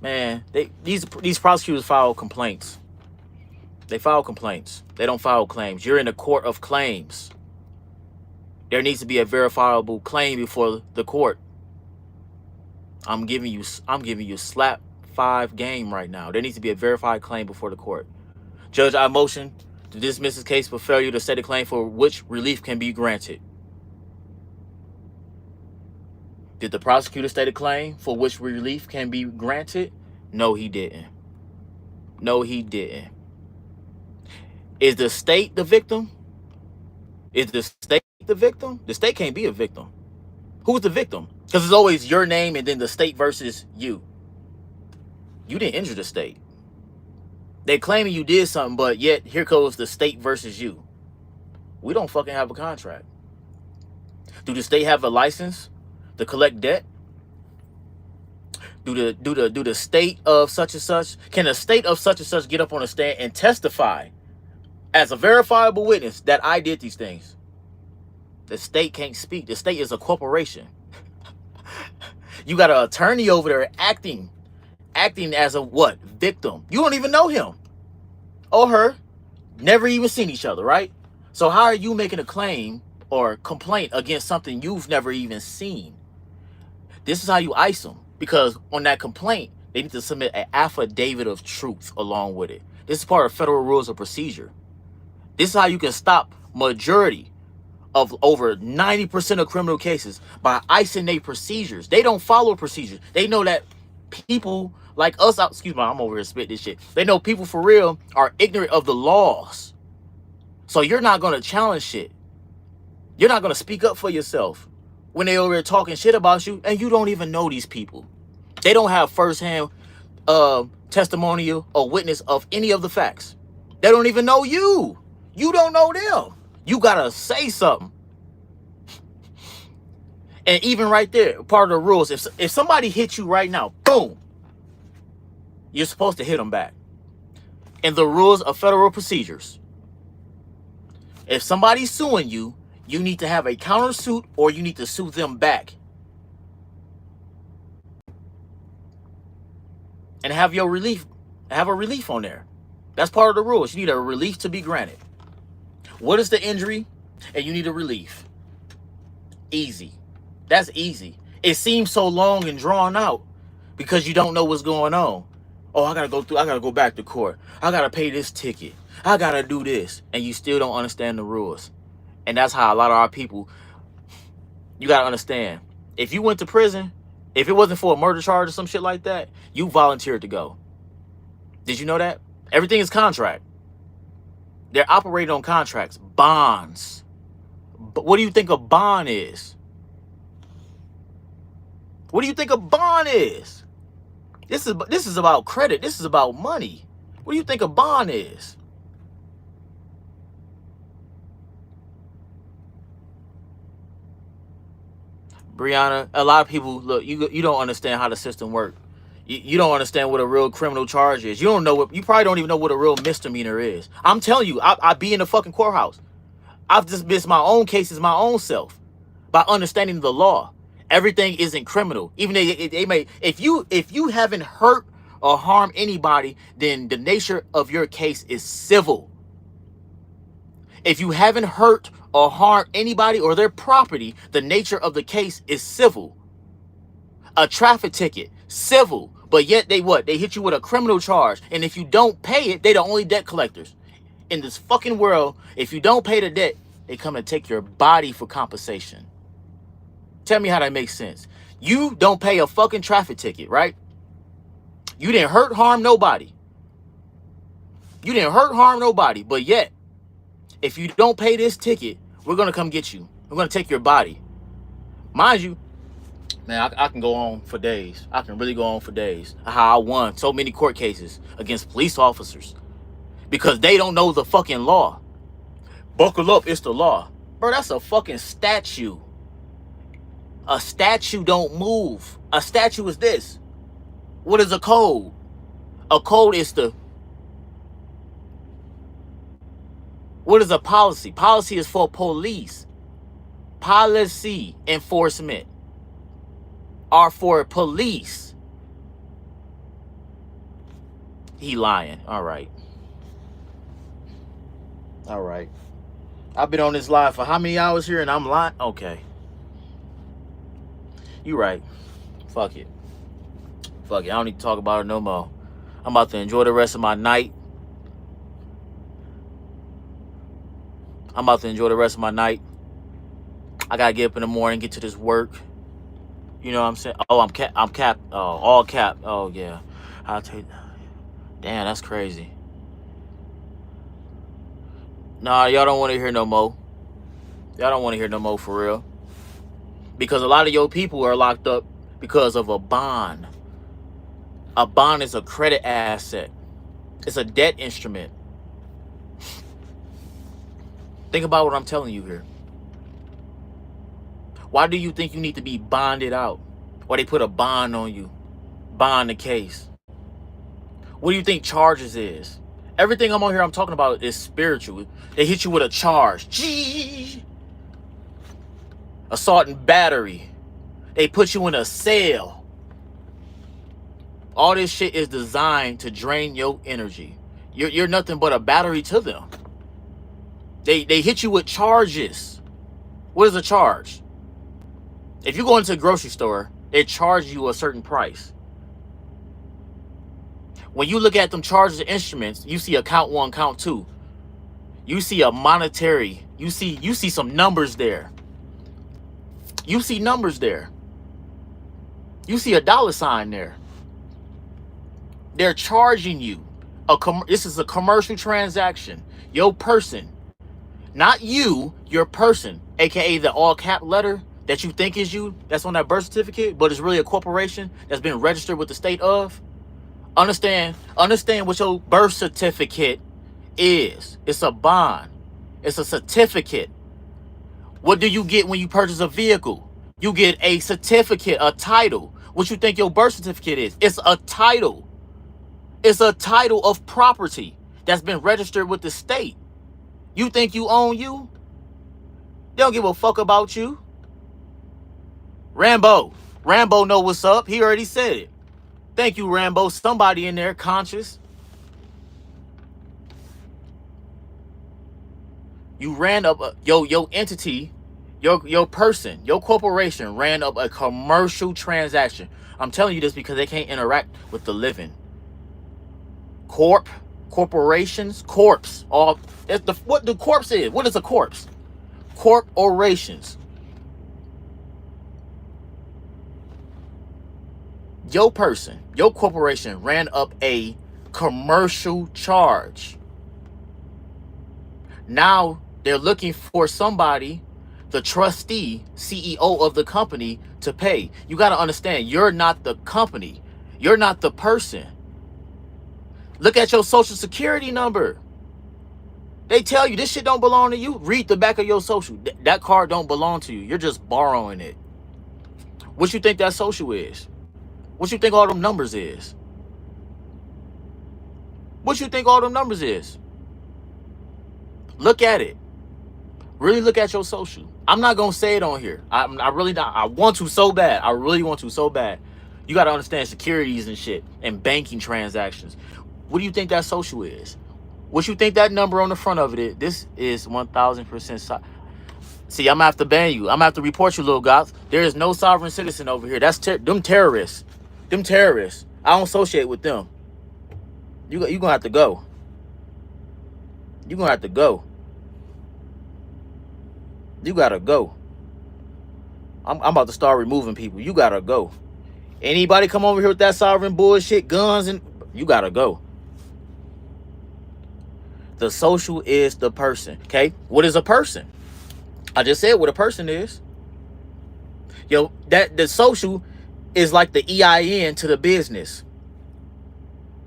Man, these prosecutors file complaints. They file complaints. They don't file claims. You're in a court of claims. There needs to be a verifiable claim before the court. I'm giving you slap 5 game right now. There needs to be a verified claim before the court. Judge, I motion to dismiss this case for failure to state a claim for which relief can be granted. Did the prosecutor state a claim for which relief can be granted? No, he didn't. No, he didn't. Is the state the victim? Is the state the victim? The state can't be a victim. Who's the victim? Because it's always your name and then the state versus you. You didn't injure the state. They claiming you did something, but yet here goes the state versus you. We don't fucking have a contract. Do the state have a license to collect debt? Do the state of such and such? Can the state of such and such get up on a stand and testify as a verifiable witness that I did these things? The state can't speak. The state is a corporation. You got an attorney over there acting as a what? Victim. You don't even know him or her. Never even seen each other, right? So how are you making a claim or complaint against something you've never even seen? This is how you ice them, because on that complaint, they need to submit an affidavit of truth along with it. This is part of federal rules of procedure. This is how you can stop majority of over 90% of criminal cases by icing their procedures. They don't follow procedures. They know that people like us, excuse me, I'm over here spit this shit. They know people for real are ignorant of the laws. So you're not going to challenge shit. You're not going to speak up for yourself when they over here talking shit about you and you don't even know these people. They don't have firsthand testimonial or witness of any of the facts. They don't even know you. You don't know them. You got to say something. And even right there, part of the rules, if somebody hits you right now, boom, you're supposed to hit them back. In the rules of federal procedures, if somebody's suing you, you need to have a countersuit or you need to sue them back. And have your relief Have a relief on there. That's part of the rules. You need a relief to be granted. What is the injury? And you need a relief. Easy. That's easy. It seems so long and drawn out because you don't know what's going on. Oh, I gotta go back to court. I gotta pay this ticket. I gotta do this. And you still don't understand the rules. And that's how a lot of our people, you gotta understand. If you went to prison, if it wasn't for a murder charge or some shit like that, you volunteered to go. Did you know that? Everything is contract. They're operating on contracts, bonds. But what do you think a bond is? What do you think a bond is? This is about credit. This is about money. What do you think a bond is? Brianna, a lot of people, look, you don't understand how the system works. You don't understand what a real criminal charge is. You probably don't even know what a real misdemeanor is. I'm telling you, I be in the fucking courthouse. I've dismissed my own cases, my own self, by understanding the law. Everything isn't criminal. Even they may, if you haven't hurt or harmed anybody, then the nature of your case is civil. If you haven't hurt or harmed anybody or their property, the nature of the case is civil. A traffic ticket, civil, but yet they hit you with a criminal charge, and if you don't pay it, they the only debt collectors in this fucking world. If you don't pay the debt, they come and take your body for compensation. Tell me how that makes sense. You don't pay a fucking traffic ticket, right? You didn't hurt, harm nobody. You didn't hurt, harm nobody, but yet, if you don't pay this ticket, we're going to come get you. We're going to take your body. Mind you, man, I can go on for days. I can really go on for days. How I won so many court cases against police officers because they don't know the fucking law. Buckle up, it's the law. Bro, that's a fucking statue. A statue don't move. A statue is this. What is a code? A code is what is a policy? Policy is for police. Policy enforcement are for police. He lying. All right. All right. I've been on this live for how many hours here and I'm lying? Okay. You right. Fuck it. Fuck it. I don't need to talk about it no more. I'm about to enjoy the rest of my night. I gotta get up in the morning, get to this work. You know what I'm saying? Oh, I'm capped. Oh, all capped. Oh, yeah. I'll take. Damn, that's crazy. Nah, y'all don't want to hear no more. Y'all don't want to hear no more for real. Because a lot of your people are locked up because of a bond. A bond is a credit asset. It's a debt instrument. Think about what I'm telling you here. Why do you think you need to be bonded out? Why they put a bond on you? Bond the case. What do you think charges is? Everything I'm on here I'm talking about is spiritual. They hit you with a charge. Gee. Assault and battery. They put you in a cell. All this shit is designed to drain your energy. You're nothing but a battery to them. They hit you with charges. What is a charge? If you go into a grocery store, they charge you a certain price. When you look at them charges and instruments, you see a count 1, count 2. You see a monetary. You see some numbers there. You see numbers there. You see a dollar sign there. They're charging you. This is a commercial transaction. Your person, not you, your person, aka the all cap letter that you think is you, that's on that birth certificate, but it's really a corporation that's been registered with the state of. Understand what your birth certificate is. It's a bond. It's a certificate. What do you get when you purchase a vehicle? You get a certificate, a title. What you think your birth certificate is? It's a title. It's a title of property that's been registered with the state. You think you own you? They don't give a fuck about you. Rambo know what's up. He already said it. Thank you, Rambo. Somebody in there conscious. You ran up your entity, your person, your corporation ran up a commercial transaction. I'm telling you this because they can't interact with the living. Corporations, corpse. All that's what the corpse is. What is a corpse? Corporations. Your person, your corporation ran up a commercial charge. Now they're looking for somebody, the trustee, CEO of the company, to pay. You got to understand, you're not the company. You're not the person. Look at your social security number. They tell you this shit don't belong to you. Read the back of your social. That card don't belong to you. You're just borrowing it. What you think that social is? What you think all them numbers is? What you think all them numbers is? Look at it. Really look at your social. I'm not going to say it on here. I really not. I want to so bad. I really want to so bad. You got to understand securities and shit and banking transactions. What do you think that social is? What you think that number on the front of it is? This is 1,000%. See, I'm going to have to ban you. I'm going to have to report you, little goth. There is no sovereign citizen over here. That's them terrorists. Them terrorists. I don't associate with them. You going to have to go. You going to have to go. You got to go. I'm about to start removing people. You got to go. Anybody come over here with that sovereign bullshit, guns, and you got to go. The social is the person. Okay? What is a person? I just said what a person is. Yo, that the social is like the EIN to the business.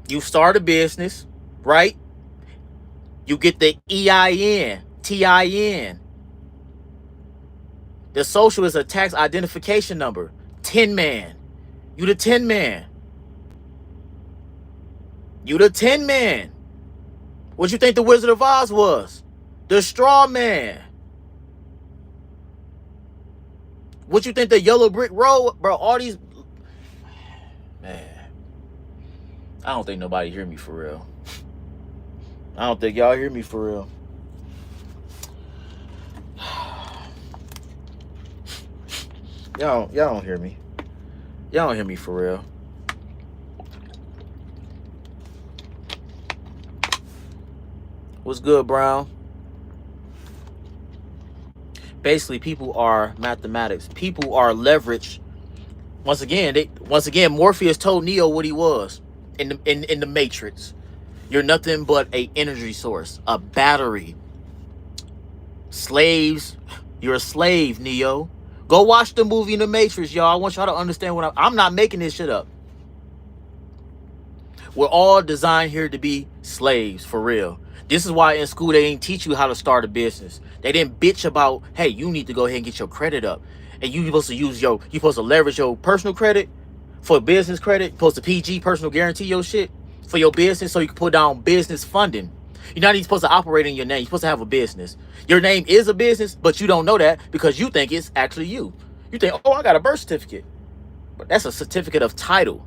You start a business, right? You get the EIN, TIN. The social is a tax identification number. Tin Man. You the Tin Man. You the Tin Man. What you think the Wizard of Oz was? The Straw Man. What you think the Yellow Brick Road? Bro, all these... Man. I don't think nobody hear me for real. I don't think y'all hear me for real. Y'all don't hear me. Y'all don't hear me for real. What's good, Brown? Basically, people are mathematics. People are leverage. Once again, Morpheus told Neo what he was in the Matrix. You're nothing but a energy source, a battery. Slaves, you're a slave, Neo. Go watch the movie in the Matrix, y'all. I want y'all to understand what I'm not making this shit up. We're all designed here to be slaves, for real. This is why in school they didn't teach you how to start a business. They didn't bitch about, hey, you need to go ahead and get your credit up. And you're supposed to you're supposed to leverage your personal credit for business credit. You're supposed to PG, personal guarantee your shit for your business so you can put down business funding. You're not even supposed to operate in your name. You're supposed to have a business. Your name is a business, but you don't know that because you think it's actually you. You think, oh, I got a birth certificate. But that's a certificate of title.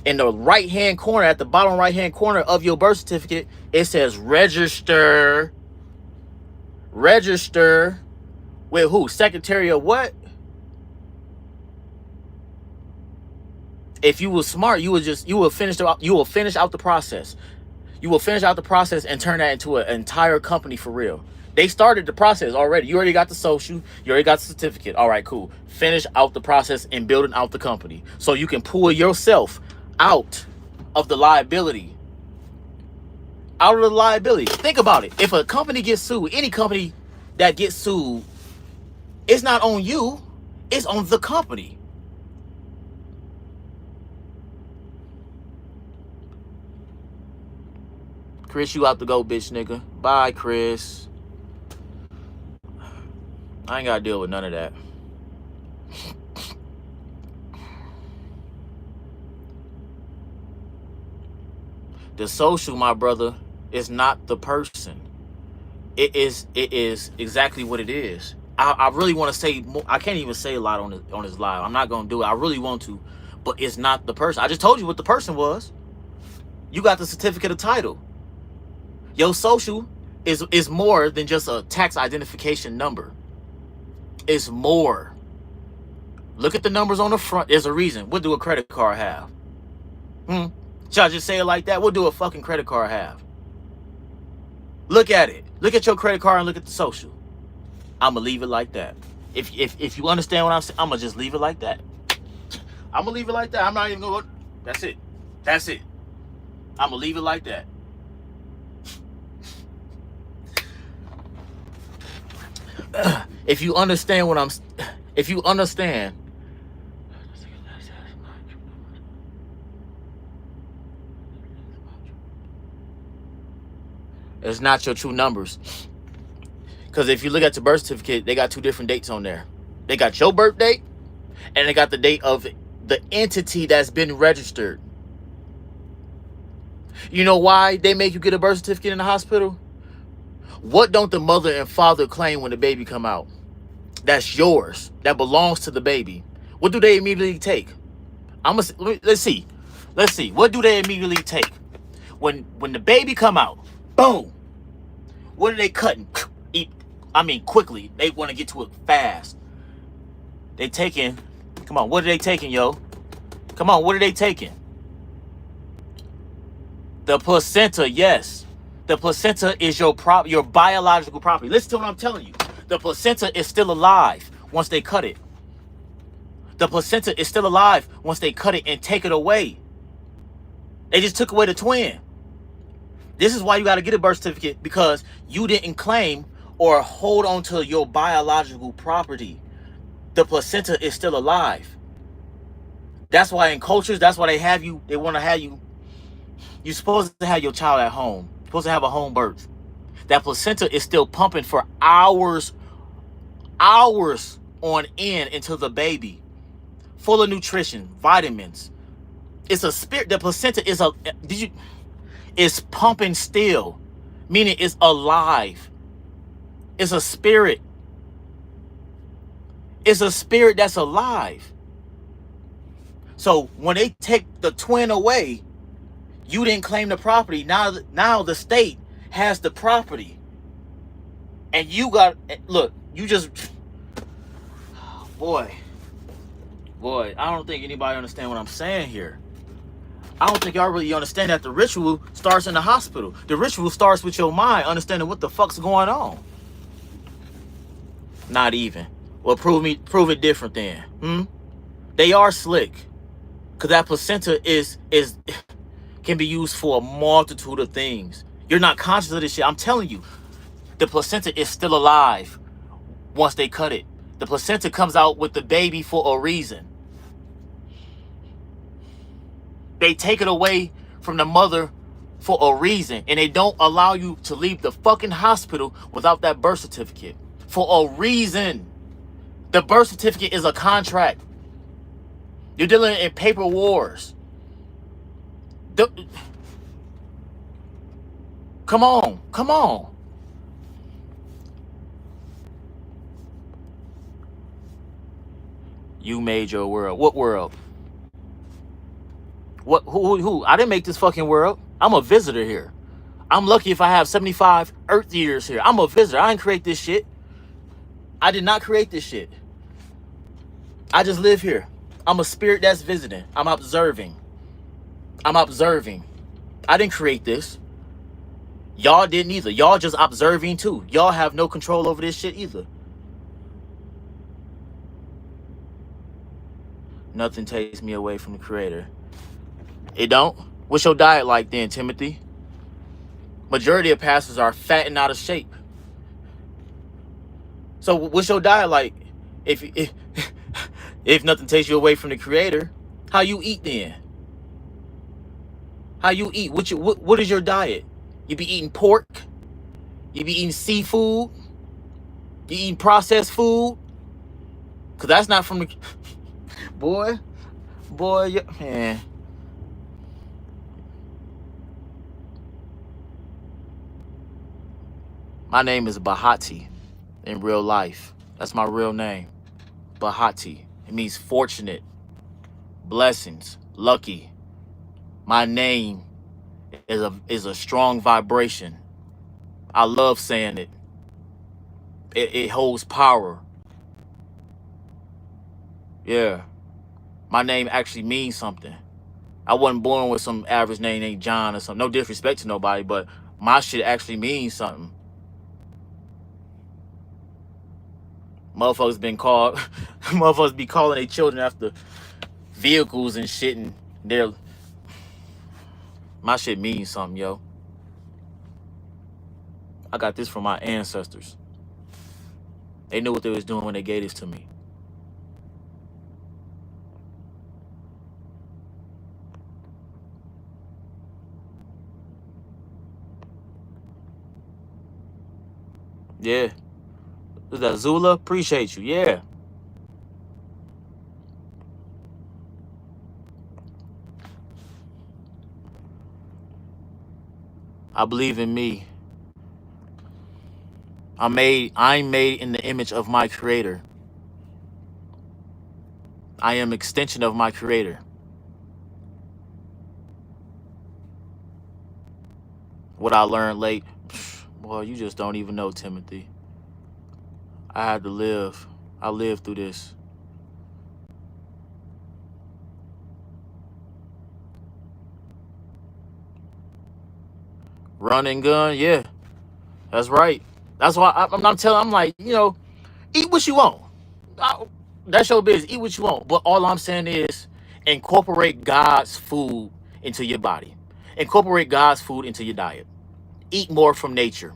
In the right-hand corner, at the bottom right-hand corner of your birth certificate, it says register. Register with who? Secretary of what? If you were smart, you will finish out the process. You will finish out the process and turn that into an entire company for real. They started the process already. You already got the social. You already got the certificate. All right, cool. Finish out the process and building out the company so you can pull yourself out of the liability. Out of the liability. Think about it. If a company gets sued, any company that gets sued, it's not on you. It's on the company. Chris, you out to go, bitch nigga. Bye, Chris. I ain't got to deal with none of that. The social, my brother, is not the person. It is exactly what it is. I really want to say more. I can't even say a lot on this live. I'm not going to do it. I really want to. But it's not the person. I just told you what the person was. You got the certificate of title. Your social is more than just a tax identification number. It's more. Look at the numbers on the front. There's a reason. What do a credit card have? Should I just say it like that? What do a fucking credit card have? Look at it. Look at your credit card and look at the social. I'm gonna leave it like that. If you understand what I'm saying, I'm gonna just leave it like that. I'm gonna leave it like that. I'm not even gonna. That's it. That's it. I'm gonna leave it like that. If you understand what I'm, if you understand, it's not your true numbers. Because if you look at the birth certificate, they got two different dates on there. They got your birth date, and they got the date of the entity that's been registered. You know why they make you get a birth certificate in the hospital? What don't the mother and father claim when the baby come out? That's yours. That belongs to the baby. What do they immediately take? Let's see. Let's see. What do they immediately take? When the baby come out, boom. What are they cutting? Quickly. They want to get to it fast. They taking. Come on. What are they taking, yo? Come on. What are they taking? The placenta. Yes. The placenta is your biological property. Listen to what I'm telling you. The placenta is still alive once they cut it. The placenta is still alive once they cut it and take it away. They just took away the twin. This is why you got to get a birth certificate, because you didn't claim or hold on to your biological property. The placenta is still alive. That's why in cultures, that's why they want to have you. You're supposed to have your child at home. You're supposed to have a home birth. That placenta is still pumping for hours on end into the baby. Full of nutrition, vitamins. It's a spirit. The placenta is pumping still, meaning it's alive. It's a spirit. It's a spirit that's alive. So when they take the twin away, you didn't claim the property. Now the state has the property. And you got, look, you just, boy, I don't think anybody understand what I'm saying here. I don't think y'all really understand that the ritual starts in the hospital. The ritual starts with your mind understanding what the fuck's going on. Not even. Well, prove it different then. They are slick. Cause that placenta can be used for a multitude of things. You're not conscious of this shit. I'm telling you, the placenta is still alive once they cut it. The placenta comes out with the baby for a reason. They take it away from the mother for a reason, and they don't allow you to leave the fucking hospital without that birth certificate for a reason. The birth certificate is a contract. You're dealing in paper wars. Come on. You made your world. What world? What? Who? I didn't make this fucking world. I'm a visitor here. I'm lucky if I have 75 Earth years here. I'm a visitor. I didn't create this shit. I did not create this shit. I just live here. I'm a spirit that's visiting. I'm observing. I didn't create this. Y'all didn't either. Y'all just observing too. Y'all have no control over this shit either. Nothing takes me away from the creator. It don't? What's your diet like then, Timothy? Majority of pastors are fat and out of shape. So what's your diet like? If nothing takes you away from the creator, how you eat then? How you eat? What is your diet? You be eating pork? You be eating seafood? You eating processed food? Cause that's not from the boy, man. My name is Bahati in real life. That's my real name. Bahati. It means fortunate, blessings, lucky. My name is a strong vibration. I love saying it. It holds power. Yeah. My name actually means something. I wasn't born with some average name named John or something. No disrespect to nobody, but my shit actually means something. Motherfuckers been called, motherfuckers be calling their children after vehicles and shit, and my shit means something, yo. I got this from my ancestors. They knew what they was doing when they gave this to me. Yeah. Is that Zula? Appreciate you. Yeah. I believe in me. I'm made in the image of my creator. I am extension of my creator. What I learned late, boy, you just don't even know, Timothy. I had to live. I lived through this. Run and gun, yeah. That's right. That's why I'm like, you know, eat what you want. That's your business. Eat what you want. But all I'm saying is incorporate God's food into your body. Incorporate God's food into your diet. Eat more from nature.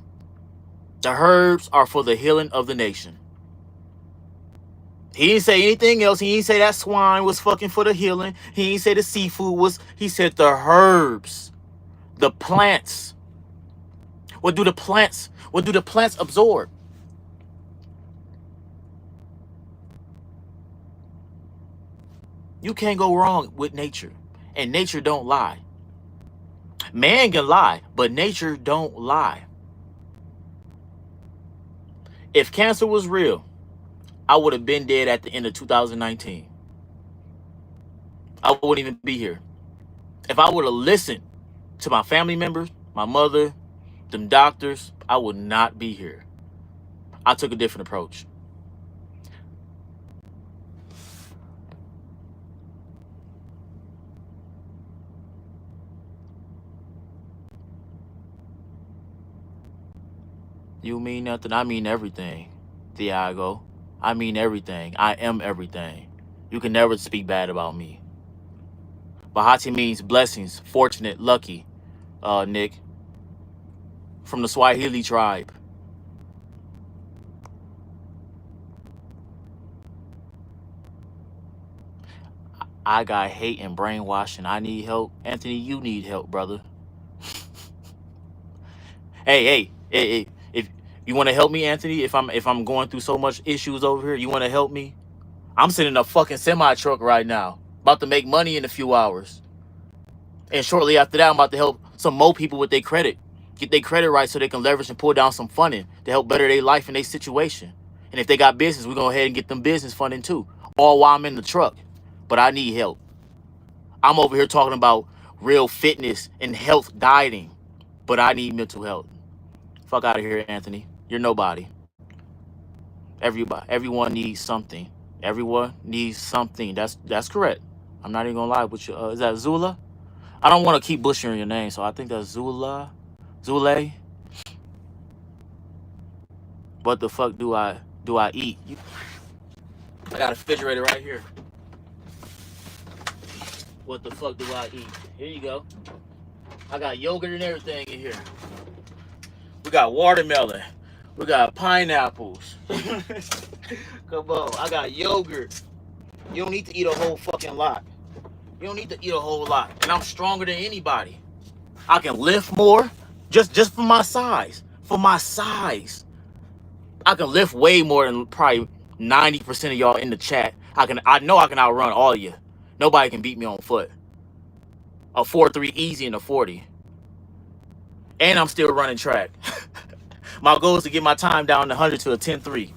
The herbs are for the healing of the nation. He didn't say anything else. He didn't say that swine was fucking for the healing. He didn't say the seafood was. He said the herbs, the plants. What do the plants absorb? You can't go wrong with nature. And nature don't lie. Man can lie, but nature don't lie. If cancer was real, I would have been dead at the end of 2019. I wouldn't even be here. If I would have listened to my family members, my mother, them doctors, I would not be here. I took a different approach. You mean nothing? I mean everything, Thiago. I mean everything. I am everything. You can never speak bad about me. Bahati means blessings, fortunate, lucky, Nick. From the Swahili tribe. I got hate and brainwashing. I need help. Anthony, you need help, brother. Hey, if you want to help me, Anthony, if I'm going through so much issues over here, you want to help me? I'm sitting in a fucking semi truck right now, about to make money in a few hours. And shortly after that, I'm about to help some more people with their credit. Get their credit right so they can leverage and pull down some funding to help better their life and their situation. And if they got business, we're going to go ahead and get them business funding too. All while I'm in the truck. But I need help. I'm over here talking about real fitness and health dieting. But I need mental health. Fuck out of here, Anthony. You're nobody. Everyone needs something. Everyone needs something. That's correct. I'm not even gonna lie with you. Is that Zula? I don't want to keep butchering your name, so I think that's Zula. Zule. What the fuck do I eat? I got a refrigerator right here. What the fuck do I eat? Here you go. I got yogurt and everything in here. We got watermelon. We got pineapples. Come on. I got yogurt. You don't need to eat a whole fucking lot. You don't need to eat a whole lot. And I'm stronger than anybody. I can lift more just for my size. For my size. I can lift way more than probably 90% of y'all in the chat. I know I can outrun all of you. Nobody can beat me on foot. A 4.3 easy in a 40. And I'm still running track. My goal is to get my time down to 100 to a 10.3.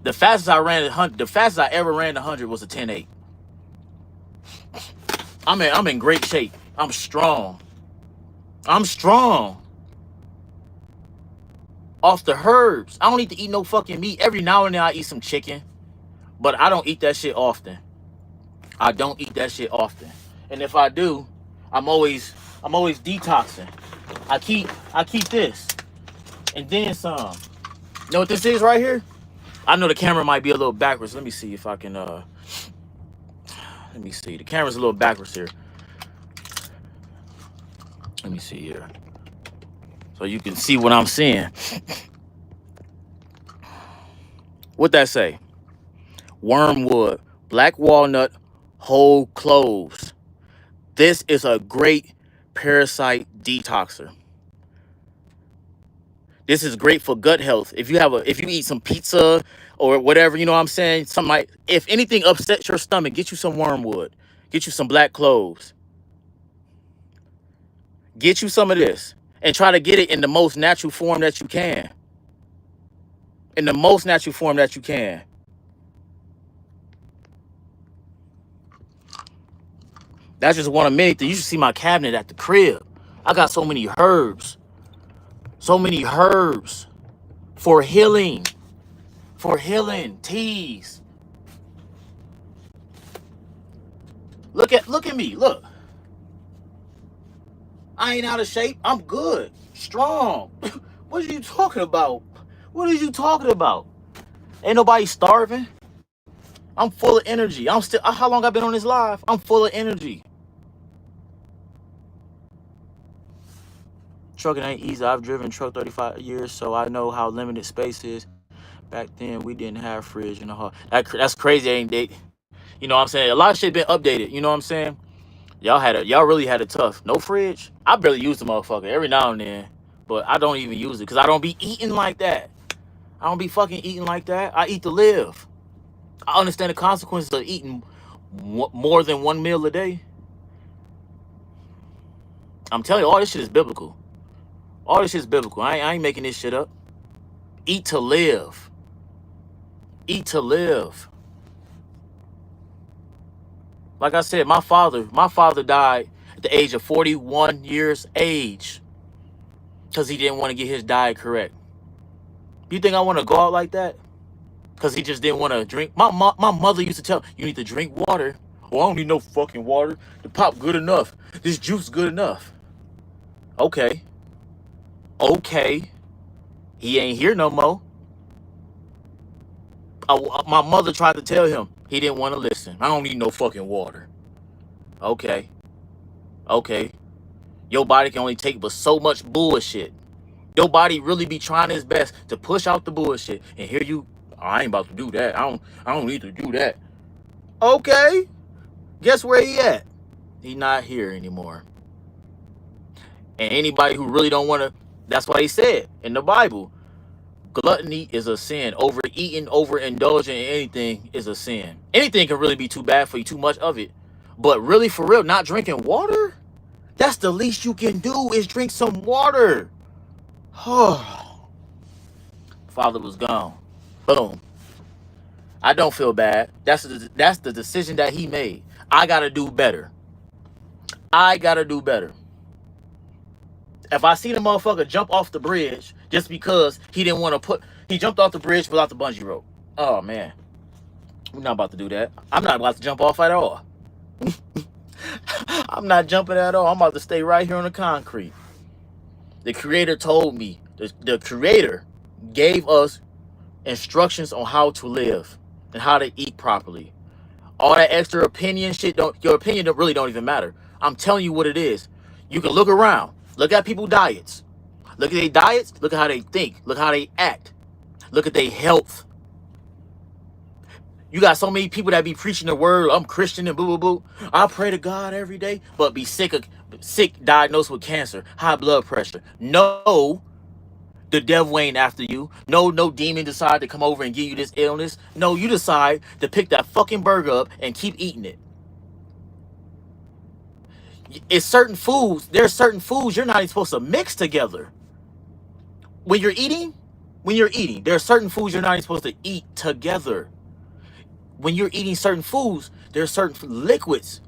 The fastest I ever ran 100 was a 10.8. I'm in great shape. I'm strong. I'm strong. off the herbs. I don't need to eat no fucking meat. Every now and then I eat some chicken, but I don't eat that shit often. I don't eat that shit often. And if I do, I'm always detoxing. I keep this. And then some. You know what this is right here? I know the camera might be a little backwards. Let me see if I can let me see. The camera's a little backwards here. Let me see here. So you can see what I'm seeing. What that say? Wormwood, black walnut, whole cloves. This is a great parasite detoxer. This is great for gut health. If you eat some pizza or whatever, you know what I'm saying? If anything upsets your stomach, get you some wormwood. Get you some black cloves. Get you some of this and try to get it in the most natural form that you can. In the most natural form that you can. That's just one of many things. You should see my cabinet at the crib. I got so many herbs. So many herbs for healing. For healing. Teas. Look at me. Look. I ain't out of shape. I'm good. Strong. What are you talking about? What are you talking about? Ain't nobody starving. I'm full of energy. How long I been on this live? I'm full of energy. Trucking ain't easy. I've driven truck 35 years, so I know how limited space is. Back then, we didn't have fridge in the hall. That's crazy, ain't it? You know what I'm saying? A lot of shit been updated. You know what I'm saying? Y'all really had it tough. No fridge. I barely use the motherfucker every now and then, but I don't even use it because I don't be eating like that. I don't be fucking eating like that. I eat to live. I understand the consequences of eating more than one meal a day. I'm telling you, all this shit is biblical. All this shit is biblical. I ain't making this shit up. Eat to live. Eat to live. Like I said, my father died at the age of 41 years age because he didn't want to get his diet correct. You think I want to go out like that? Because he just didn't want to drink. My mother used to tell, you need to drink water. Well, I don't need no fucking water. The pop good enough. This juice good enough. Okay. Okay. He ain't here no more. My mother tried to tell him. He didn't want to listen. I don't need no fucking water. Okay. Okay. Your body can only take but so much bullshit. Your body really be trying its best to push out the bullshit. And here you, I ain't about to do that. I don't need to do that. Okay. Guess where he at? He not here anymore. And anybody who really don't want to, that's why he said in the Bible, gluttony is a sin. Overeating, overindulging in anything is a sin. Anything can really be too bad for you, too much of it. But really, for real, not drinking water? That's the least you can do is drink some water. Father was gone. Boom. I don't feel bad. That's the decision that he made. I got to do better. I got to do better. If I see the motherfucker jump off the bridge just because he didn't want to he jumped off the bridge without the bungee rope. Oh, man. We're not about to do that. I'm not about to jump off at all. I'm not jumping at all. I'm about to stay right here on the concrete. The Creator told me, the Creator gave us instructions on how to live and how to eat properly. All that extra opinion shit, your opinion really don't even matter. I'm telling you what it is. You can look around. Look at people's diets. Look at their diets. Look at how they think. Look how they act. Look at their health. You got so many people that be preaching the word, I'm Christian and boo, boo, boo. I pray to God every day, but be sick, diagnosed with cancer, high blood pressure. No, the devil ain't after you. No demon decide to come over and give you this illness. No, you decide to pick that fucking burger up and keep eating it. It's certain foods. There are certain foods you're not even supposed to mix together. When you're eating, there are certain foods you're not even supposed to eat together. When you're eating certain foods, there are certain liquids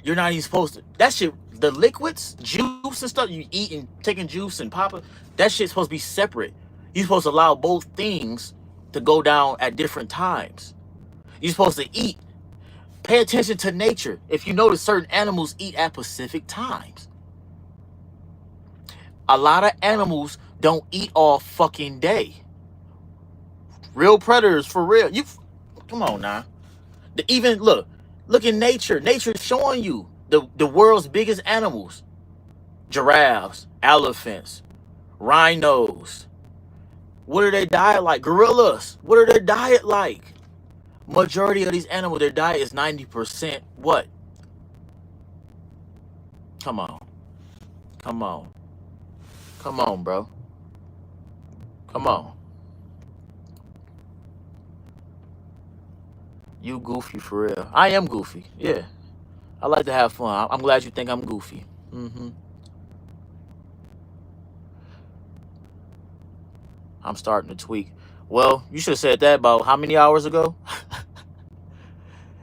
you're not even supposed to. That shit, the liquids, juice and stuff you eat and taking juice and popping, that shit's supposed to be separate. You're supposed to allow both things to go down at different times. You're supposed to eat. Pay attention to nature. If you notice, certain animals eat at specific times. A lot of animals don't eat all fucking day. Real predators, for real. Come on now. Even look in nature. Nature's showing you the world's biggest animals. Giraffes, elephants, rhinos. What are their diet like? Gorillas. What are their diet like? Majority of these animals, their diet is 90% what? Come on. Come on. Come on, bro. Come on. You goofy for real. I am goofy. Yeah. I like to have fun. I'm glad you think I'm goofy. I'm starting to tweak. Well, you should have said that about how many hours ago?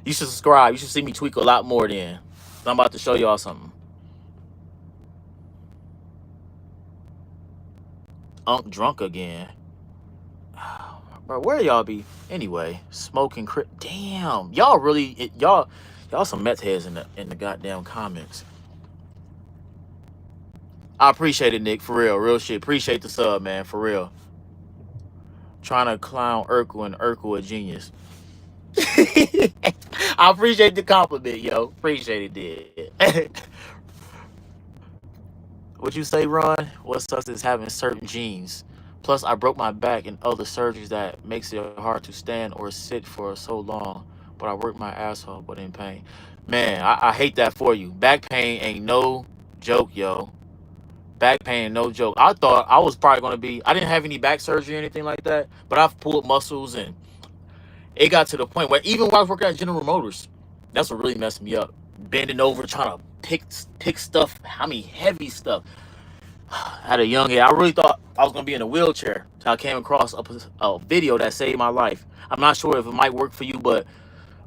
You should subscribe. You should see me tweak a lot more then. I'm about to show y'all something. Unk drunk again. Bro, where y'all be? Anyway, smoking damn. Y'all really y'all some meth heads in the goddamn comments. I appreciate it, Nick, for real. Real shit. Appreciate the sub, man, for real. Trying to clown Urkel and Urkel a genius. I appreciate the compliment, yo. Appreciate it, dude. What you say, Ron? What sucks is having certain genes. Plus, I broke my back and other surgeries that makes it hard to stand or sit for so long. But I worked my asshole, but in pain. Man, I hate that for you. Back pain ain't no joke, yo. Back pain ain't no joke. I thought I was probably going to be... I didn't have any back surgery or anything like that. But I've pulled muscles and it got to the point where even when I was working at General Motors, that's what really messed me up. Bending over, trying to pick stuff. I mean, heavy stuff. At a young age, I really thought I was going to be in a wheelchair. So I came across a video that saved my life. I'm not sure if it might work for you, but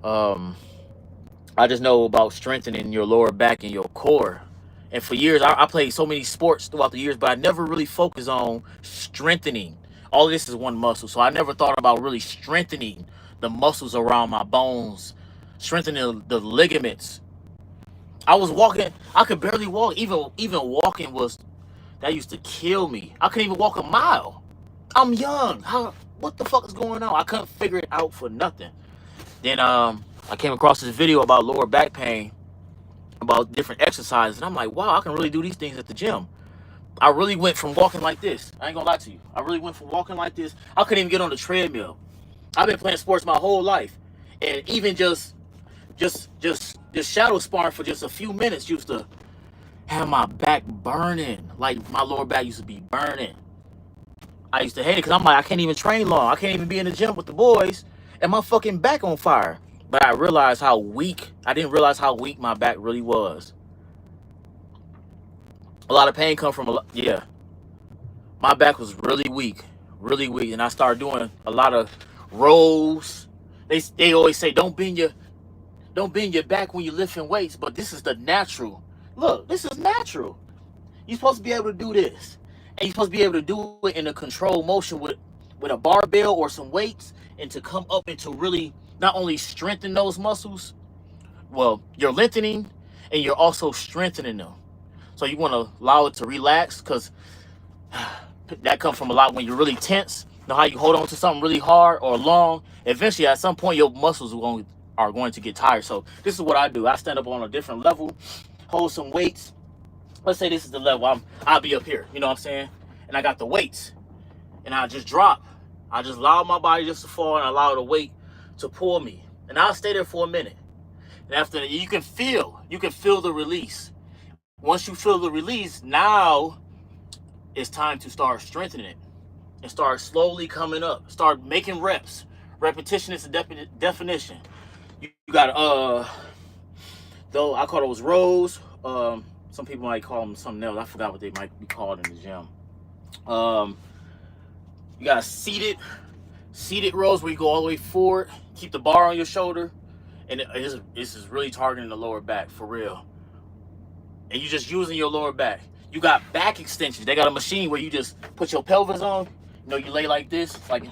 I just know about strengthening your lower back and your core. And for years, I played so many sports throughout the years, but I never really focused on strengthening. All of this is one muscle. So I never thought about really strengthening the muscles around my bones, strengthening the ligaments. I was walking, I could barely walk. Even walking was... That used to kill me. I couldn't even walk a mile. I'm young. What the fuck is going on? I couldn't figure it out for nothing. Then I came across this video about lower back pain, about different exercises. And I'm like, wow, I can really do these things at the gym. I really went from walking like this. I ain't gonna lie to you. I really went from walking like this. I couldn't even get on the treadmill. I've been playing sports my whole life. And even just shadow sparring for just a few minutes used to have my back burning. Like my lower back used to be burning. I used to hate it because I'm like, I can't even train long. I can't even be in the gym with the boys and my fucking back on fire. But I realized how weak, I didn't realize how weak my back really was. A lot of pain come from yeah. My back was really weak. And I started doing a lot of rolls. They always say, don't bend your back when you're lifting weights, but this is the natural. Look, this is natural. You're supposed to be able to do this. And you're supposed to be able to do it in a controlled motion with a barbell or some weights, and to come up and to really not only strengthen those muscles, well, you're lengthening and you're also strengthening them. So you want to allow it to relax, because that comes from a lot when you're really tense. You know how you hold on to something really hard or long? Eventually, at some point, your muscles are going to get tired. So this is what I do. I stand up on a different level, hold some weights. Let's say this is the level. I'll be up here, you know what I'm saying? And I got the weights, and I just drop. I just allow my body just to fall and allow the weight to pull me. And I'll stay there for a minute. And after that, you can feel the release. Once you feel the release, now it's time to start strengthening it and start slowly coming up. Start making reps. Repetition is the definition. You got though I call those rows. Some people might call them something else. I forgot what they might be called in the gym. You got seated rows where you go all the way forward, keep the bar on your shoulder, and this is really targeting the lower back for real. And you're just using your lower back. You got back extensions. They got a machine where you just put your pelvis on, You know, you lay like this, like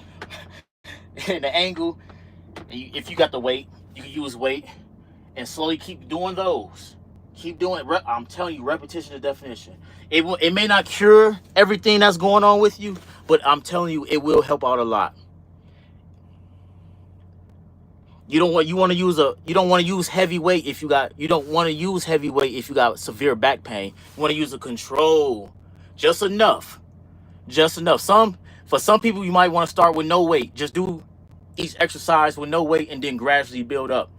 in the angle. And if you got the weight, you can use weight and slowly keep doing those. Keep doing it. I'm telling you, repetition is definition. It may not cure everything that's going on with you, but I'm telling you, it will help out a lot. You don't want to use heavy weight if you got severe back pain. You want to use a control, just enough. For some people, you might want to start with no weight. Just do each exercise with no weight and then gradually build up.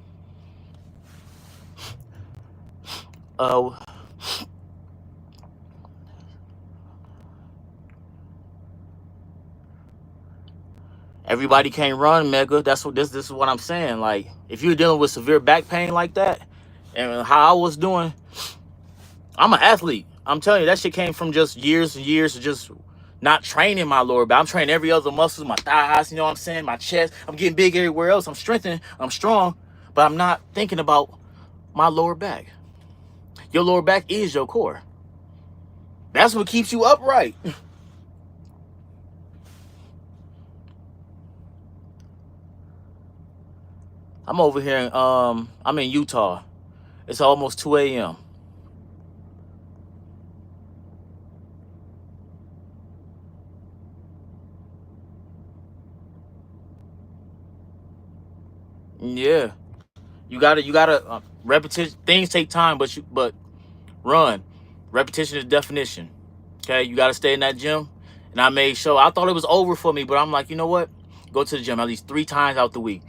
Everybody can't run, Mega. This is what I'm saying. Like, if you're dealing with severe back pain like that, and how I was doing, I'm an athlete. I'm telling you, that shit came from just years and years of just not training my lower back. I'm training every other muscle, my thighs, you know what I'm saying, my chest. I'm getting big everywhere else. I'm strengthening, I'm strong, but I'm not thinking about my lower back. Your lower back is your core. That's what keeps you upright. I'm over here, I'm in Utah. It's almost 2 a.m. Yeah. You gotta repetition. Things take time, but run. Repetition is definition. Okay, you gotta stay in that gym. And I made sure, I thought it was over for me, but I'm like, you know what? Go to the gym at least 3 times out the week.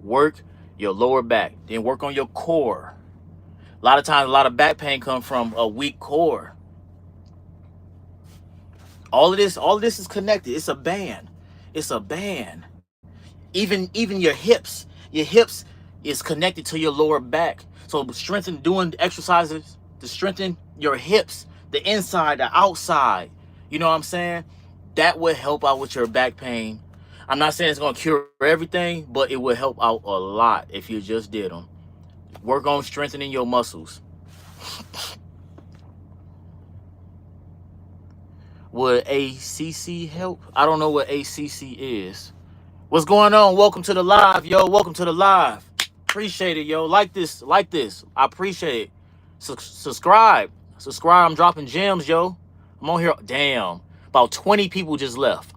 Work your lower back, then work on your core. A lot of times, a lot of back pain comes from a weak core. All of this is connected. It's a band. It's a band. Even your hips is connected to your lower back. So doing exercises to strengthen your hips, the inside, the outside. You know what I'm saying? That will help out with your back pain. I'm not saying it's going to cure everything, but it will help out a lot if you just did them. Work on strengthening your muscles. Would ACC help? I don't know what ACC is. What's going on? Welcome to the live, yo. Welcome to the live. Appreciate it, yo. Like this. I appreciate it. Subscribe. I'm dropping gems, yo. I'm on here. Damn. About 20 people just left.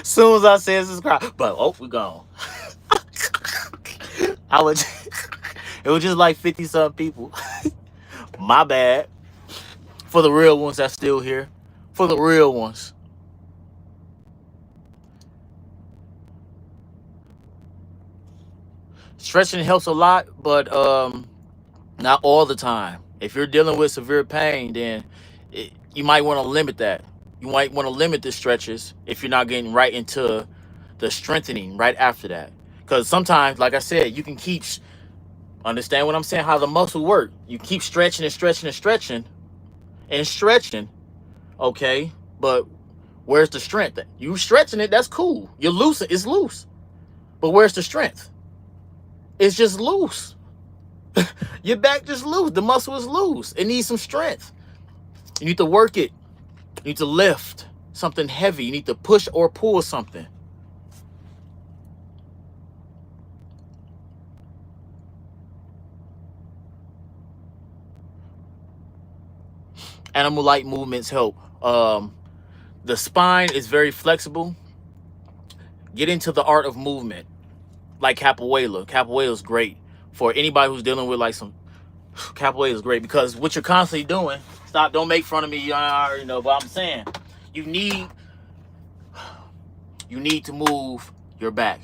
Soon as I said subscribe. But, we gone. It was just like 50-something people. My bad. For the real ones that's still here. For the real ones. Stretching helps a lot, but not all the time. If you're dealing with severe pain, then you might want to limit that. You might want to limit the stretches if you're not getting right into the strengthening right after that. Because sometimes, like I said, you can keep, understand what I'm saying, how the muscle work. You keep stretching and stretching and stretching and stretching, okay? But where's the strength? You stretching it, that's cool. You're loose, it's loose. But where's the strength? It's just loose. Your back just loose. The muscle is loose. It needs some strength. You need to work it. You need to lift something heavy. You need to push or pull something. Animal-like movements help. The spine is very flexible. Get into the art of movement. Like capoeira. Capoeira is great for anybody who's dealing with like some. Capoeira is great because what you're constantly doing. Don't make fun of me. You already know, but I'm saying you need to move your back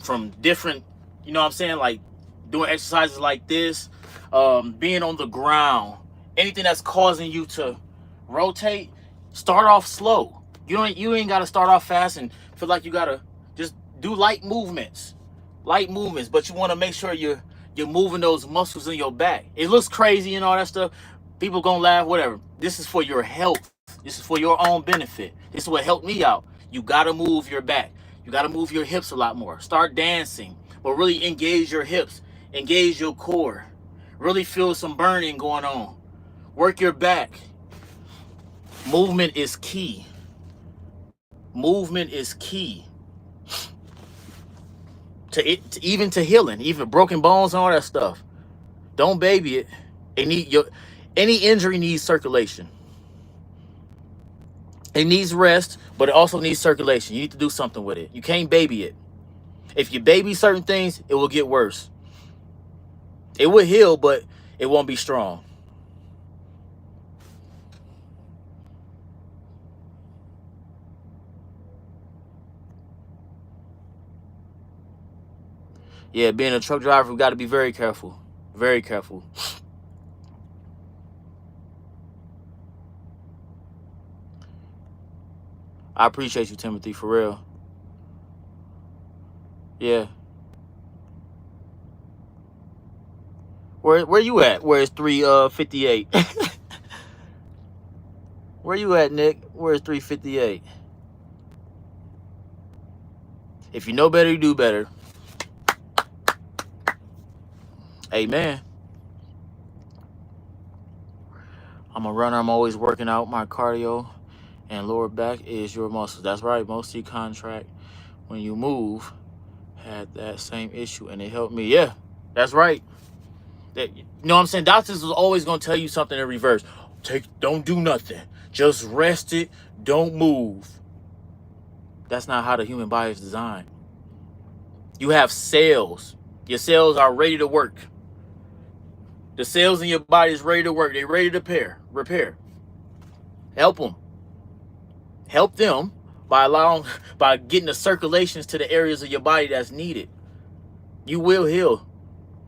from different. You know what I'm saying, like doing exercises like this, being on the ground, anything that's causing you to rotate. Start off slow. You ain't got to start off fast and feel like you gotta just do light movements. But you want to make sure you're moving those muscles in your back. It looks crazy and all that stuff. People gonna laugh, whatever. This is for your health. This is for your own benefit. This is what helped me out. You gotta move your back. You gotta move your hips a lot more. Start dancing, but really engage your hips. Engage your core. Really feel some burning going on. Work your back. Movement is key. Movement is key even to healing, even broken bones and all that stuff. Don't baby it. Any injury needs circulation. It needs rest, but it also needs circulation. You need to do something with it. You can't baby it. If you baby certain things, it will get worse. It will heal, but it won't be strong. Yeah, being a truck driver, we got to be very careful. Very careful. I appreciate you, Timothy, for real. Yeah. Where you at? Where it's 3:58? Where you at, Nick? Where it's 3:58? If you know better, you do better. Amen. I'm a runner. I'm always working out. My cardio and lower back is your muscles. That's right. Most of contract when you move had that same issue, and it helped me. Yeah, that's right. You know what I'm saying? Doctors is always gonna tell you something in reverse. Don't do nothing. Just rest it. Don't move. That's not how the human body is designed. You have cells. Your cells are ready to work. The cells in your body is ready to work. They're ready to repair. Help them. Help them by getting the circulations to the areas of your body that's needed. You will heal.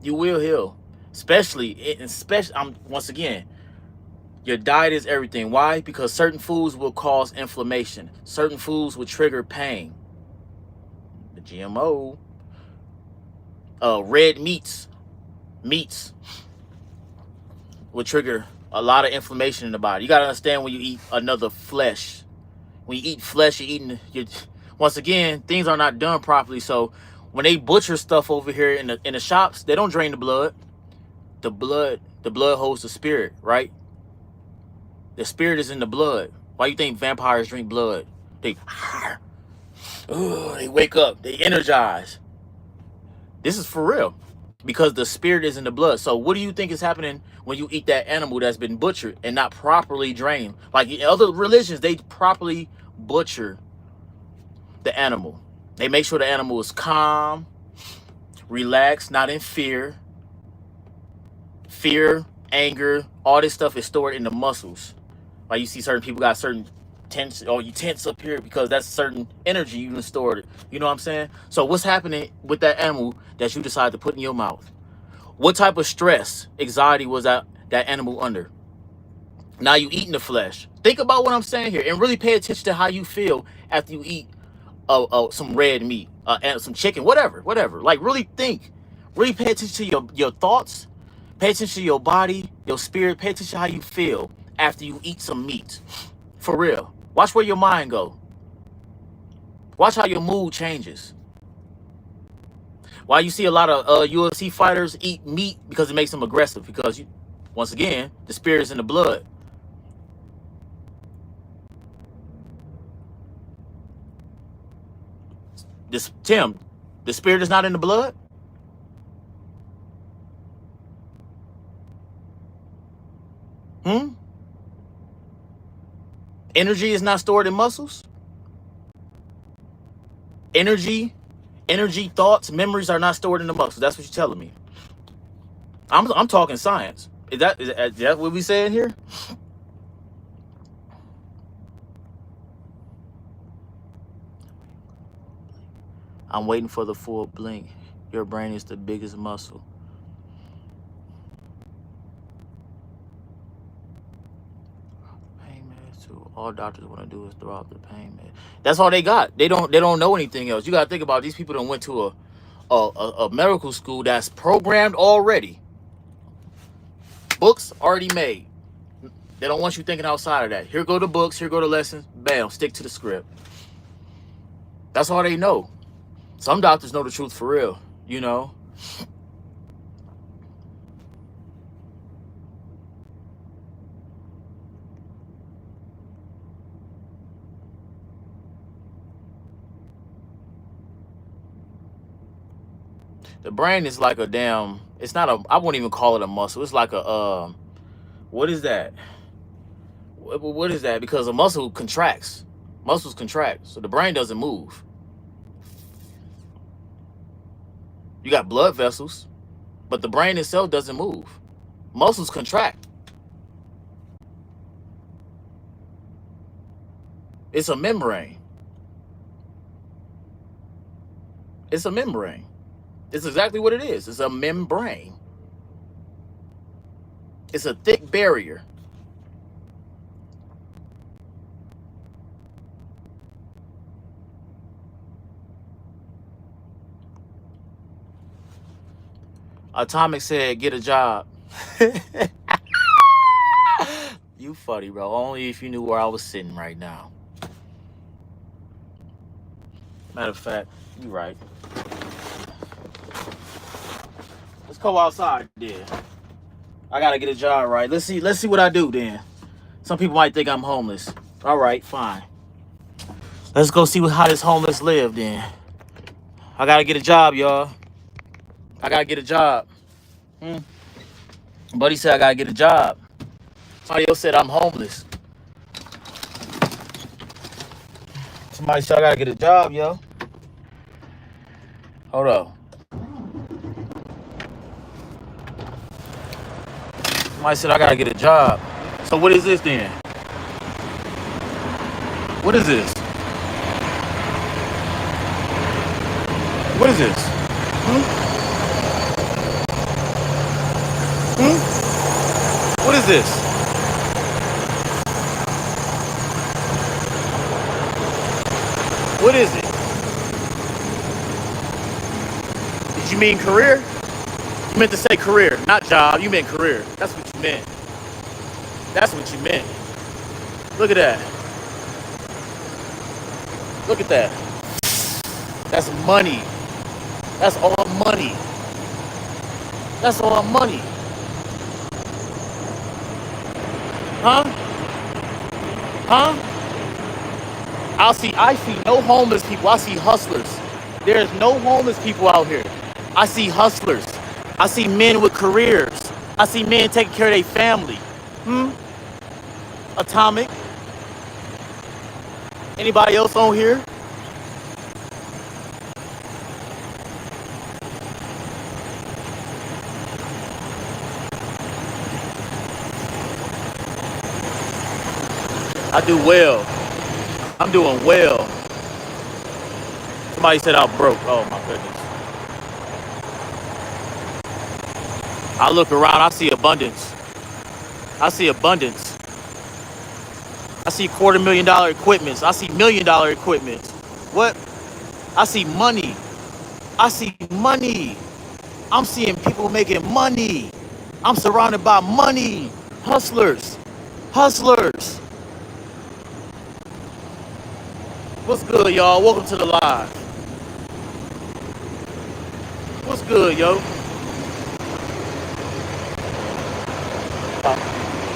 You will heal. Especially, once again, your diet is everything. Why? Because certain foods will cause inflammation. Certain foods will trigger pain. The GMO, red meats will trigger a lot of inflammation in the body. You got to understand when you eat another flesh. When you eat flesh, once again, things are not done properly. So when they butcher stuff over here in the shops, they don't drain the blood. The blood holds the spirit, right? The spirit is in the blood. Why you think vampires drink blood? They wake up, they energize. This is for real. Because the spirit is in the blood. So what do you think is happening when you eat that animal that's been butchered and not properly drained? Like in other religions, they properly butcher the animal. They make sure the animal is calm, relaxed, not in fear. Fear, anger, all this stuff is stored in the muscles. Like you see certain people got certain tense, or you tense up here because that's certain energy you stored. You know what I'm saying? So what's happening with that animal that you decide to put in your mouth? What type of stress, anxiety was that animal under? Now you eating the flesh. Think about what I'm saying here and really pay attention to how you feel after you eat some red meat and some chicken, whatever. Like really think, really pay attention to your thoughts, pay attention to your body, your spirit, pay attention to how you feel after you eat some meat. For real. Watch where your mind go. Watch how your mood changes. Why you see a lot of UFC fighters eat meat? Because it makes them aggressive. Because once again, the spirit is in the blood. Tim, the spirit is not in the blood? Energy is not stored in muscles? Energy, thoughts, memories are not stored in the muscles. That's what you're telling me. I'm talking science. Is that what we saying here? I'm waiting for the full blink. Your brain is the biggest muscle. Pain meds too. All doctors want to do is throw out the pain med. That's all they got. They don't know anything else. You got to think about these people that went to a medical school that's programmed already. Books already made. They don't want you thinking outside of that. Here go the books. Here go the lessons. Bam. Stick to the script. That's all they know. Some doctors know the truth for real, you know. The brain is like a damn. It's not a. I wouldn't even call it a muscle. It's like a. What is that? What is that? Because a muscle contracts. Muscles contract, so the brain doesn't move. You got blood vessels, but the brain itself doesn't move. Muscles contract. It's a membrane. It's a membrane. It's exactly what it is. It's a membrane. It's a thick barrier. Atomic said, get a job. You funny, bro. Only if you knew where I was sitting right now. Matter of fact, you right. Let's go outside then. I gotta get a job, right? Let's see what I do then. Some people might think I'm homeless. All right, fine. Let's go see how this homeless live then. I gotta get a job, y'all. I gotta get a job. Buddy said I gotta get a job. Somebody else said I'm homeless. Somebody said I gotta get a job, yo. Hold up. Somebody said I gotta get a job. So what is this then? What is this? What is this? What is this? What is it? Did you mean career? You meant to say career, not job. You meant career. That's what you meant. That's what you meant. Look at that. Look at that. That's money. That's all money. That's all money. Huh? Huh? I see no homeless people. I see hustlers. There's no homeless people out here. I see hustlers. I see men with careers. I see men taking care of their family. Atomic. Anybody else on here? I do well. I'm doing well. Somebody said I'm broke. Oh my goodness. I look around, I see abundance. I see abundance. I see $250,000 equipments. I see $1 million equipment. What? I see money. I see money. I'm seeing people making money. I'm surrounded by money. Hustlers. Hustlers. What's good, y'all? Welcome to the live. What's good, yo?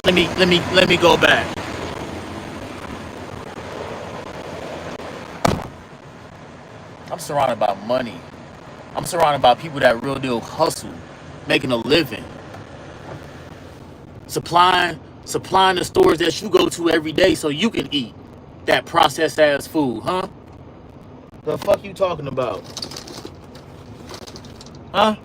Let me go back. I'm surrounded by money. I'm surrounded by people that real deal hustle, making a living, supplying the stores that you go to every day so you can eat that processed ass food, huh? The fuck you talking about? Huh?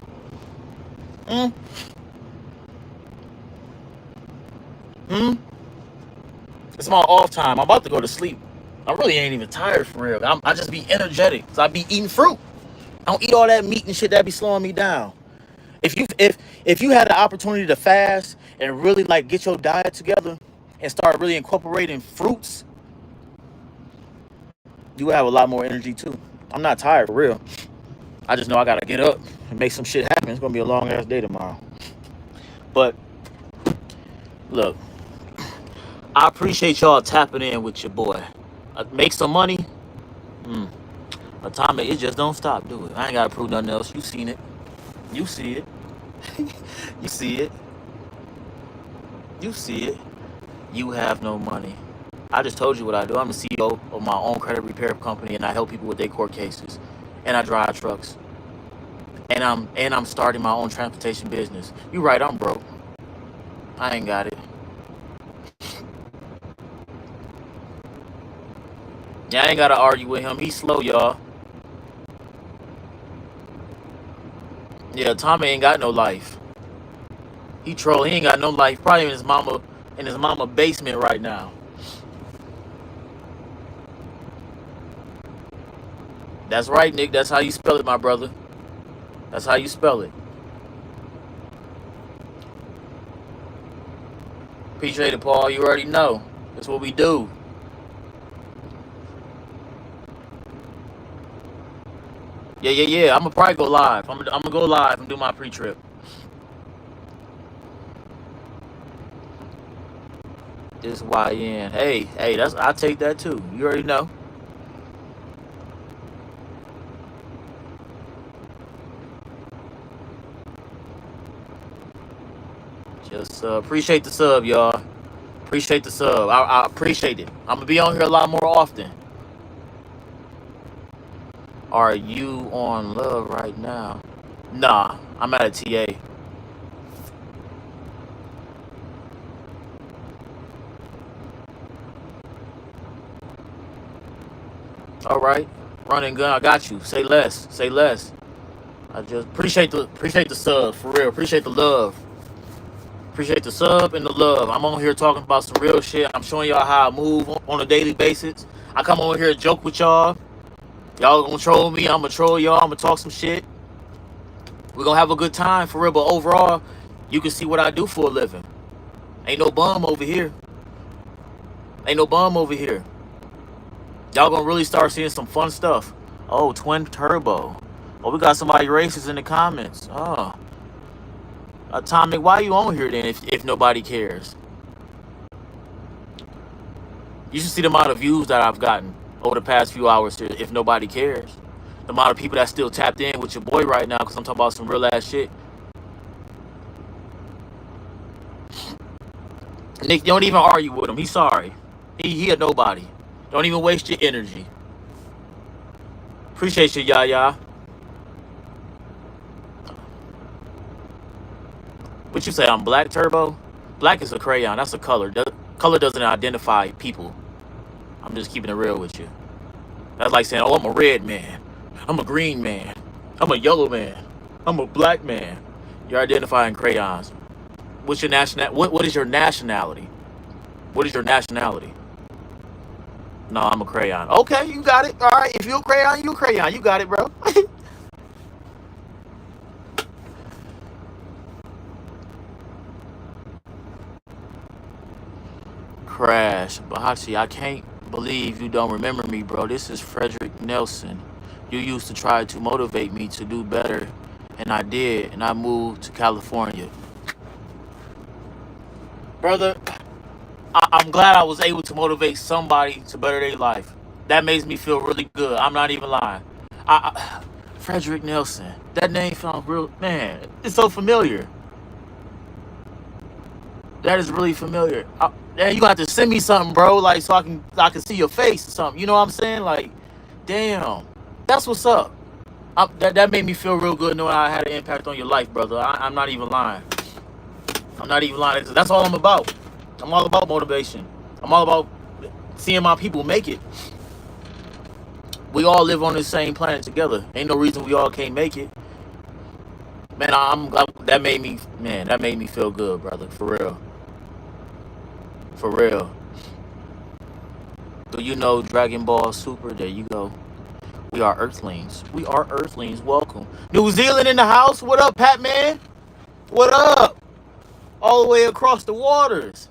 It's my off time. I'm about to go to sleep. I really ain't even tired for real. I just be energetic. So I be eating fruit. I don't eat all that meat and shit that be slowing me down. If you had the opportunity to fast and really like get your diet together and start really incorporating fruits, you would have a lot more energy too. I'm not tired for real. I just know I gotta get up and make some shit happen. It's gonna be a long ass day tomorrow. But look, I appreciate y'all tapping in with your boy. Make some money. Atomic, it just don't stop, do it. I ain't gotta prove nothing else. You seen it. You see it. You see it. You see it. You have no money. I just told you what I do. I'm the CEO of my own credit repair company, and I help people with their court cases. And I drive trucks. And I'm starting my own transportation business. You right, I'm broke. I ain't got it. Yeah, I ain't gotta argue with him. He's slow, y'all. Yeah, Tommy ain't got no life. He troll. He ain't got no life. Probably in his mama basement right now. That's right, Nick. That's how you spell it, my brother. That's how you spell it. Appreciate it, Paul. You already know. That's what we do. Yeah. I'm gonna probably go live. I'm gonna go live and do my pre-trip. This YN. Hey, I take that too. You already know. Just appreciate the sub, y'all. Appreciate the sub. I appreciate it. I'm gonna be on here a lot more often. Are you on love right now? Nah, I'm at a TA. All right, run and gun. I got you. Say less. Say less. I just appreciate the sub for real. Appreciate the love. Appreciate the sub and the love. I'm on here talking about some real shit. I'm showing y'all how I move on a daily basis. I come over here and joke with y'all. Y'all gonna troll me. I'm gonna troll y'all. I'm gonna talk some shit. We're gonna have a good time for real. But overall, you can see what I do for a living. Ain't no bum over here. Ain't no bum over here. Y'all gonna really start seeing some fun stuff. Oh, twin turbo. Oh, we got somebody racist in the comments. Oh. Atomic, why you on here then if nobody cares? You should see the amount of views that I've gotten over the past few hours here if nobody cares. The amount of people that still tapped in with your boy right now because I'm talking about some real ass shit. Nick, don't even argue with him. He's sorry. He a nobody. Don't even waste your energy. Appreciate you, Yaya. What you say? I'm black, Turbo? Black is a crayon. That's a color. Color doesn't identify people. I'm just keeping it real with you. That's like saying, oh, I'm a red man. I'm a green man. I'm a yellow man. I'm a black man. You're identifying crayons. What's your what is your nationality? What is your nationality? No, I'm a crayon. Okay, you got it. All right, if you're a crayon, you're a crayon. You got it, bro. Crash. Bahachi, I can't believe you don't remember me, bro. This is Frederick Nelson. You used to try to motivate me to do better, and I did, and I moved to California. Brother, I'm glad I was able to motivate somebody to better their life. That makes me feel really good. I'm not even lying. Frederick Nelson. That name sounds real, man. It's so familiar. That is really familiar. You gonna have to send me something, bro, like so I can see your face or something. You know what I'm saying? Like, damn, that's what's up. That made me feel real good knowing I had an impact on your life, brother. I'm not even lying. I'm not even lying. That's all I'm about. I'm all about motivation. I'm all about seeing my people make it. We all live on the same planet together. Ain't no reason we all can't make it. Man, that made me feel good, brother. For real. For real. Do you know Dragon Ball Super? There you go. We are Earthlings. We are Earthlings. Welcome. New Zealand in the house. What up, Pat Man? What up? All the way across the waters.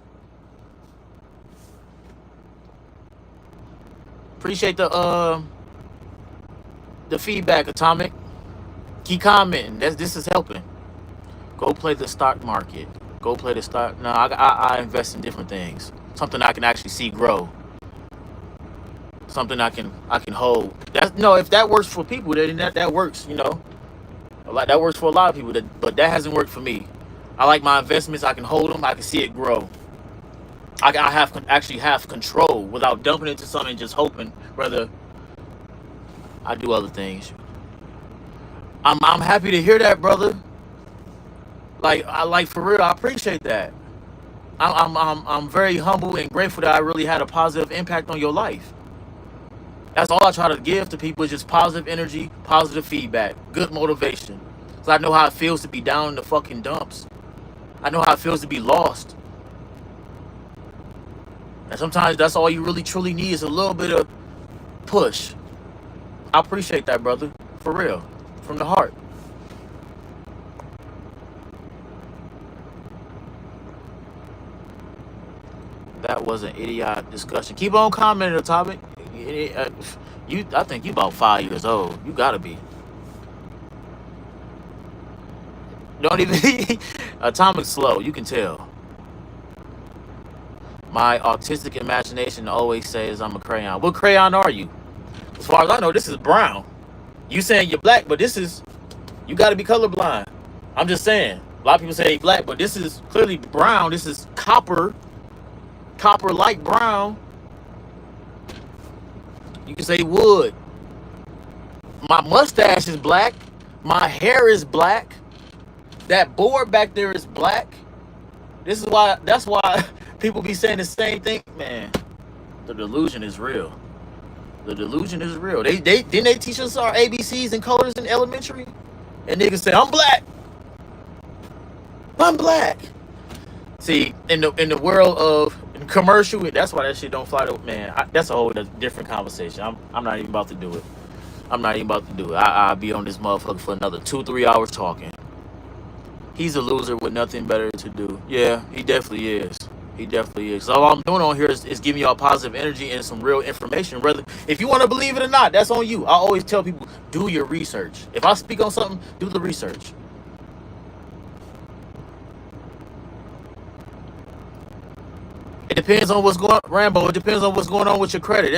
Appreciate the feedback, Atomic. Keep commenting. This is helping. Go play the stock market. Go play the stock. No, I invest in different things. Something I can actually see grow. Something I can hold. If that works for people, then that works. You know, that works for a lot of people. But that hasn't worked for me. I like my investments. I can hold them. I can see it grow. I actually have control without dumping into something and just hoping. Rather, I do other things. I'm happy to hear that, brother. Like for real, I appreciate that. I'm very humble and grateful that I really had a positive impact on your life. That's all I try to give to people is just positive energy, positive feedback, good motivation. Cause I know how it feels to be down in the fucking dumps. I know how it feels to be lost. And sometimes that's all you really truly need is a little bit of push. I appreciate that, brother. For real. From the heart. That was an idiotic discussion. Keep on commenting the topic. I think you about 5 years old. You gotta be. Don't even atomic slow, you can tell. My autistic imagination always says I'm a crayon. What crayon are you? As far as I know, this is brown. You saying you're black, but this is, you gotta be colorblind. I'm just saying. A lot of people say black, but this is clearly brown. This is copper. Copper-like brown. You can say wood. My mustache is black. My hair is black. That board back there is black. This is why, that's why people be saying the same thing. Man, the delusion is real. The delusion is real. Didn't they teach us our ABCs and colors in elementary? And niggas say, I'm black. I'm black. See, in the world of commercial, that's why that shit don't fly to, man. That's a whole different conversation. I'm not even about to do it. I'm not even about to do it. I'll be on this motherfucker for another 2-3 hours talking. He's a loser with nothing better to do. Yeah, he definitely is. He definitely is. So all I'm doing on here is giving y'all positive energy and some real information. Whether if you want to believe it or not, that's on you. I always tell people, do your research. If I speak on something, do the research. It depends on what's going on, Rambo. It depends on what's going on with your credit.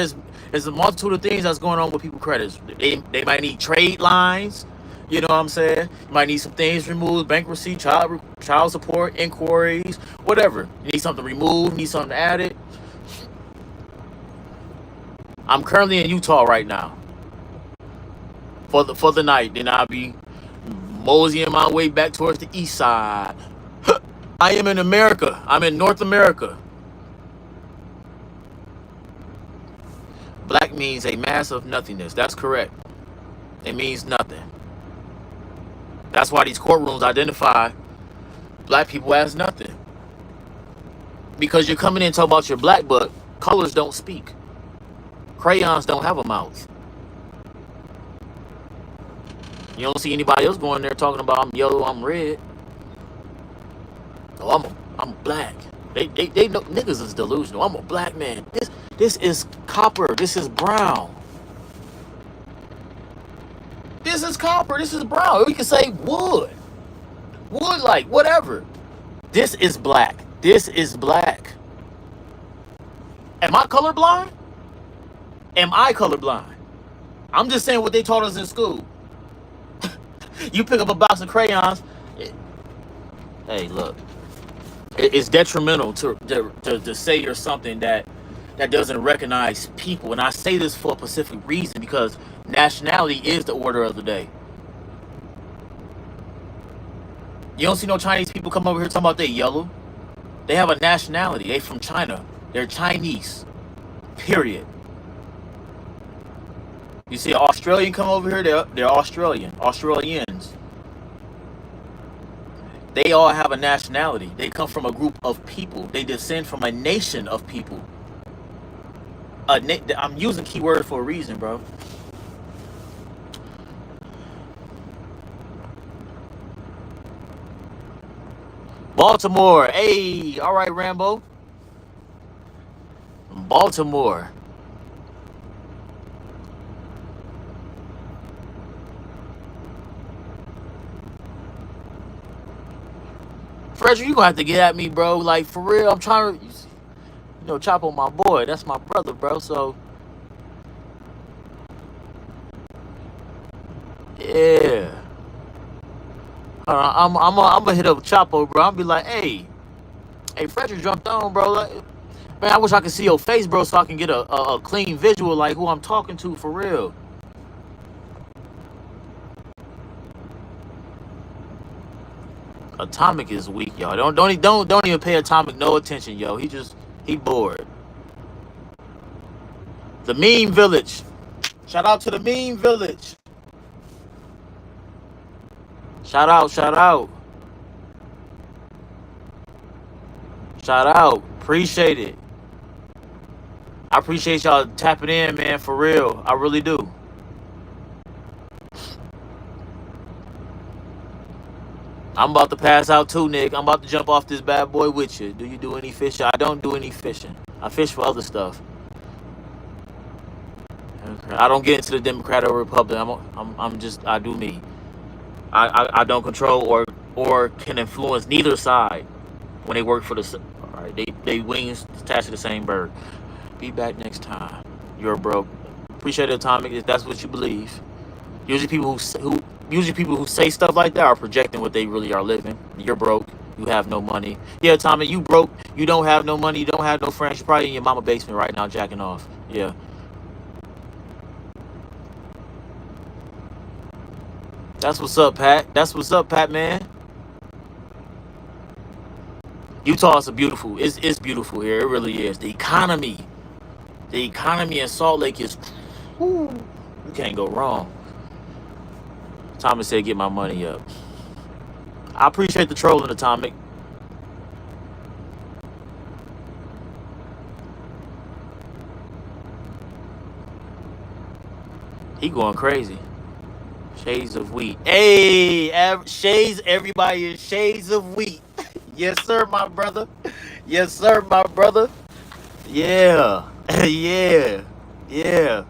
There's a multitude of things that's going on with people's credits. They might need trade lines. You know what I'm saying? You might need some things removed, bankruptcy, child support, inquiries, whatever. You need something removed, need something added. I'm currently in Utah right now for the night. Then I'll be moseying my way back towards the east side. I am in America. I'm in North America. Black means a mass of nothingness. That's correct. It means nothing. That's why these courtrooms identify black people as nothing. Because you're coming in and talking about you're black, but colors don't speak. Crayons don't have a mouth. You don't see anybody else going there talking about I'm yellow, I'm red. Oh, I'm black. They know niggas is delusional. I'm a black man. This is copper. This is brown. This is copper. This is brown. We can say wood. Wood, like, whatever. This is black. This is black. Am I colorblind? Am I colorblind? I'm just saying what they taught us in school. You pick up a box of crayons. Hey, look. It's detrimental to say you're something that doesn't recognize people. And I say this for a specific reason, because nationality is the order of the day. You don't see no Chinese people come over here talking about they yellow. They have a nationality. They from China. They're Chinese. Period. You see an Australian come over here, they're Australian. Australians. They all have a nationality. They come from a group of people. They descend from a nation of people. I'm using keyword for a reason, bro. Baltimore. Hey, all right, Rambo. Baltimore. Frederick, you gonna have to get at me, bro. Like, for real, I'm trying to, chop on my boy. That's my brother, bro. So, yeah. I'm gonna hit up Chapo, bro. I'll be like, hey, Frederick jumped on, bro. Like, man, I wish I could see your face, bro, so I can get a clean visual, like who I'm talking to, for real. Atomic is weak, y'all. Don't even pay Atomic no attention, yo. He bored. The meme village. Shout out to the meme village. Shout out. Shout out. Appreciate it. I appreciate y'all tapping in, man, for real. I really do. I'm about to pass out too, Nick. I'm about to jump off this bad boy with you. Do you do any fishing? I don't do any fishing. I fish for other stuff. I don't get into the Democrat or Republican. I do me. I don't control or can influence neither side when they work for the. All right, they wings attached to the same bird. Be back next time. You're broke. Appreciate it, Atomic, if that's what you believe. Usually people who say stuff like that are projecting what they really are living. You're broke. You have no money. Yeah, Atomic, you broke. You don't have no money. You don't have no friends. You're probably in your mama's basement right now jacking off. Yeah. That's what's up, Pat. That's what's up, Pat, man. Utah is beautiful. It's beautiful here. It really is. The economy in Salt Lake is, whew, you can't go wrong. Thomas said, get my money up. I appreciate the trolling, Atomic. He going crazy. Shades of wheat. Hey, shades, everybody is shades of wheat. Yes, sir, my brother. Yes, sir, my brother. Yeah. Yeah.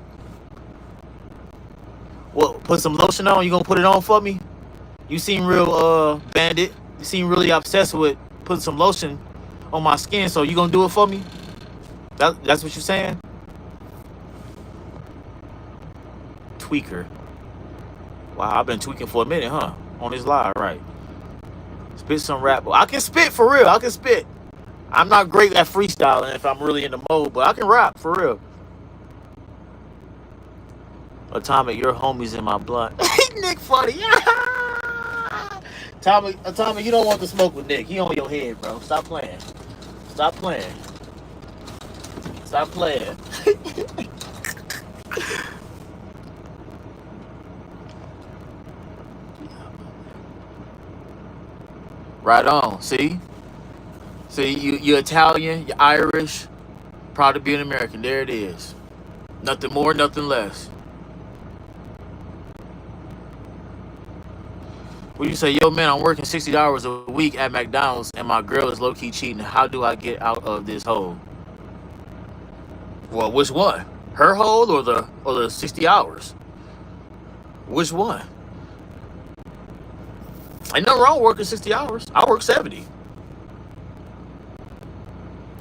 Well, put some lotion on. You gonna put it on for me? You seem real bandit. You seem really obsessed with putting some lotion on my skin. So you gonna do it for me? That's what you're saying? Tweaker. Wow, I've been tweaking for a minute, huh? On this live, right? Spit some rap. I can spit for real. I can spit. I'm not great at freestyling if I'm really in the mode, but I can rap for real. Atomic, your homie's in my blunt. Nick funny. Atomic, you don't want to smoke with Nick. He on your head, bro. Stop playing. Stop playing. Stop playing. Right on. See, you're Italian, you're Irish, proud to be an American. There it is. Nothing more, nothing less. What you say? Yo, man, I'm working 60 hours a week at McDonald's, and my girl is low-key cheating. How do I get out of this hole? Well, which one? Her hole or the 60 hours? Which one? Ain't nothing wrong with working 60 hours. I work 70.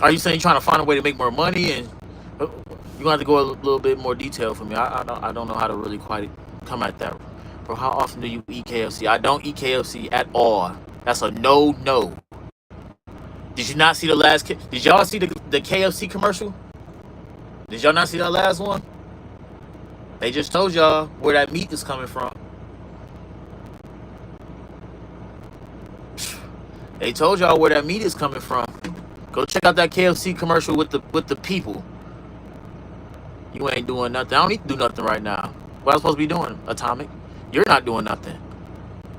Are you saying you're trying to find a way to make more money? And you're going to have to go a little bit more detail for me. I don't know how to really quite come at that. Bro, how often do you eat KFC? I don't eat KFC at all. That's a no. Did you not see the last... Did y'all see the KFC commercial? Did y'all not see that last one? They just told y'all where that meat is coming from. They told y'all where that meat is coming from. Go check out that KFC commercial with the people. You ain't doing nothing. I don't need to do nothing right now. What I'm supposed to be doing, Atomic? You're not doing nothing.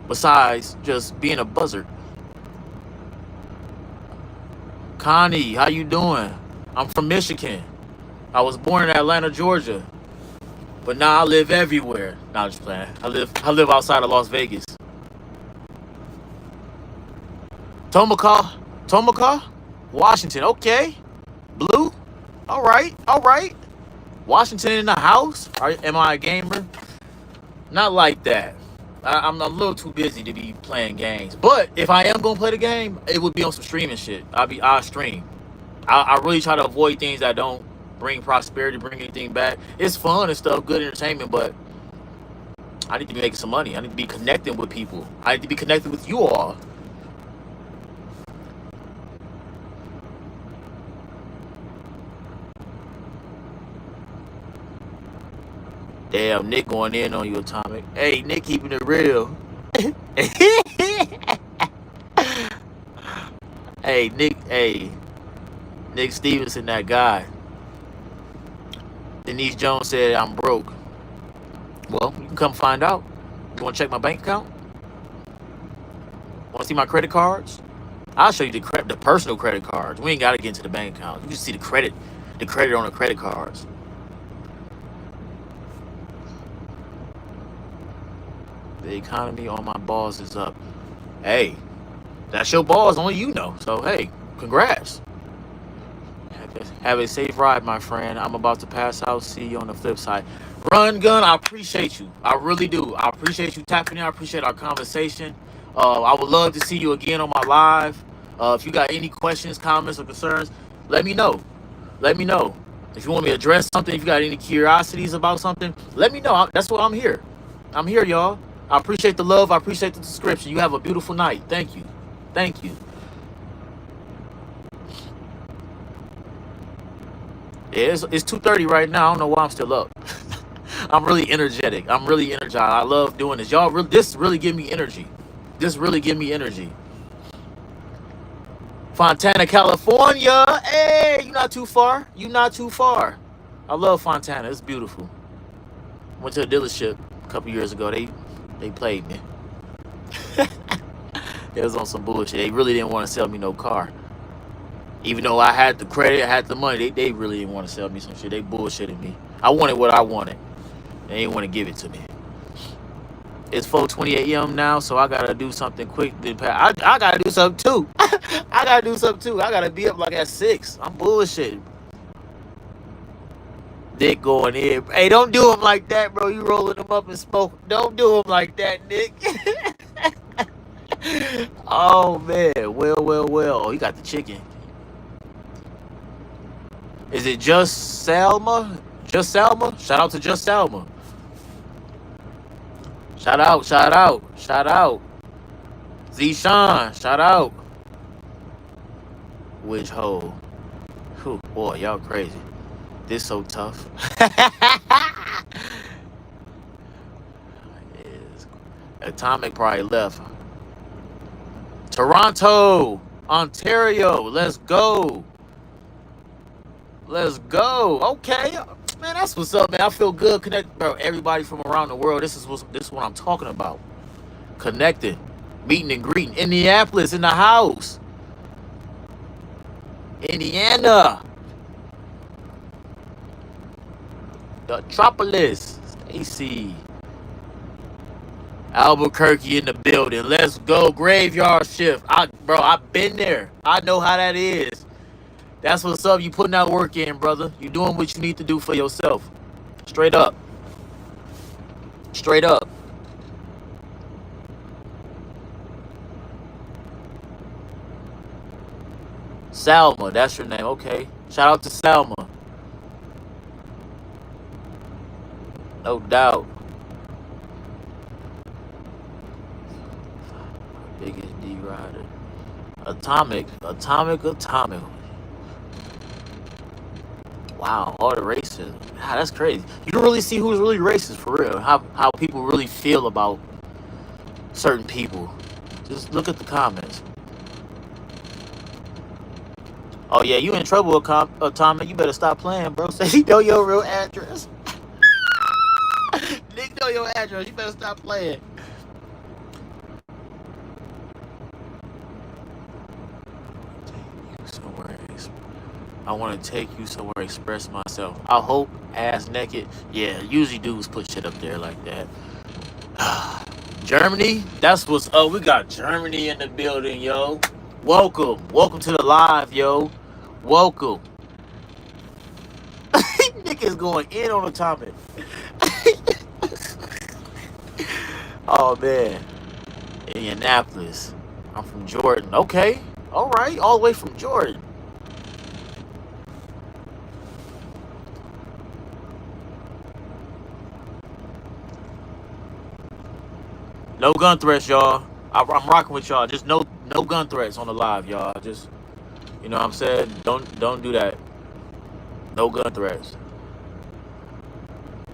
Besides just being a buzzard. Connie, how you doing? I'm from Michigan. I was born in Atlanta, Georgia. But now I live everywhere. Nah, I'm just playing. I live outside of Las Vegas. Tomahawk, Washington. Okay. Blue. All right. Washington in the house. Am I a gamer? Not like that. I'm a little too busy to be playing games. But if I am gonna play the game, it would be on some streaming shit. I'll stream. I really try to avoid things that don't bring prosperity, bring anything back. It's fun and stuff, good entertainment, but I need to be making some money. I need to be connecting with people. I need to be connected with you all. Damn, Nick going in on you, Atomic. Hey, Nick keeping it real. Hey, Nick Stevenson, that guy. Denise Jones said I'm broke. Well, you can come find out. You want to check my bank account? Want to see my credit cards? I'll show you the personal credit cards. We ain't got to get into the bank account. You can see the credit on the credit cards. The economy on my balls is up. Hey, that's your balls, only you know. So, hey, congrats. Have a safe ride, my friend. I'm about to pass out. See you on the flip side. Run Gun, I appreciate you. I really do. I appreciate you tapping in. I appreciate our conversation. I would love to see you again on my live. If you got any questions, comments, or concerns, let me know. Let me know. If you want me to address something, if you got any curiosities about something, let me know. That's what I'm here. I'm here, y'all. I appreciate the love. I appreciate the description. You have a beautiful night. Thank you. Thank you. Yeah, it's 2:30 right now. I don't know why I'm still up. I'm really energetic. I'm really energized. I love doing this. Y'all, this really give me energy. This really give me energy. Fontana, California. Hey, you're not too far. You're not too far. I love Fontana. It's beautiful. Went to a dealership a couple years ago. They played me. It was on some bullshit. They really didn't want to sell me no car. Even though I had the credit, I had the money, they really didn't want to sell me some shit. They bullshitted me. I wanted what I wanted. They didn't want to give it to me. It's 4:20 a.m. now, so I gotta do something quick. I gotta do something too. I gotta do something too. I gotta be up like at 6. I'm bullshitting. Dick going in. Hey, don't do him like that, bro. You rolling them up and smoke. Don't do him like that, Nick. Oh man. Well. Oh, he got the chicken. Is it Just Selma? Just Selma? Shout out to Just Selma. Shout out. Z-Sean, shout out. Which hole? Whew, boy, y'all crazy. This so tough. Atomic probably left. Toronto, Ontario, let's go. Let's go. Okay, man, that's what's up, man. I feel good connected, bro. Everybody from around the world. This is what I'm talking about. Connected, meeting and greeting. Indianapolis in the house. Indiana. The Metropolis. Stacy. Albuquerque in the building. Let's go. Graveyard shift. Bro, I've been there. I know how that is. That's what's up. You putting that work in, brother. You doing what you need to do for yourself. Straight up. Straight up. Salma, that's your name. Okay. Shout out to Salma. No doubt. Biggest D rider. Atomic. Wow, all the races. God, that's crazy. You can really see who's really racist for real. How people really feel about certain people. Just look at the comments. Oh yeah, you in trouble, Atomic. You better stop playing, bro. Say you know your real address. Nick know your address. You better stop playing. I want to take you somewhere, express myself. I hope ass naked. Yeah, usually dudes put shit up there like that. Germany, that's what's up. We got Germany in the building, yo. Welcome to the live, yo. Welcome. Nick is going in on the topic. Oh man, Indianapolis. I'm from Jordan. Okay, all right, all the way from Jordan. No gun threats, y'all. I'm rocking with y'all. Just no gun threats on the live, y'all. Just, you know what I'm saying? Don't do that. No gun threats.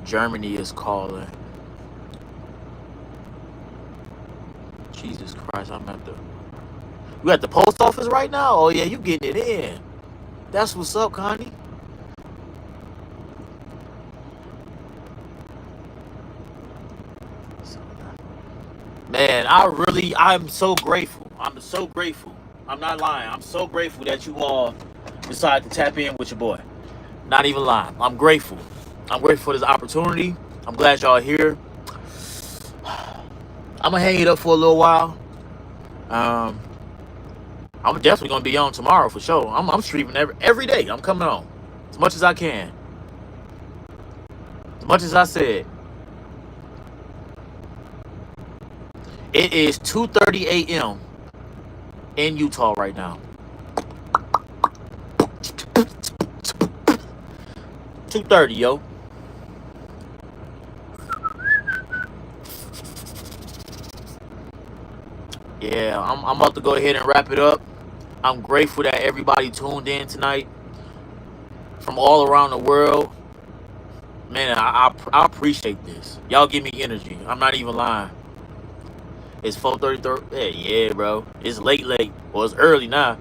Germany is calling. Jesus Christ, I'm at the... You at the post office right now? Oh yeah, you getting it in. That's what's up, Connie. Man, I'm so grateful. I'm so grateful. I'm not lying. I'm so grateful that you all decided to tap in with your boy. Not even lying. I'm grateful. I'm grateful for this opportunity. I'm glad y'all here. I'm gonna hang it up for a little while. I'm definitely gonna be on tomorrow for sure. I'm streaming every day. I'm coming on as much as I can. As much as I said. It is 2:30 a.m. in Utah right now. 2:30, yo. Yeah, I'm about to go ahead and wrap it up. I'm grateful that everybody tuned in tonight from all around the world. Man, I appreciate this. Y'all give me energy. I'm not even lying. It's 4:33. Yeah, bro. It's late. Well, it's early now.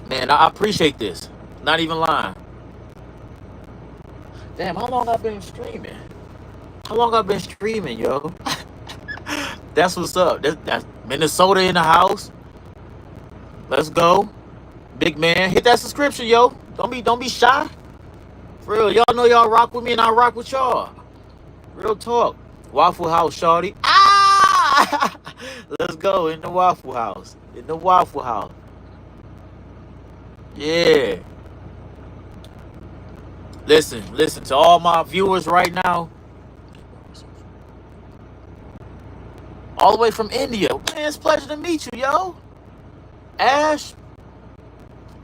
Man, I appreciate this. Not even lying. Damn, how long I've been streaming? How long I've been streaming, yo? That's what's up. That's Minnesota in the house. Let's go. Big man. Hit that subscription, yo. Don't be shy. For real, y'all know y'all rock with me and I rock with y'all. Real talk. Waffle House, shawty. Ah! Let's go in the Waffle House. In the Waffle House. Yeah. Listen to all my viewers right now. All the way from India. Man, it's a pleasure to meet you, yo. Ash,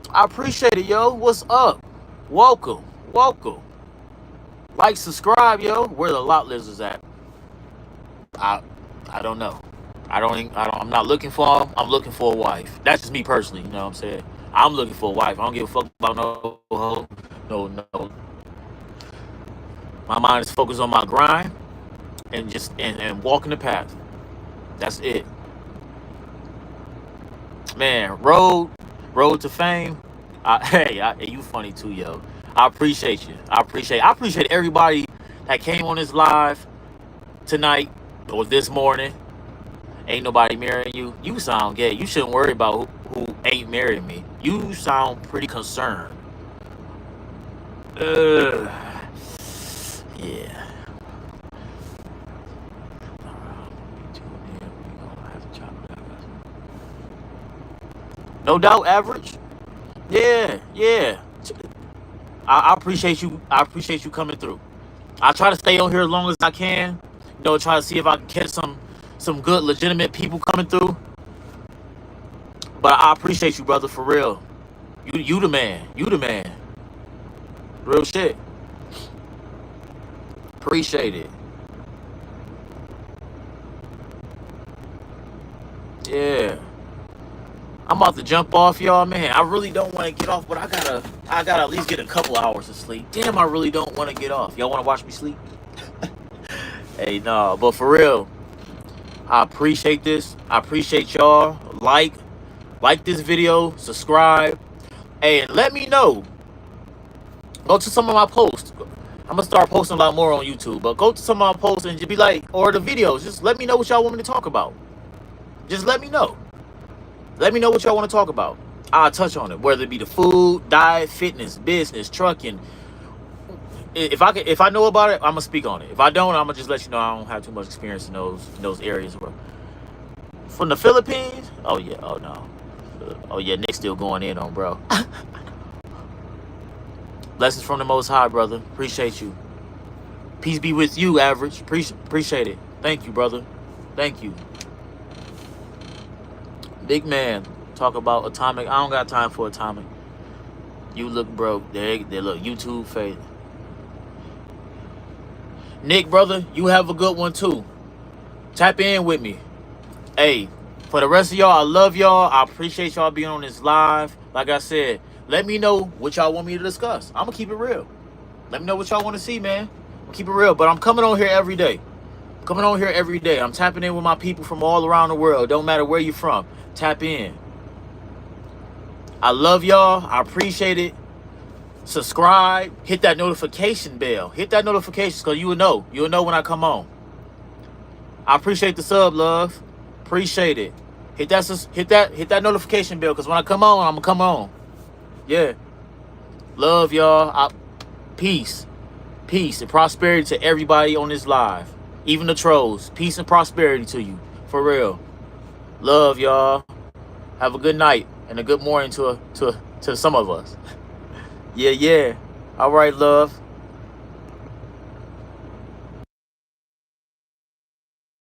I appreciate it, yo. What's up? Welcome. Like, subscribe, yo. Where the lot lizards at? I don't know. I'm not looking for them. I'm looking for a wife. That's just me personally, you know what I'm saying? I'm looking for a wife. I don't give a fuck about no hoe. No. My mind is focused on my grind and just and walking the path. That's it. Man, road to fame. Hey, you funny too, yo. I appreciate you. I appreciate everybody that came on this live tonight or this morning. Ain't nobody marrying you. You sound gay. You shouldn't worry about who ain't marrying me. You sound pretty concerned. Yeah. No doubt, average. Yeah. I appreciate you. I appreciate you coming through. I try to stay on here as long as I can. You know, try to see if I can catch some good, legitimate people coming through. But I appreciate you, brother, for real. You the man. You the man. Real shit. Appreciate it. Yeah. I'm about to jump off, y'all. Man, I really don't want to get off, but I gotta at least get a couple hours of sleep. Damn, I really don't want to get off. Y'all want to watch me sleep? Hey, no, but for real, I appreciate this. I appreciate y'all. Like this video, subscribe, hey, and let me know. Go to some of my posts. I'm gonna start posting a lot more on YouTube, but go to some of my posts and just be like, or the videos. Just let me know what y'all want me to talk about. Just let me know. Let me know what y'all want to talk about. I'll touch on it, whether it be the food, diet, fitness, business, trucking. If I know about it, I'm gonna speak on it. If I don't, I'm gonna just let you know I don't have too much experience in those areas. From the Philippines? Oh yeah. Oh no. Oh yeah. Nick's still going in on, bro. Blessings from the Most High, brother. Appreciate you. Peace be with you, average. Appreciate it. Thank you, brother. Thank you. Big man, talk about atomic. I don't got time for atomic. You look broke. They look YouTube fade. Nick, brother, you have a good one too. Tap in with me. Hey, for the rest of y'all, I love y'all. I appreciate y'all being on this live. Like I said, let me know what y'all want me to discuss. I'm gonna keep it real. Let me know what y'all want to see, man. I'm gonna keep it real, but I'm coming on here every day. Coming on here every day. I'm tapping in with my people from all around the world. Don't matter where you're from. Tap in. I love y'all. I appreciate it. Subscribe. Hit that notification bell. Hit that notification because you will know. You'll know when I come on. I appreciate the sub, love. Appreciate it. Hit that notification bell because when I come on, I'm gonna come on. Yeah. Love y'all. Peace. Peace and prosperity to everybody on this live. Even the trolls. Peace and prosperity to you. For real. Love y'all. Have a good night and a good morning to some of us. Yeah. All right, love.